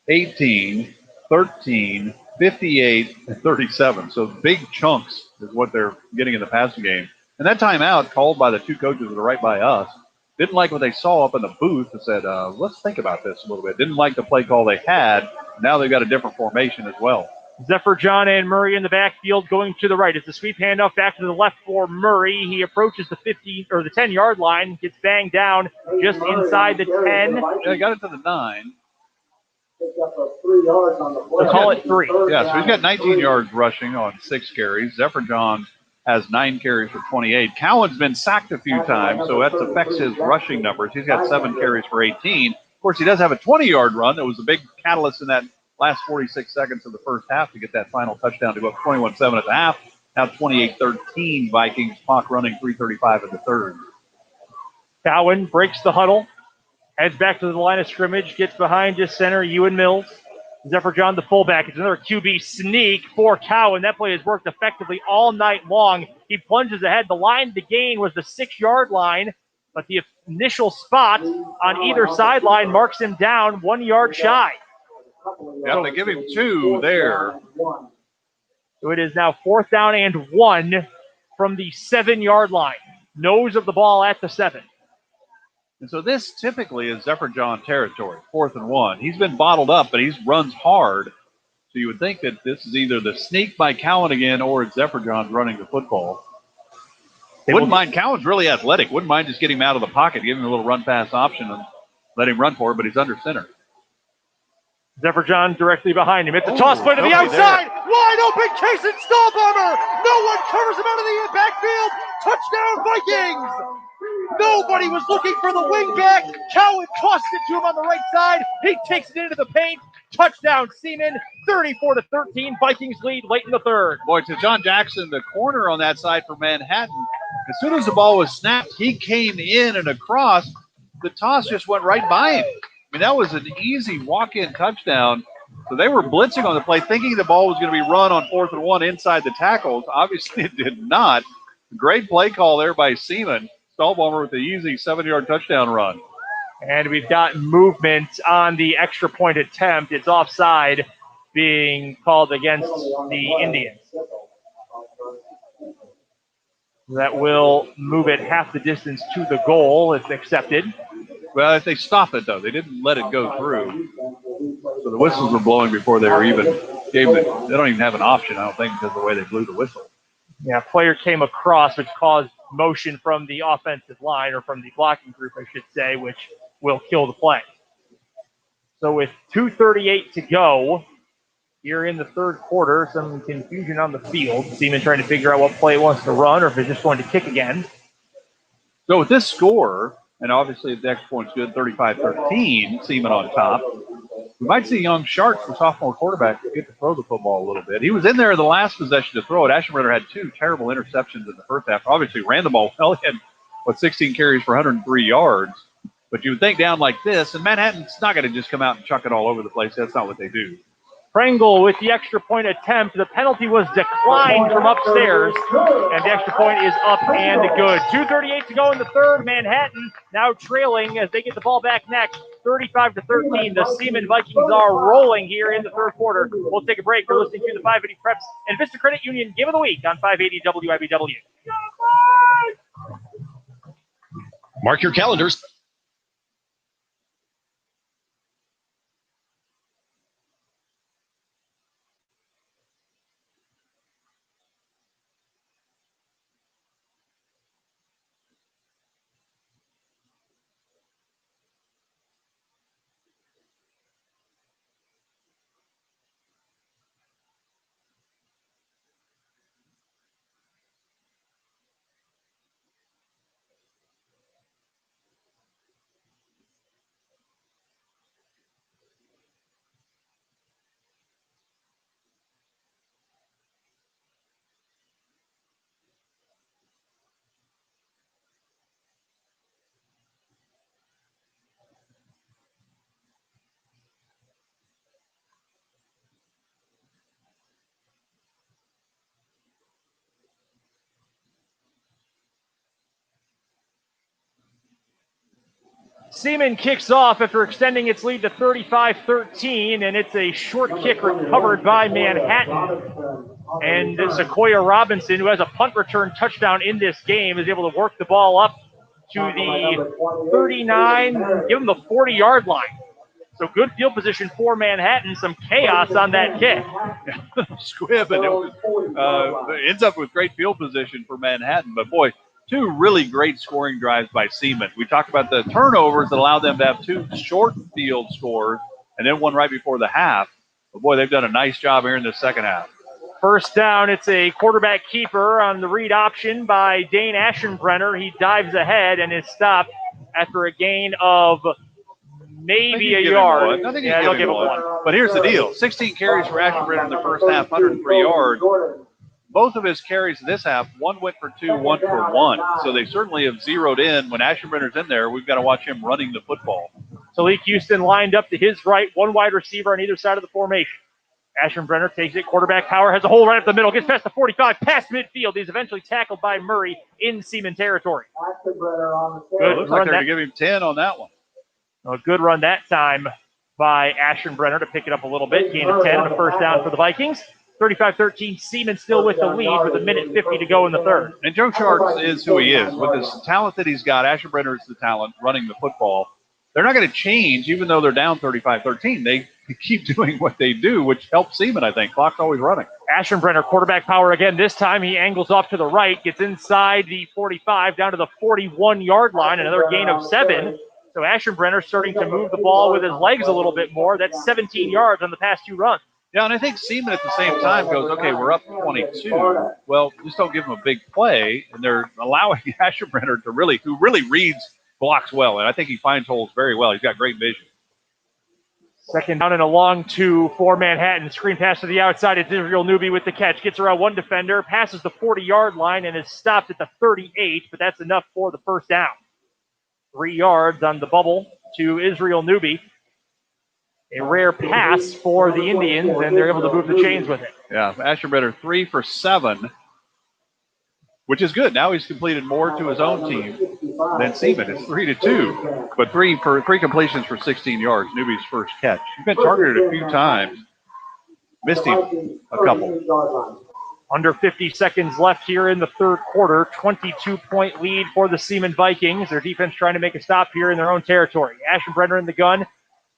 S4: 18, 13, 58, and 37. So big chunks is what they're getting in the passing game. And that timeout called by the 2 coaches that are right by us. Didn't like what they saw up in the booth and said, let's think about this a little bit. Didn't like the play call they had. Now they've got a different formation as well.
S3: Zephyr John and Murray in the backfield going to the right. It's a sweep handoff back to the left for Murray. He approaches the 50 or the 10-yard line, gets banged down just inside the 10.
S4: Yeah, got it to the 9.
S3: So call it 3.
S4: Yeah, so he's got 19 yards rushing on 6 carries. Zephyr John has 9 carries for 28. Cowan's been sacked a few times, so that affects his rushing numbers. He's got 7 carries for 18. Of course, he does have a 20-yard run. That was a big catalyst in that last 46 seconds of the first half to get that final touchdown to go up 21-7 at the half. Now 28-13 Vikings. Clock running 3:35 in the third.
S3: Cowan breaks the huddle, heads back to the line of scrimmage, gets behind his center, Ewan Mills. Zephyr John, the fullback. It's another QB sneak for Cowan. That play has worked effectively all night long. He plunges ahead. The line to gain was the 6-yard line, but the initial spot on either sideline marks him down 1 yard shy.
S4: Yeah, they give him 2 there.
S3: So it is now 4th down and 1 from the 7-yard line. Nose of the ball at the 7.
S4: And so this typically is Zephyr John territory, 4th and 1. He's been bottled up, but he runs hard. So you would think that this is either the sneak by Cowan again or it's Zephyr John running the football. Wouldn't mind. Cowan's really athletic. Wouldn't mind just getting him out of the pocket, give him a little run-pass option and let him run for it, but he's under center.
S3: Zephyr John directly behind him. It's a toss play to the outside. There. Wide open, Kason Stahlbomber. No one covers him out of the backfield. Touchdown, Vikings. Nobody was looking for the wingback. Cowan tossed it to him on the right side. He takes it into the paint. Touchdown, Seaman. 34-13. Vikings lead late in the third.
S4: Boy, to John Jackson, the corner on that side for Manhattan. As soon as the ball was snapped, he came in and across. The toss just went right by him. I mean, that was an easy walk-in touchdown. So they were blitzing on the play, thinking the ball was going to be run on 4th and 1 inside the tackles. Obviously, it did not. Great play call there by Seaman. Stahlbomber with the easy 7-yard touchdown run.
S3: And we've got movement on the extra point attempt. It's offside being called against the Indians. That will move it half the distance to the goal if accepted.
S4: Well, if they stop it, though, they didn't let it go through. So the whistles were blowing before they were even they don't even have an option, I don't think, because of the way they blew the whistle.
S3: Yeah, player came across, which caused motion from the offensive line, or from the blocking group, I should say, which will kill the play. So with 2:38 to go here in the third quarter, some confusion on the field. Seaman trying to figure out what play it wants to run, or if it's just going to kick again.
S4: So with this score, and obviously the extra point's good, 35-13, Seaman on top. We might see young Sharks, the sophomore quarterback, get to throw the football a little bit. He was in there in the last possession to throw it. Ashenbrenner had 2 terrible interceptions in the first half. Obviously ran the ball well. He had, 16 carries for 103 yards. But you would think down like this, and Manhattan's not going to just come out and chuck it all over the place. That's not what they do.
S3: Pringle with the extra point attempt. The penalty was declined from upstairs, and the extra point is up and good. 2:38 to go in the third. Manhattan now trailing as they get the ball back next, 35-13. The Seaman Vikings are rolling here in the third quarter. We'll take a break. You're listening to the 580 Preps and Vista Credit Union Game of the Week on 580 WIBW.
S13: Mark your calendars.
S3: Seaman kicks off after extending its lead to 35-13, and it's a short kick recovered by Manhattan. And Sequoia Robinson, who has a punt return touchdown in this game, is able to work the ball up to the 39, give him the 40-yard line. So good field position for Manhattan. Some chaos on that kick.
S4: Squib, and it ends up with great field position for Manhattan. But, boy, two really great scoring drives by Seaman. We talked about the turnovers that allowed them to have two short field scores and then one right before the half. But, boy, they've done a nice job here in the second half.
S3: First down, it's a quarterback keeper on the read option by Dane Aschenbrenner. He dives ahead and is stopped after a gain of maybe a yard.
S4: I think they'll give him one. But here's the deal. 16 carries for Aschenbrenner in the first half, 103 yards. Both of his carries this half, one went for 2, one for 1. So they certainly have zeroed in. When Aschenbrenner's in there, we've got to watch him running the football.
S3: Talik Houston lined up to his right, one wide receiver on either side of the formation. Aschenbrenner takes it. Quarterback power has a hole right up the middle. Gets past the 45, past midfield. He's eventually tackled by Murray in Seaman territory.
S4: Good. Looks like they're going to give him 10 on that one.
S3: A good run that time by Aschenbrenner to pick it up a little bit. Gain of 10 and a first down for the Vikings. 35-13, Seaman still with the lead with 1:50 to go in the third.
S4: And Joe Sharks is who he is. With his talent that he's got, Aschenbrenner is the talent running the football. They're not going to change, even though they're down 35-13. They keep doing what they do, which helps Seaman, I think. Clock's always running.
S3: Aschenbrenner, quarterback power again. This time he angles off to the right, gets inside the 45, down to the 41-yard line. Another gain of 7. So Aschenbrenner starting to move the ball with his legs a little bit more. That's 17 yards on the past 2 runs.
S4: Yeah, and I think Seaman at the same time goes, okay, we're up 22. Well, just don't give him a big play. And they're allowing Aschenbrenner to who really reads blocks well. And I think he finds holes very well. He's got great vision.
S3: Second down and a long 2 for Manhattan. Screen pass to the outside. It's Israel Newby with the catch. Gets around one defender, passes the 40-yard line, and is stopped at the 38. But that's enough for the first down. 3 yards on the bubble to Israel Newby. A rare pass for the Indians, and they're able to move the chains with it.
S4: Yeah, Aschenbrenner 3 for 7, which is good. Now he's completed more to his own team than Seaman. It's 3-2, but three completions for 16 yards. Newby's first catch. He's been targeted a few times. Missed him a couple.
S3: Under 50 seconds left here in the third quarter. 22-point lead for the Seaman Vikings. Their defense trying to make a stop here in their own territory. Aschenbrenner in the gun.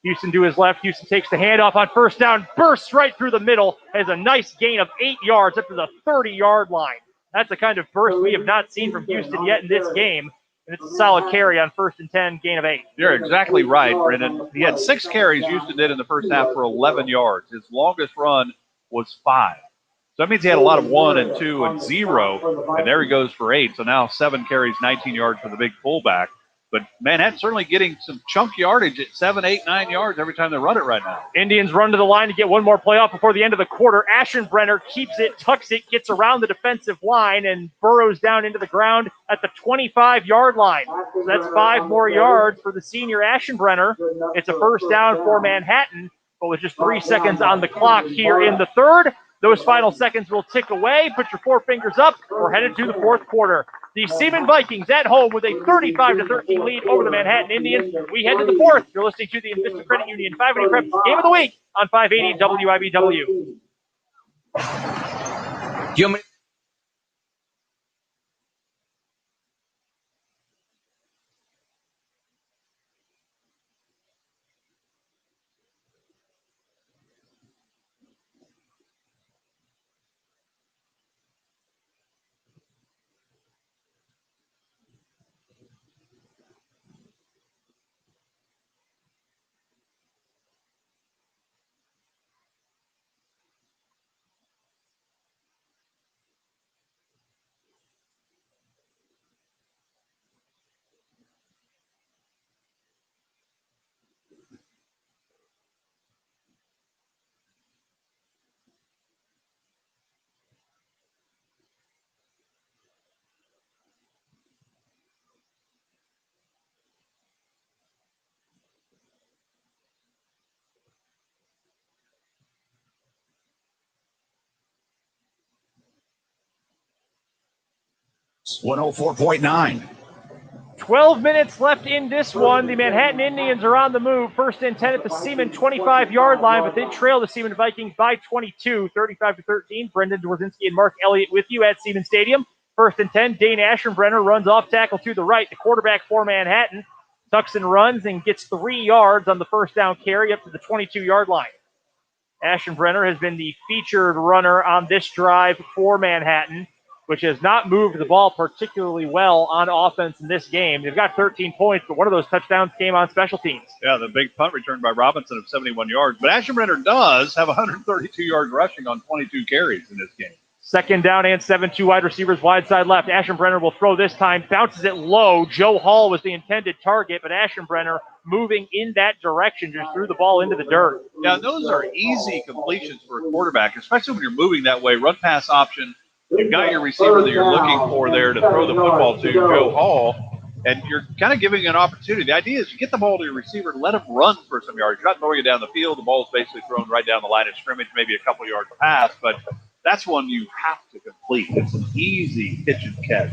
S3: Houston to his left. Houston takes the handoff on first down. Bursts right through the middle. Has a nice gain of 8 yards up to the 30-yard line. That's the kind of burst we have not seen from Houston yet in this game. And it's a solid carry on 1st and 10, gain of 8.
S4: You're exactly right, Brendan. He had 6 carries Houston did in the first half for 11 yards. His longest run was 5. So that means he had a lot of 1 and 2 and 0, and there he goes for 8. So now 7 carries, 19 yards for the big fullback. But Manhattan certainly getting some chunk yardage at 7, 8, 9 yards every time they run it right now.
S3: Indians run to the line to get one more play off before the end of the quarter. Aschenbrenner keeps it, tucks it, gets around the defensive line, and burrows down into the ground at the 25-yard line. So that's 5 more yards for the senior Aschenbrenner. It's a first down for Manhattan, but with just 3 seconds on the clock here in the third, those final seconds will tick away. Put your 4 fingers up. We're headed to the fourth quarter. The Seaman Vikings at home with a 35-13 lead over the Manhattan Indians. We head to the fourth. You're listening to the Invista Credit Union 580 Prep Game of the Week on 580 WIBW.
S2: It's 104.9.
S3: 12 minutes left in this one. The Manhattan Indians are on the move. 1st and 10 at the Seaman 25-yard line, but they trail the Seaman Vikings by 22, 35-13. Brendan Dworzinski and Mark Elliott with you at Seaman Stadium. 1st and 10, Dane Aschenbrenner runs off tackle to the right. The quarterback for Manhattan tucks and runs and gets 3 yards on the first down carry up to the 22-yard line. Aschenbrenner has been the featured runner on this drive for Manhattan, which has not moved the ball particularly well on offense in this game. They've got 13 points, but one of those touchdowns came on special teams.
S4: Yeah, the big punt return by Robinson of 71 yards. But Aschenbrenner does have 132 yards rushing on 22 carries in this game.
S3: Second down and 7, 2 wide receivers, wide side left. Aschenbrenner will throw this time, bounces it low. Joe Hall was the intended target, but Aschenbrenner moving in that direction just threw the ball into the dirt.
S4: Yeah, those are easy completions for a quarterback, especially when you're moving that way. Run pass option. You've got your receiver that you're looking for there to throw the football to, Joe Hall, and you're kind of giving an opportunity. The idea is you get the ball to your receiver and let him run for some yards. You're not throwing it down the field. The ball's basically thrown right down the line of scrimmage, maybe a couple yards pass, but that's one you have to complete. It's an easy pitch and catch.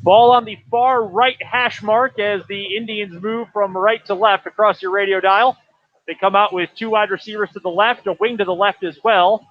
S3: Ball on the far right hash mark as the Indians move from right to left across your radio dial. They come out with 2 wide receivers to the left, a wing to the left as well.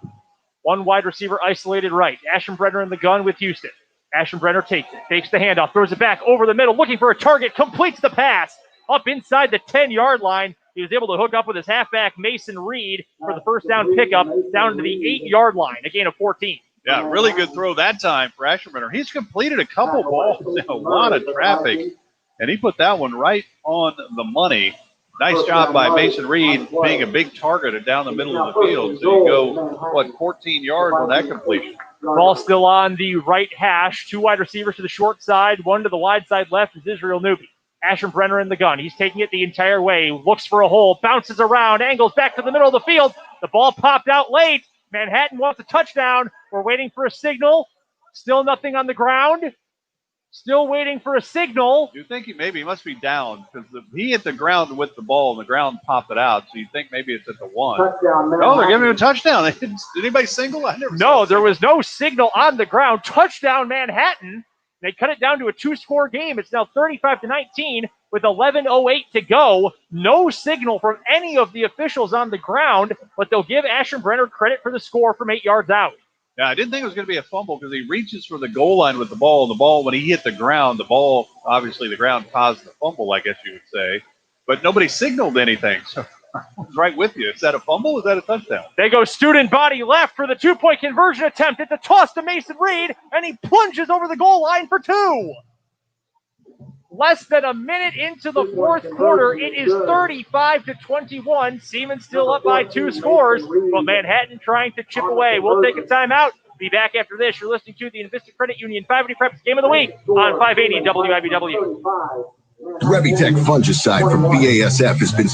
S3: 1 wide receiver isolated right. Aschenbrenner in the gun with Houston. Aschenbrenner takes it, fakes the handoff, throws it back over the middle, looking for a target, completes the pass up inside the 10-yard line. He was able to hook up with his halfback, Mason Reed, for the first down pickup down to the 8-yard line, a gain of 14.
S4: Yeah, really good throw that time for Aschenbrenner. He's completed a couple balls in a lot of traffic, and he put that one right on the money. Nice job by Mason Reed being a big target down the middle of the field. So you go, 14 yards on that completion.
S3: Ball still on the right hash. 2 wide receivers to the short side. 1 to the wide side left is Israel Newby. Aschenbrenner in the gun. He's taking it the entire way. Looks for a hole. Bounces around. Angles back to the middle of the field. The ball popped out late. Manhattan wants a touchdown. We're waiting for a signal. Still nothing on the ground. Still waiting for a signal.
S4: You think he must be down because he hit the ground with the ball and the ground popped it out. So you think maybe it's at the 1. No, they're giving him a touchdown. Did anybody single?
S3: No, there was no signal on the ground. Touchdown Manhattan. They cut it down to a 2-score game. It's now 35-19 with 11:08 to go. No signal from any of the officials on the ground, but they'll give Aschenbrenner credit for the score from 8 yards out.
S4: Yeah, I didn't think it was going to be a fumble because he reaches for the goal line with the ball. The ball, when he hit the ground, obviously the ground caused the fumble, I guess you would say. But nobody signaled anything. So I was right with you. Is that a fumble? Is that a touchdown?
S3: They go student body left for the 2-point conversion attempt. It's a toss to Mason Reed, and he plunges over the goal line for 2. Less than a minute into the fourth quarter, it is 35-21. Siemens still up by 2 scores, but Manhattan trying to chip away. We'll take a timeout. Be back after this. You're listening to the Invista Credit Union 580 Preps Game of the Week on 580 WIBW.
S11: Revitec fungicide from BASF has been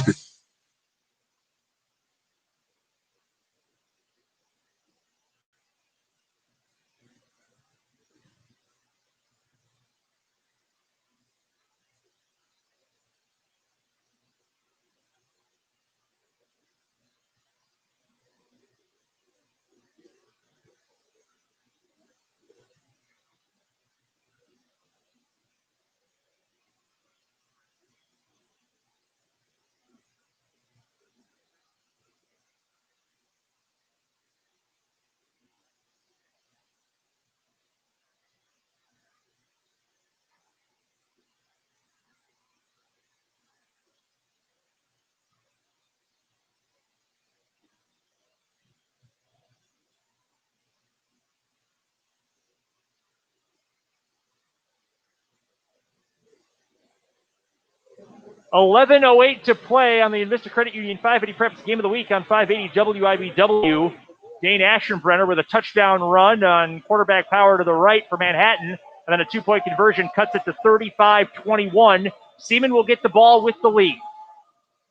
S3: $11:08 to play on the Invista Credit Union 580 Preps Game of the Week on 580 WIBW. Dane Aschenbrenner with a touchdown run on quarterback power to the right for Manhattan, and then a 2-point conversion cuts it to 35-21. Seaman will get the ball with the lead.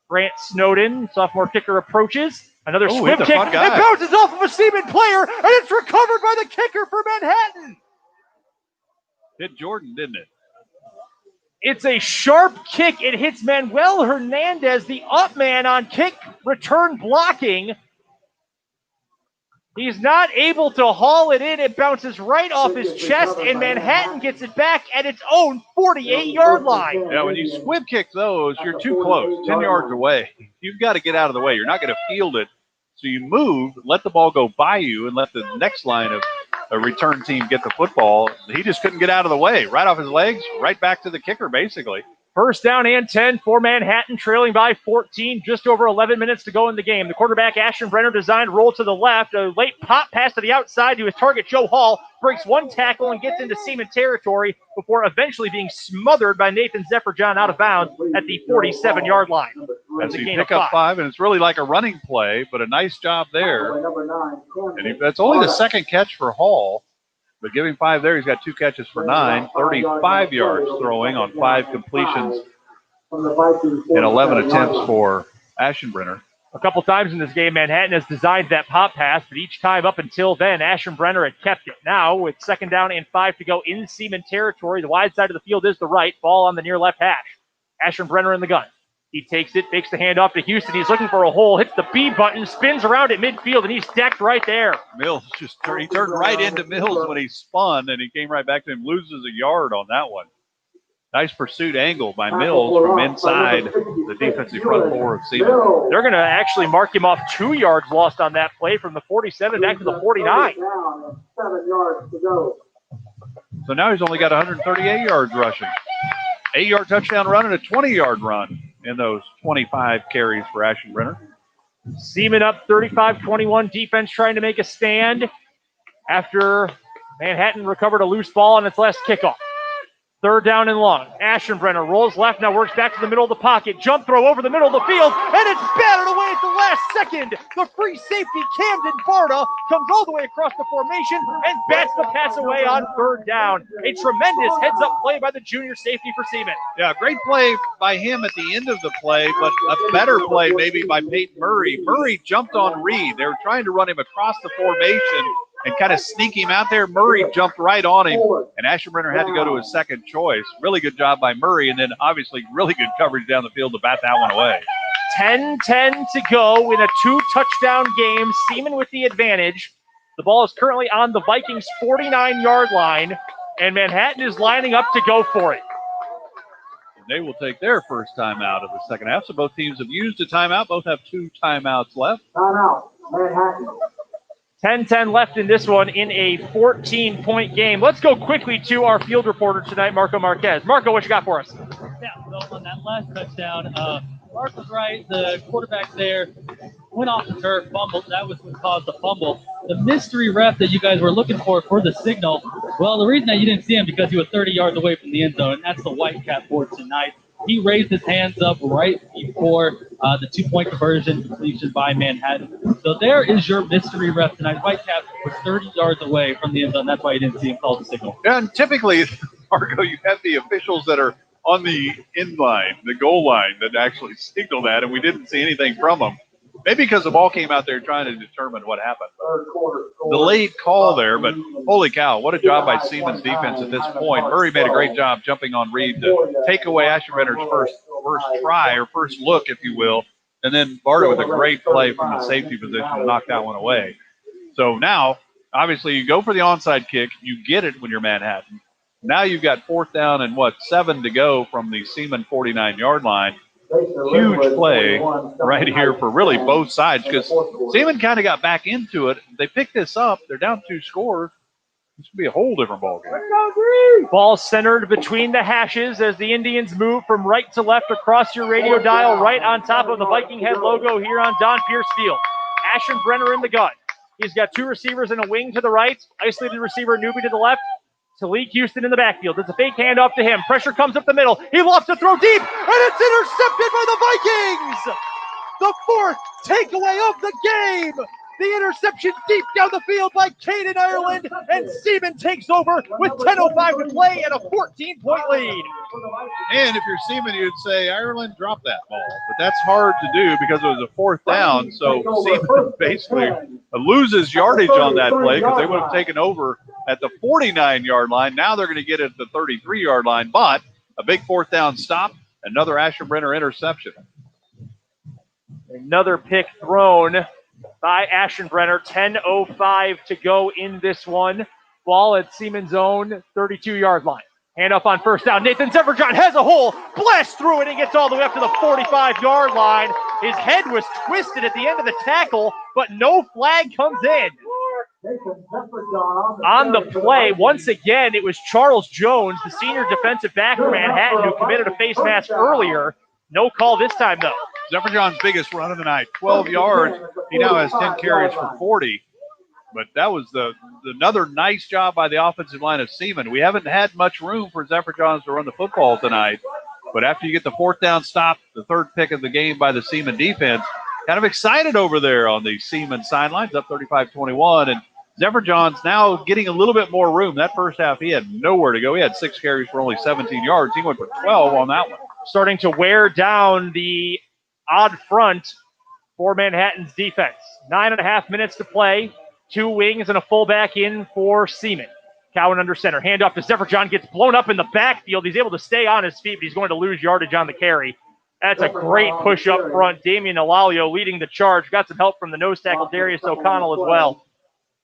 S3: Grant Snowden, sophomore kicker, approaches. Another squib kick. It bounces off of a Seaman player, and it's recovered by the kicker for Manhattan.
S4: Hit Jordan, didn't it?
S3: It's a sharp kick. It hits Manuel Hernandez, the up man on kick return blocking. He's not able to haul it in. It bounces right off his chest, and Manhattan gets it back at its own 48-yard line.
S4: Yeah, when you squib kick those, you're too close, 10 yards away. You've got to get out of the way. You're not going to field it. So you move, let the ball go by you, and let the next line of a return team get the football. He just couldn't get out of the way. Right off his legs, right back to the kicker, basically.
S3: First down and 10 for Manhattan, trailing by 14, just over 11 minutes to go in the game. The quarterback, Ashton Brenner, designed roll to the left. A late pop pass to the outside to his target, Joe Hall, breaks one tackle and gets into Seaman territory before eventually being smothered by Nathan Zephyr-John out of bounds at the 47-yard line.
S4: That's a pick up 5, and it's really like a running play, but a nice job there. And that's only the second catch for Hall. But giving 5 there, he's got 2 catches for 9, 35 yards throwing on 5 completions and 11 attempts for Aschenbrenner.
S3: A couple times in this game, Manhattan has designed that pop pass, but each time up until then, Aschenbrenner had kept it. Now, with second down and 5 to go in Seaman territory, the wide side of the field is the right, ball on the near left hash. Aschenbrenner in the gun. He takes it, fakes the handoff to Houston. He's looking for a hole, hits the B button, spins around at midfield, and he's decked right there.
S4: Mills he turned right into Mills when he spun, and he came right back to him, loses a yard on that one. Nice pursuit angle by Mills from inside the defensive front four of Seaman.
S3: They're going to actually mark him off 2 yards lost on that play from the 47 back to the 49.
S6: 7 yards to go.
S4: So now he's only got 138 yards rushing. 8-yard touchdown run and a 20-yard run in those 25 carries for Aschenbrenner.
S3: Seaman up 35-21. Defense trying to make a stand after Manhattan recovered a loose ball on its last kickoff. Third down and long. Aschenbrenner rolls left, now works back to the middle of the pocket. Jump throw over the middle of the field, and it's batted away at the last second. The free safety, Camden Barta, comes all the way across the formation and bats the pass away on third down. A tremendous heads-up play by the junior safety for Seaman.
S4: Yeah, great play by him at the end of the play, but a better play maybe by Peyton Murray. Murray jumped on Reed. They were trying to run him across the formation and kind of sneak him out there. Murray jumped right on him, and Aschenbrenner had to go to his second choice. Really good job by Murray, and then obviously really good coverage down the field to bat that one away.
S3: 10-10 to go in a 2-touchdown game. Seaman with the advantage. The ball is currently on the Vikings' 49-yard line, and Manhattan is lining up to go for it.
S4: They will take their first timeout of the second half, so both teams have used a timeout. Both have 2 timeouts left.
S6: Timeout, Manhattan.
S3: 10-10 left in this one in a 14-point game. Let's go quickly to our field reporter tonight, Marco Marquez. Marco, what you got for us?
S14: Yeah, so on that last touchdown, Mark was right. The quarterback there went off the turf, fumbled. That was what caused the fumble. The mystery ref that you guys were looking for the signal, well, the reason that you didn't see him because he was 30 yards away from the end zone, and that's the Whitecap board tonight. He raised his hands up right before the 2-point conversion completion by Manhattan. So there is your mystery ref tonight. Whitecap was 30 yards away from the end zone. That's why you didn't see him call the signal.
S4: And typically, Marco, you have the officials that are on the end line, the goal line, that actually signal that, and we didn't see anything from them. Maybe because the ball came out there trying to determine what happened. The late call there, but holy cow, what a job by Seaman's defense at this point. Murray made a great job jumping on Reed to take away Aschenbrenner's first try, or first look, if you will, and then Barta with a great play from the safety position to knock that one away. So now, obviously, you go for the onside kick. You get it when you're Manhattan. Now you've got 4th down and 7 to go from the Seaman 49-yard line. Huge play right here for really both sides, because Seaman kind of got back into it. They picked this up. They're down 2 scores. This could be a whole different ball game.
S3: Ball centered between the hashes as the Indians move from right to left across your radio dial, right on top of the Viking head logo here on Don Pierce Field. Aschenbrenner in the gun. He's got 2 receivers and a wing to the right. Isolated receiver Newby to the left. Talik Houston in the backfield. It's a fake handoff to him. Pressure comes up the middle. He lofts to throw deep, and it's intercepted by the Vikings! The 4th takeaway of the game! The interception deep down the field by Caden Ireland, and Seaman takes over with 10:05 to play and a 14-point lead.
S4: And if you're Seaman, you'd say, Ireland, drop that ball. But that's hard to do because it was a 4th down, so Seaman basically loses yardage on that play because they would have taken over at the 49-yard line. Now they're going to get it at the 33-yard line, but a big 4th down stop, another Aschenbrenner interception.
S3: Another pick thrown by Aschenbrenner. 10:05 to go in this one. Ball at Seaman's own 32-yard line. Hand up on first down. Nathan Zephyr-John has a hole, blasts through it, and gets all the way up to the 45-yard line. His head was twisted at the end of the tackle, but no flag comes in. On the play, once again, it was Charles Jones, the senior defensive back for Manhattan, who committed a face mask earlier. No call this time, though.
S4: Zephyr John's biggest run of the night, 12 yards. He now has 10 carries for 40. But that was another nice job by the offensive line of Seaman. We haven't had much room for Zephyr Johns to run the football tonight. But after you get the fourth down stop, the third pick of the game by the Seaman defense, kind of excited over there on the Seaman sidelines, up 35-21. And Zephyr Johns now getting a little bit more room. That first half, he had nowhere to go. He had 6 carries for only 17 yards. He went for 12 on that one.
S3: Starting to wear down the odd front for Manhattan's defense. 9.5 minutes to play. 2 wings and a fullback in for Seaman. Cowan under center. Handoff to Zephyr John. Gets blown up in the backfield. He's able to stay on his feet, but he's going to lose yardage on the carry. That's a great push up front. Damian Alalio leading the charge. Got some help from the nose tackle, Darius O'Connell, as well.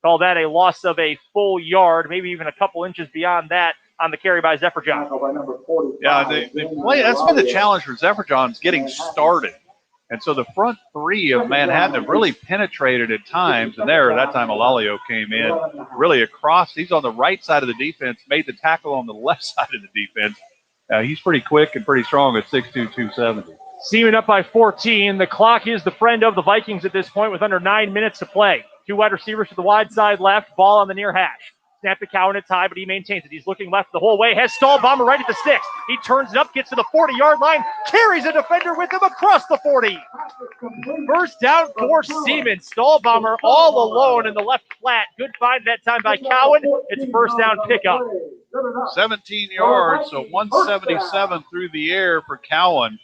S3: Call that a loss of a full yard, maybe even a couple inches beyond that on the carry by Zephyr John.
S4: Yeah, that's been the challenge for Zephyr John's getting started. And so the front three of Manhattan have really penetrated at times. And that time Alalio came in really across. He's on the right side of the defense, made the tackle on the left side of the defense. He's pretty quick and pretty strong at 6'2", 270.
S3: Seaman up by 14. The clock is the friend of the Vikings at this point with under 9 minutes to play. 2 wide receivers to the wide side left. Ball on the near hash. Snap to Cowan, it's high, but he maintains it. He's looking left the whole way. Has Stahl Bomber right at the sticks. He turns it up, gets to the 40-yard line, carries a defender with him across the 40. First down for Seaman. Stahl Bomber all alone in the left flat. Good find that time by Cowan. It's first down pickup.
S4: 17 yards, so 177 through the air for Cowan.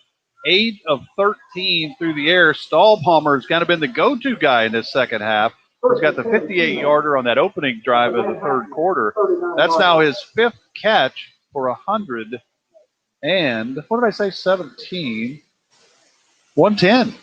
S4: 8 of 13 through the air. Stahl Bomber's kind of been the go-to guy in this second half. He's got the 58-yarder on that opening drive of the third quarter. That's now his 5th catch for 100. And what did I say, 17? 110. How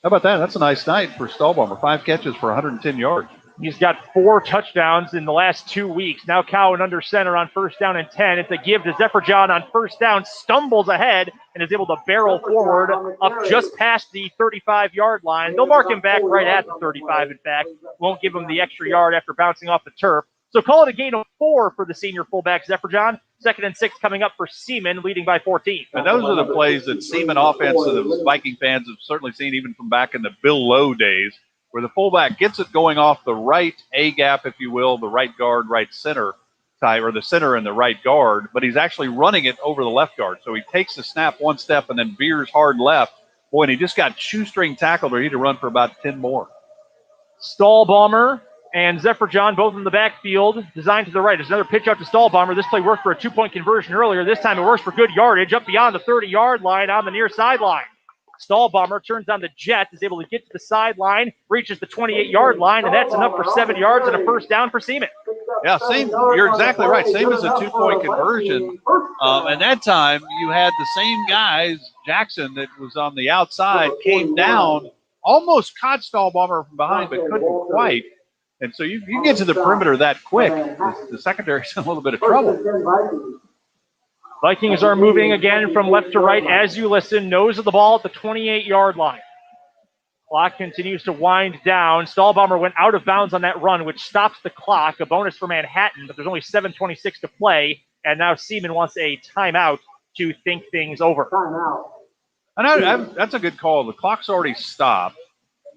S4: about that? That's a nice night for Stahl Bomber. 5 catches for 110 yards.
S3: He's got 4 touchdowns in the last 2 weeks. Now Cowan under center on first down and 10. It's a give to Zephyr John on first down, stumbles ahead, and is able to barrel forward up just past the 35-yard line. They'll mark him back right at the 35, in fact. Won't give him the extra yard after bouncing off the turf. So call it a gain of 4 for the senior fullback, Zephyr John. 2nd and 6 coming up for Seaman, leading by 14.
S4: And those are the plays that Seaman offense that the Viking fans have certainly seen even from back in the Bill Lowe days, where the fullback gets it going off the right A-gap, if you will, the right guard, right center type, or the center and the right guard, but he's actually running it over the left guard. So he takes the snap 1 step and then veers hard left. Boy, and he just got shoestring tackled, or he had to run for about 10 more.
S3: Stahl Bomber and Zephyr John both in the backfield, designed to the right. There's another pitch out to Stahl Bomber. This play worked for a 2-point conversion earlier. This time it works for good yardage up beyond the 30-yard line on the near sideline. Stahl Bomber turns on the jet, is able to get to the sideline, reaches the 28-yard line, and that's enough for 7 yards and a first down for Seaman.
S4: Yeah, same. You're exactly right. Same as a 2-point conversion. And that time you had the same guys, Jackson, that was on the outside, came down, almost caught Stahl Bomber from behind, but couldn't quite. And so you get to the perimeter that quick, the secondary's in a little bit of trouble.
S3: Vikings are moving again from left to right as you listen. Nose of the ball at the 28-yard line. Clock continues to wind down. Stahl Bomber went out of bounds on that run, which stops the clock. A bonus for Manhattan, but there's only 7:26 to play. And now Seaman wants a timeout to think things over.
S4: And that's a good call. The clock's already stopped.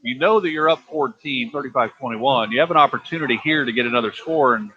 S4: You know that you're up 14, 35-21. You have an opportunity here to get another score and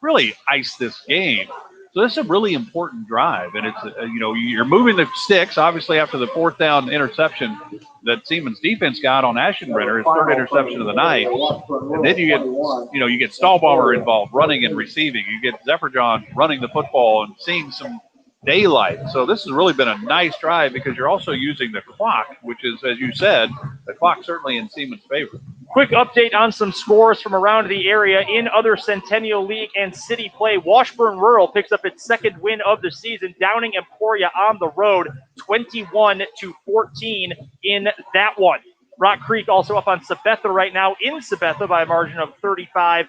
S4: really ice this game. So this is a really important drive, and it's you're moving the sticks. Obviously, after the 4th down interception that Seaman's defense got on Aschenbrenner, his 3rd interception of the night, and then you get Stahl Bomber involved, running and receiving. You get Zephyr John running the football and seeing some daylight. So this has really been a nice drive because you're also using the clock, which is, as you said, the clock certainly in Seaman's favor.
S3: Quick update on some scores from around the area in other Centennial League and city play. Washburn Rural picks up its 2nd win of the season. Downing Emporia on the road, 21-14 in that one. Rock Creek also up on Sabetha right now in Sabetha by a margin of 35-15.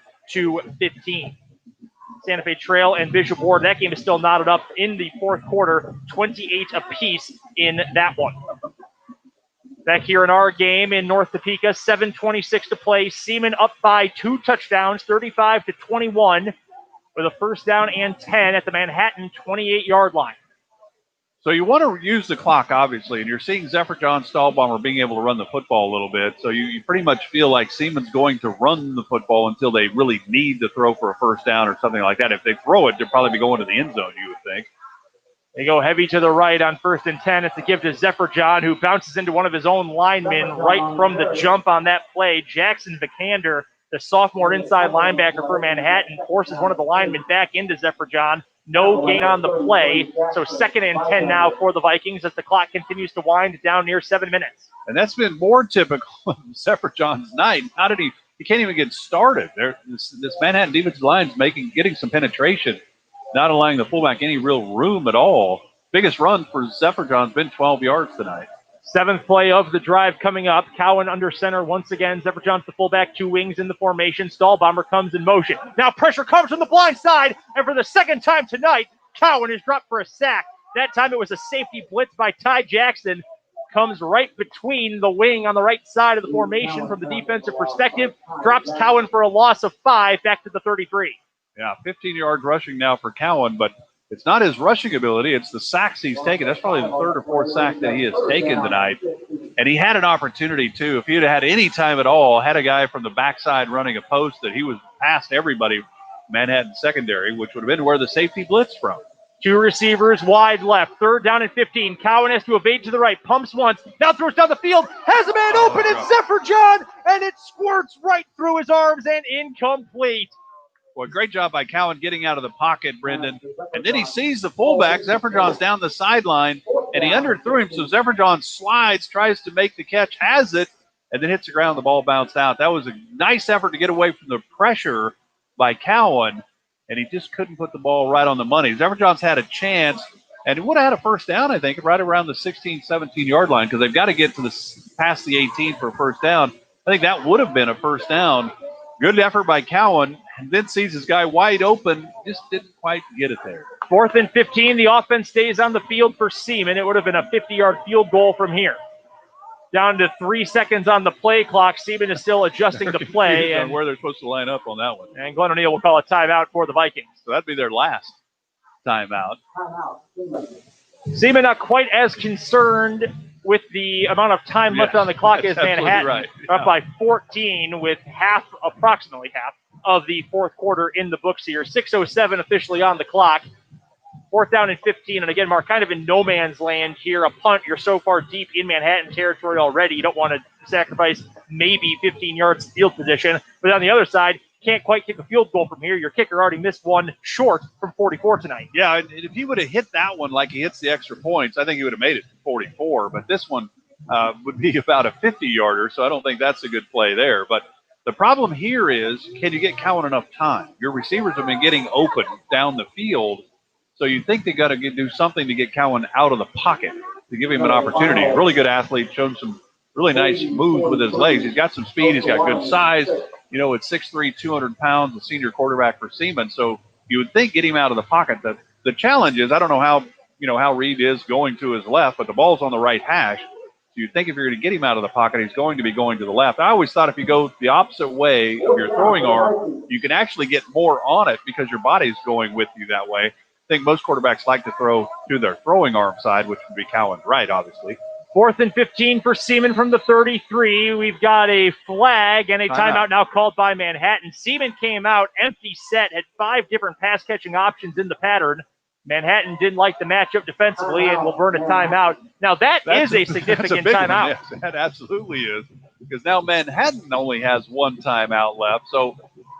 S3: Santa Fe Trail and Bishop Ward, that game is still knotted up in the 4th quarter, 28 apiece in that one. Back here in our game in North Topeka, 7:26 to play. Seaman up by 2 touchdowns, 35-21, with a first down and 10 at the Manhattan 28-yard line.
S4: So you want to use the clock, obviously, and you're seeing Zephyr John Stahlbomber being able to run the football a little bit. So you pretty much feel like Seaman's going to run the football until they really need to throw for a first down or something like that. If they throw it, they'll probably be going to the end zone, you would think.
S3: They go heavy to the right on 1st and 10. It's a give to Zephyr John, who bounces into one of his own linemen right from the jump on that play. Jackson Vikander, the sophomore inside linebacker for Manhattan, forces one of the linemen back into Zephyr John. No gain on the play, so 2nd and 10 now for the Vikings as the clock continues to wind down near 7 minutes.
S4: And that's been more typical of Zephyr John's night. How did he can't even get started. This Manhattan defensive line is getting some penetration, not allowing the fullback any real room at all. Biggest run for Zephyr John's been 12 yards tonight.
S3: 7th play of the drive coming up. Cowan under center once again. Zephyr John's the fullback, 2 wings in the formation. Stahlbomber comes in motion. Now pressure comes from the blind side, and for the 2nd time tonight, Cowan is dropped for a sack. That time it was a safety blitz by Ty Jackson. Comes right between the wing on the right side of the formation from the defensive perspective. Drops Cowan for a loss of 5 back to the 33.
S4: Yeah, 15 yards rushing now for Cowan, but it's not his rushing ability. It's the sacks he's taken. That's probably the 3rd or 4th sack that he has taken tonight. And he had an opportunity, too. If he had had any time at all, had a guy from the backside running a post that he was past everybody, Manhattan secondary, which would have been where the safety blitzed from.
S3: 2 receivers wide left. 3rd down and 15. Cowan has to evade to the right. Pumps once. Now throws down the field. Has a man open. It's Zephyr John. And it squirts right through his arms and incomplete.
S4: Well, great job by Cowan getting out of the pocket, Brendan. And then he sees the fullback. Zephyr John's down the sideline, and he underthrew him. So Zephyr John slides, tries to make the catch, has it, and then hits the ground. The ball bounced out. That was a nice effort to get away from the pressure by Cowan, and he just couldn't put the ball right on the money. Zephyr John's had a chance, and it would have had a first down, I think, right around the 16, 17-yard line, because they've got to get to past the 18 for a first down. I think that would have been a first down. Good effort by Cowan, and then sees his guy wide open, just didn't quite get it there.
S3: 4th and 15, the offense stays on the field for Seaman. It would have been a 50-yard field goal from here. Down to 3 seconds on the play clock. Seaman is still adjusting the play.
S4: And where they're supposed to line up on that one.
S3: And Glenn O'Neill will call a timeout for the Vikings.
S4: So that'd be their last timeout.
S3: Seaman not quite as concerned with the amount of time left on the clock as Manhattan.
S4: Right.
S3: Up by 14 with approximately half of the 4th quarter in the books here. 6:07 officially on the clock. 4th down and 15. And again, Mark, kind of in no man's land here. A punt, you're so far deep in Manhattan territory already. You don't want to sacrifice maybe 15 yards field position. But on the other side, can't quite kick a field goal from here. Your kicker already missed one short from 44 tonight.
S4: Yeah, and if he would have hit that one like he hits the extra points, I think he would have made it 44. But this one would be about a 50-yarder, so I don't think that's a good play there. But the problem here is, can you get Cowan enough time? Your receivers have been getting open down the field, so you think they got to do something to get Cowan out of the pocket to give him an opportunity. Really good athlete, shown some really nice moves with his legs. He's got some speed. He's got good size. You know, it's 6'3", 200 pounds, a senior quarterback for Seaman. So you would think get him out of the pocket. The challenge is, I don't know how Reed is going to his left, but the ball's on the right hash. So you'd think if you're going to get him out of the pocket, he's going to be going to the left. I always thought if you go the opposite way of your throwing arm, you can actually get more on it because your body's going with you that way. I think most quarterbacks like to throw to their throwing arm side, which would be Cowan's right, obviously.
S3: 4th and 15 for Seaman from the 33. We've got a flag and a timeout now called by Manhattan. Seaman came out empty set, had 5 different pass-catching options in the pattern. Manhattan didn't like the matchup defensively and will burn a timeout. Now, that's a significant timeout.
S4: Yes, that absolutely is, because now Manhattan only has 1 timeout left. So,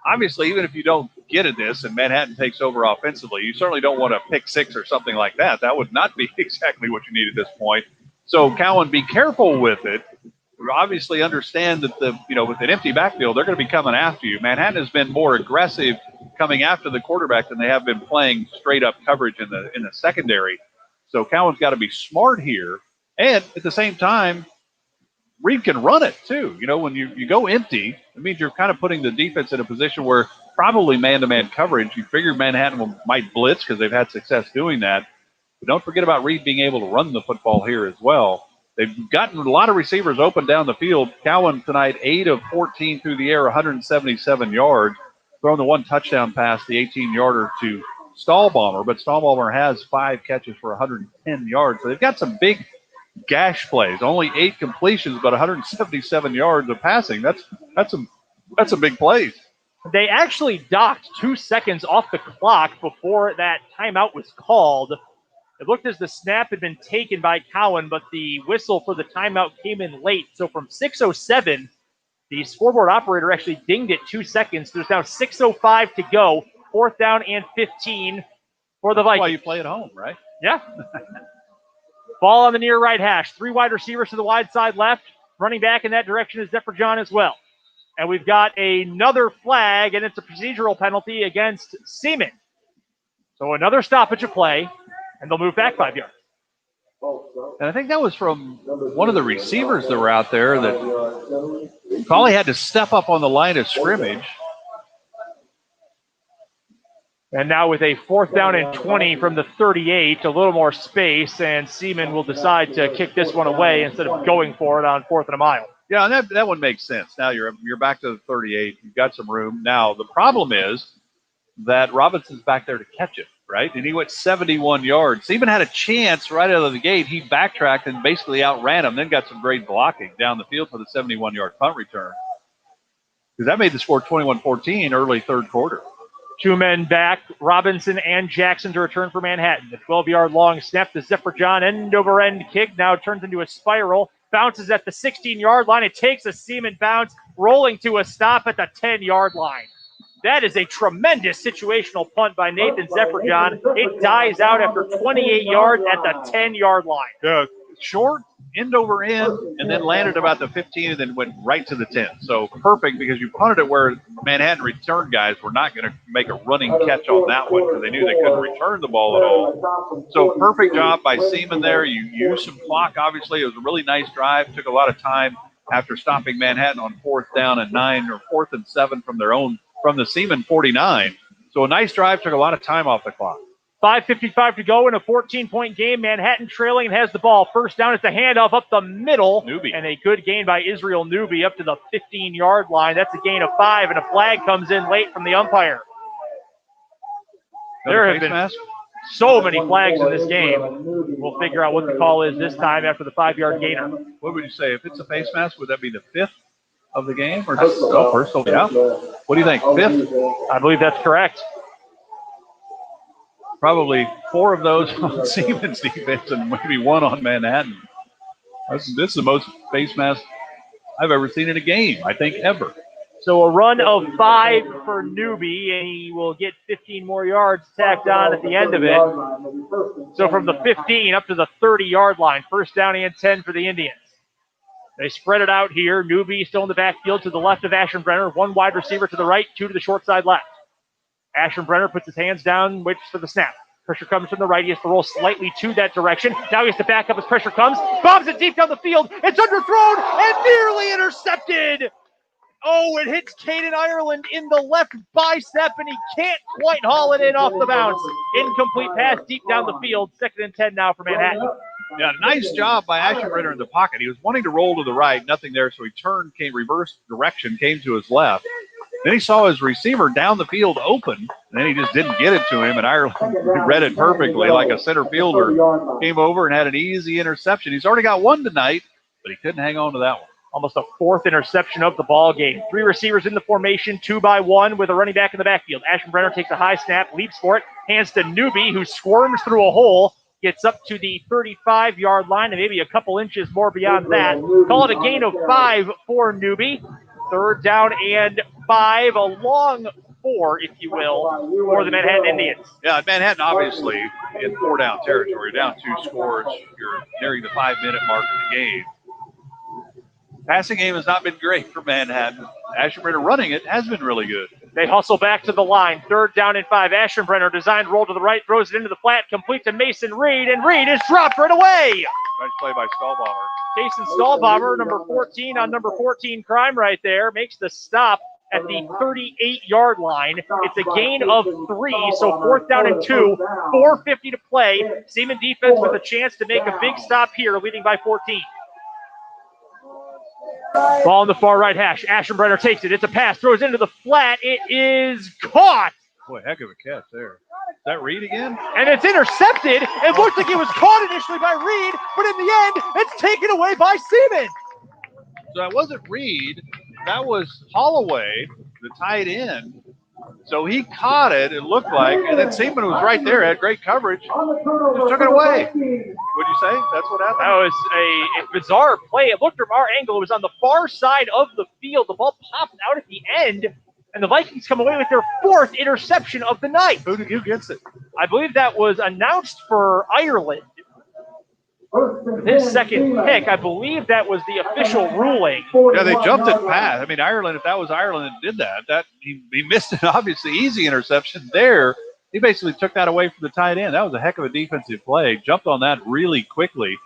S4: obviously, even if you don't get at this and Manhattan takes over offensively, you certainly don't want to pick 6 or something like that. That would not be exactly what you need at this point. So, Cowan, be careful with it. Obviously understand that with an empty backfield, they're going to be coming after you. Manhattan has been more aggressive coming after the quarterback than they have been playing straight up coverage in the secondary. So Cowan's got to be smart here. And at the same time, Reed can run it too. When you go empty, it means you're kind of putting the defense in a position where probably man-to-man coverage, you figure Manhattan might blitz because they've had success doing that. But don't forget about Reed being able to run the football here as well. They've gotten a lot of receivers open down the field. Cowan tonight, 8 of 14 through the air, 177 yards. Thrown the one touchdown pass, the 18-yarder to Stahlbomber, but Stahlbomber has 5 catches for 110 yards. So they've got some big gash plays. Only 8 completions, but 177 yards of passing. That's a big play.
S3: They actually docked 2 seconds off the clock before that timeout was called. It looked as the snap had been taken by Cowan, but the whistle for the timeout came in late. So from 6:07, the scoreboard operator actually dinged it 2 seconds. There's now 6:05 to go. 4th down and 15 for the Vikings.
S4: That's why you play at home, right?
S3: Yeah. Ball on the near right hash. 3 wide receivers to the wide side left. Running back in that direction is Zephyr John as well. And we've got another flag, and it's a procedural penalty against Seaman. So another stoppage of play, and they'll move back 5 yards.
S4: And I think that was from one of the receivers that were out there that probably had to step up on the line of scrimmage.
S3: And now with a 4th down and 20 from the 38, a little more space, and Seaman will decide to kick this one away instead of going for it on 4th and a mile.
S4: Yeah, and that one makes sense. Now you're back to the 38. You've got some room. Now the problem is that Robinson's back there to catch it, right? And he went 71 yards. Seaman had a chance right out of the gate. He backtracked and basically outran him, then got some great blocking down the field for the 71-yard punt return. Because that made the score 21-14 early third quarter.
S3: 2 men back, Robinson and Jackson to return for Manhattan. The 12-yard long snap to Zephyr John, end-over-end kick, now turns into a spiral, bounces at the 16-yard line. It takes a Seaman bounce, rolling to a stop at the 10-yard line. That is a tremendous situational punt by Nathan Zephyr John. It dies out after 28 yards at the 10-yard line.
S4: Yeah, short, end over end, and then landed about the 15 and then went right to the 10. So perfect, because you punted it where Manhattan return guys were not going to make a running catch on that one because they knew they couldn't return the ball at all. So perfect job by Seaman there. You used some clock, obviously. It was a really nice drive. Took a lot of time after stopping Manhattan on 4th down and 9 or 4th and 7 from the Seaman 49. So a nice drive, took a lot of time off the clock.
S3: 5:55 to go in a 14-point game. Manhattan trailing and has the ball. First down, it's a handoff up the middle.
S4: Newby.
S3: And a good gain by Israel Newby up to the 15-yard line. That's a gain of 5, and a flag comes in late from the umpire. There have been so many flags in this game. We'll figure out what the call is this time after the 5-yard gainer.
S4: What would you say? If it's a face mask, would that be the 5th of the game? Or personal, yeah. What do you think, 5th?
S3: I believe that's correct.
S4: Probably 4 of those on Seaman's defense and maybe 1 on Manhattan. This is the most face mask I've ever seen in a game, I think, ever.
S3: So a run of 5 for Newby, and he will get 15 more yards tacked on at the end of it. So from the 15 up to the 30-yard line, first down and 10 for the Indians. They spread it out here. Newby still in the backfield to the left of Ashenbrenner. 1 wide receiver to the right, 2 to the short side left. Ashenbrenner puts his hands down, waits for the snap. Pressure comes from the right. He has to roll slightly to that direction. Now he has to back up as pressure comes. Bombs it deep down the field. It's underthrown and nearly intercepted. Oh, it hits Caden Ireland in the left bicep, and he can't quite haul it in off the bounce. Incomplete pass deep down the field. 2nd and 10 now for Manhattan.
S4: Yeah, nice job by Ashenbrenner in the pocket. He was wanting to roll to the right, nothing there, so he turned, came reverse direction, came to his left. Then he saw his receiver down the field open, and then he just didn't get it to him, and Ireland read it perfectly like a center fielder. Came over and had an easy interception. He's already got 1 tonight, but he couldn't hang on to that one.
S3: Almost a 4th interception of the ball game. 3 receivers in the formation, 2 by 1 with a running back in the backfield. Ashenbrenner takes a high snap, leaps for it, hands to Newby, who squirms through a hole, gets up to the 35-yard line and maybe a couple inches more beyond that. Call it a gain of 5 for Newby. 3rd down and 5, a long 4, if you will, for the Manhattan Indians.
S4: Yeah, Manhattan obviously in 4-down territory, down 2 scores. You're nearing the 5-minute mark of the game. Passing game has not been great for Manhattan. Ashenbrenner running it has been really good.
S3: They hustle back to the line. 3rd down and 5. Ashenbrenner designed roll to the right, throws it into the flat, complete to Mason Reed, and Reed is dropped right away.
S4: Nice play by Stahlbomber.
S3: Jason Stahlbomber, number 14 on number 14 crime right there, makes the stop at the 38-yard line. It's a gain of 3, so 4th down and 2, 4:50 to play. Seaman defense with a chance to make a big stop here, leading by 14. Ball in the far right hash. Ashenbrenner takes it. It's a pass. Throws into the flat. It is caught.
S4: Boy, heck of a catch there. Is that Reed again?
S3: And it's intercepted. It looked like it was caught initially by Reed, but in the end, it's taken away by Seaman.
S4: So that wasn't Reed. That was Holloway, the tight end. So he caught it, it looked like, and then Seaman was right there, had great coverage. Just took it away. What'd you say? That's what happened?
S3: That was a bizarre play. It looked from our angle. It was on the far side of the field. The ball popped out at the end, and the Vikings come away with their 4th interception of the night.
S4: Who gets it?
S3: I believe that was announced for Ireland. His 2nd pick, I believe that was the official ruling.
S4: Yeah, they jumped it past. I mean, Ireland, if that was Ireland that did that he missed an obviously easy interception there. He basically took that away from the tight end. That was a heck of a defensive play. Jumped on that really quickly.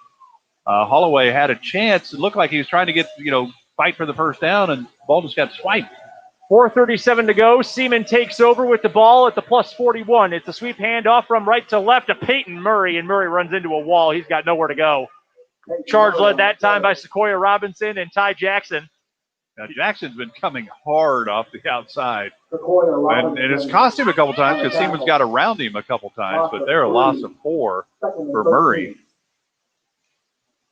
S4: Holloway had a chance. It looked like he was trying to get, fight for the first down, and the ball just got swiped.
S3: 4:37 to go. Seaman takes over with the ball at the +41. It's a sweep handoff from right to left to Peyton Murray, and Murray runs into a wall. He's got nowhere to go. Charge led that time by Sequoia Robinson and Ty Jackson.
S4: Now, Jackson's been coming hard off the outside. And it's cost him a couple times because Seaman's got around him a couple times, but they're a loss of 4 for Murray.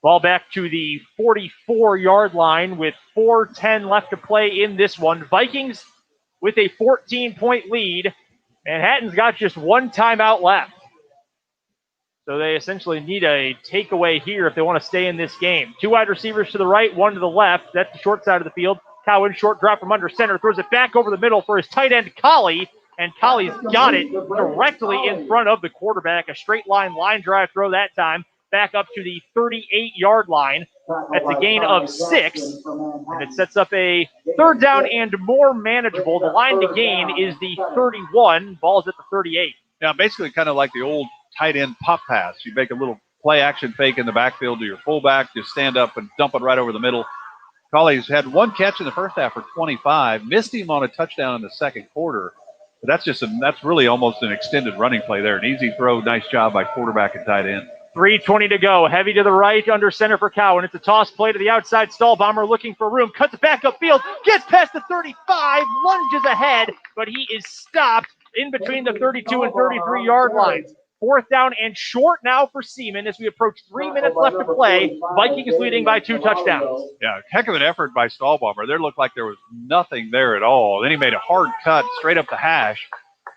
S3: Ball back to the 44-yard line with 4:10 left to play in this one. Vikings with a 14-point lead. Manhattan's got just 1 timeout left. So they essentially need a takeaway here if they want to stay in this game. 2 wide receivers to the right, 1 to the left. That's the short side of the field. Cowan, short drop from under center, throws it back over the middle for his tight end, Colley. And Colley's got it directly in front of the quarterback. A straight line drive throw that time. Back up to the 38-yard line. That's a gain of 6. And it sets up a 3rd down and more manageable. The line to gain is the 31. Ball's at the 38.
S4: Yeah, basically kind of like the old tight end pop pass. You make a little play action fake in the backfield to your fullback, just stand up and dump it right over the middle. Colley's had 1 catch in the first half for 25, missed him on a touchdown in the second quarter. But that's really almost an extended running play there. An easy throw, nice job by quarterback and tight end.
S3: 3:20 to go. Heavy to the right, under center for Cowan. It's a toss play to the outside. Stallbomber looking for room. Cuts it back upfield. Gets past the 35. Lunges ahead, but he is stopped in between the 32 and 33-yard lines. 4th down and short now for Seaman as we approach 3 minutes left to play. Vikings leading by 2 touchdowns.
S4: Yeah, heck of an effort by Stallbomber. There looked like there was nothing there at all. Then he made a hard cut straight up the hash.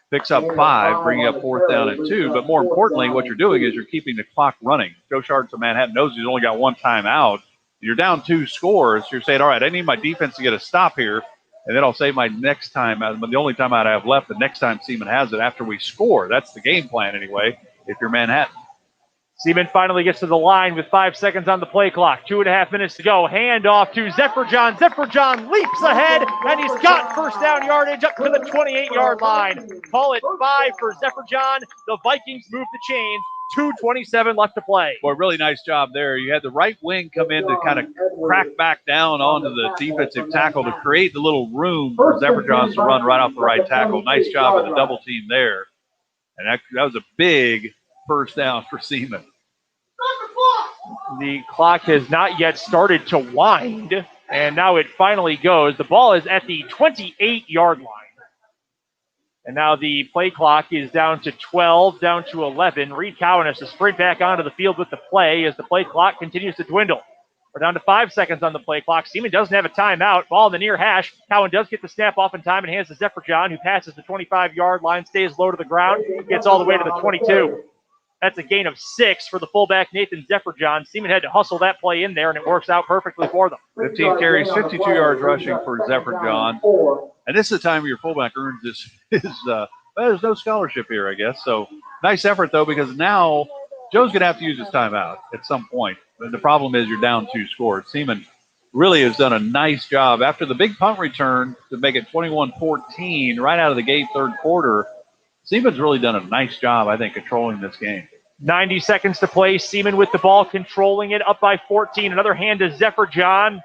S4: Picks up 5, bringing up 4th down and 2. But more importantly, what you're doing is you're keeping the clock running. Joe Sharks of Manhattan knows he's only got 1 timeout. You're down 2 scores. You're saying, all right, I need my defense to get a stop here, and then I'll save my next timeout. But the only timeout I have left, the next time Seaman has it after we score. That's the game plan anyway, if you're Manhattan.
S3: Seaman finally gets to the line with 5 seconds on the play clock. 2.5 minutes to go. Hand off to Zephyrjohn. Zephyrjohn leaps ahead, and he's got 1st down yardage up to the 28-yard line. Call it 5 for Zephyrjohn. The Vikings move the chains. 2:27 left to play.
S4: Boy, really nice job there. You had the right wing come in to kind of crack back down onto the defensive tackle to create the little room for Zephyrjohn to run right off the right tackle. Nice job of the double team there. And that was a big 1st down for Seaman.
S3: The clock has not yet started to wind, and now it finally goes. The ball is at the 28-yard line. And now the play clock is down to 12, down to 11. Reed Cowan has to sprint back onto the field with the play as the play clock continues to dwindle. We're down to 5 seconds on the play clock. Seaman doesn't have a timeout. Ball in the near hash. Cowan does get the snap off in time and hands to Zephyrjohn, who passes the 25-yard line, stays low to the ground, gets all the way to the 22. That's a gain of 6 for the fullback, Nathan Zephyrjohn. Seaman had to hustle that play in there, and it works out perfectly for them.
S4: 15 carries, 52 yards rushing for Zephyrjohn. And this is the time where your fullback earns there's no scholarship here, I guess. So nice effort, though, because now Joe's going to have to use his timeout at some point. But the problem is you're down 2 scores. Seaman really has done a nice job. After the big punt return to make it 21-14 right out of the gate 3rd quarter, Seaman's really done a nice job, I think, controlling this game.
S3: 90 seconds to play. Seaman with the ball, controlling it, up by 14. Another hand to Zephyrjohn.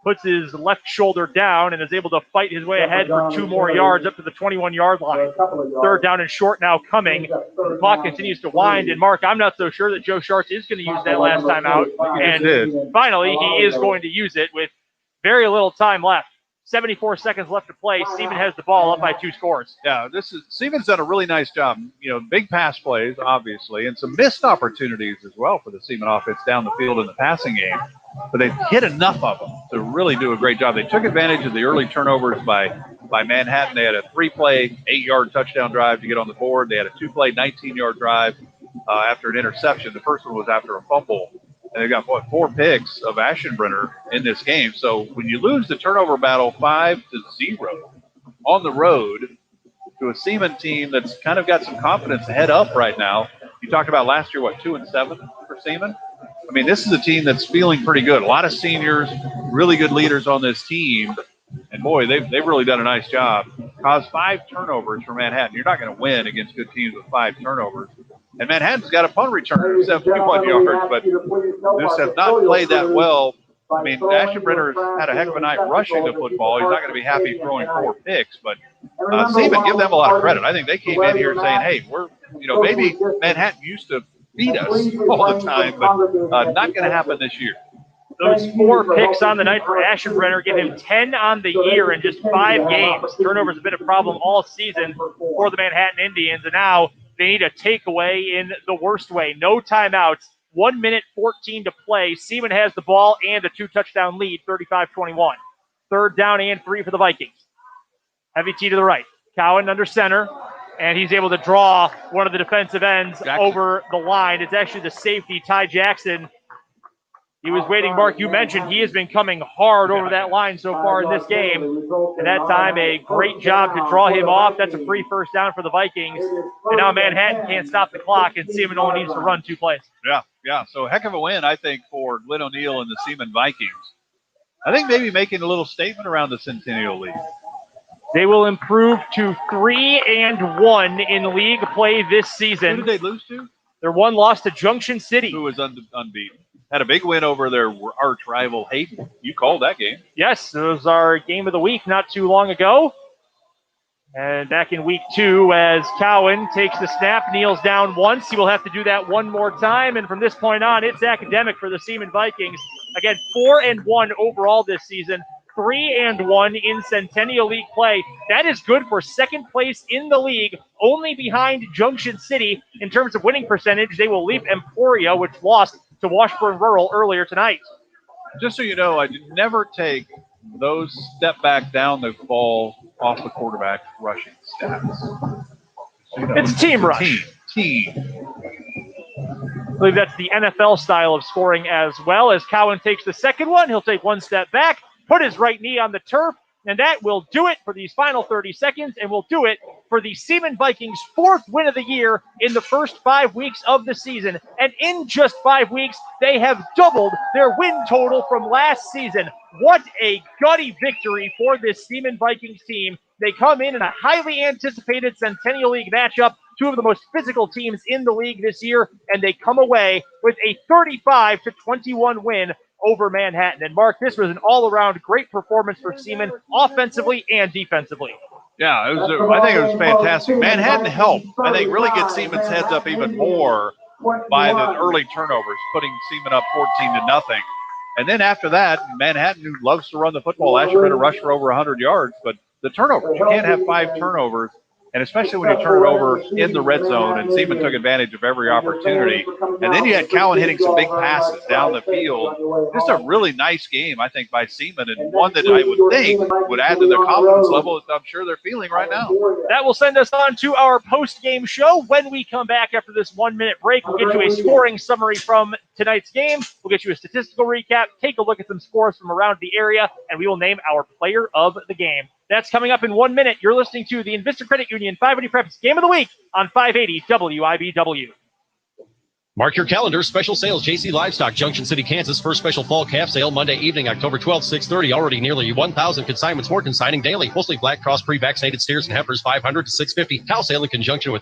S3: Puts his left shoulder down and is able to fight his way ahead for 2 more yards up to the 21-yard line. 3rd down and short now coming. The clock continues to wind. And, Mark, I'm not so sure that Joe Sharks is going to use that last time out. And finally, he is going to use it with Very little time left. 74 seconds left to play. Seaman has the ball up by 2 scores.
S4: Yeah, Seaman's done a really nice job. Big pass plays, obviously, and some missed opportunities as well for the Seaman offense down the field in the passing game. But they've hit enough of them to really do a great job. They took advantage of the early turnovers by Manhattan. They had a 3-play, 8-yard touchdown drive to get on the board. They had a 2-play, 19-yard drive after an interception. The first one was after a fumble. And they got, 4 picks of Aschenbrenner in this game. So when you lose the turnover battle 5-0 on the road to a Seaman team that's kind of got some confidence to head up right now. You talked about last year, 2-7 for Seaman? I mean, this is a team that's feeling pretty good. A lot of seniors, really good leaders on this team. And, boy, they've really done a nice job. Caused 5 turnovers for Manhattan. You're not going to win against good teams with 5 turnovers. And Manhattan's got a punt returner of 71 yards, but this has not played that well. I mean, Aschenbrenner has had a heck of a night rushing the football. He's not going to be happy throwing 4 picks, but Seaman, give them a lot of credit. I think they came in here saying, hey, maybe Manhattan used to beat us all the time, but not going to happen this year.
S3: Those 4 picks on the night for Aschenbrenner give him 10 on the year in just 5 games. Turnovers have been a problem all season for the Manhattan Indians, and now they need a takeaway in the worst way. No timeouts. 1 minute 14 to play. Seaman has the ball and a 2-touchdown lead, 35-21. 3rd down and 3 for the Vikings. Heavy T to the right. Cowan under center, and he's able to draw one of the defensive ends over the line. It's actually the safety, Ty Jackson. He was waiting, Mark. You mentioned he has been coming hard over that line so far in this game. And that time, a great job to draw him off. That's a free 1st down for the Vikings. And now Manhattan can't stop the clock, and Seaman only needs to run 2 plays.
S4: Yeah. So heck of a win, I think, for Glenn O'Neill and the Seaman Vikings. I think maybe making a little statement around the Centennial League.
S3: They will improve to 3-1 in league play this season.
S4: Who did they lose to?
S3: Their one loss to Junction City.
S4: Who was unbeaten. Had a big win over their arch rival, Hayden. You called that game.
S3: Yes, it was our game of the week not too long ago. And back in week 2, as Cowan takes the snap, kneels down once. He will have to do that one more time. And from this point on, it's academic for the Seaman Vikings. Again, 4-1 overall this season. 3-1 in Centennial League play. That is good for 2nd place in the league, only behind Junction City in terms of winning percentage. They will leap Emporia, which lost to Washburn Rural earlier tonight.
S4: Just so you know, I did never take those step back down the ball off the quarterback rushing stats. So
S3: it's team rush.
S4: Team.
S3: I believe that's the NFL style of scoring as well. As Cowan takes the 2nd one, he'll take 1 step back, put his right knee on the turf, and that will do it for these final 30 seconds, and will do it for the Seaman Vikings' 4th win of the year in the first 5 weeks of the season. And in just 5 weeks, they have doubled their win total from last season. What a gutty victory for this Seaman Vikings team. They come in a highly anticipated Centennial League matchup, 2 of the most physical teams in the league this year, and they come away with a 35-21 win over Manhattan. And Mark, this was an all-around great performance for Seaman, offensively and defensively.
S4: Yeah, I think it was fantastic. Manhattan helped, I think, really get Seaman's heads up even more by the early turnovers, putting Seaman up 14-0. And then after that, Manhattan, who loves to run the football, Aschenbrenner rushed for over 100 yards, but the turnovers, you can't have 5 turnovers. And especially when you turn it over in the red zone, and Seaman took advantage of every opportunity. And then you had Cowan hitting some big passes down the field. Just a really nice game, I think, by Seaman, and one that I would think would add to their confidence level that I'm sure they're feeling right now.
S3: That will send us on to our post-game show. When we come back after this 1-minute break, we'll get you a scoring summary from tonight's game. We'll get you a statistical recap, take a look at some scores from around the area, and we will name our player of the game. That's coming up in 1 minute. You're listening to the Invista Credit Union 580 Preps Game of the Week on 580 WIBW.
S13: Mark your calendar. Special sales, JC Livestock, Junction City, Kansas. First special fall calf sale Monday evening, October 12th, 6:30. Already nearly 1,000 consignments more consigning daily. Mostly Black Cross pre-vaccinated steers and heifers, 500 to 650. Cow sale in conjunction with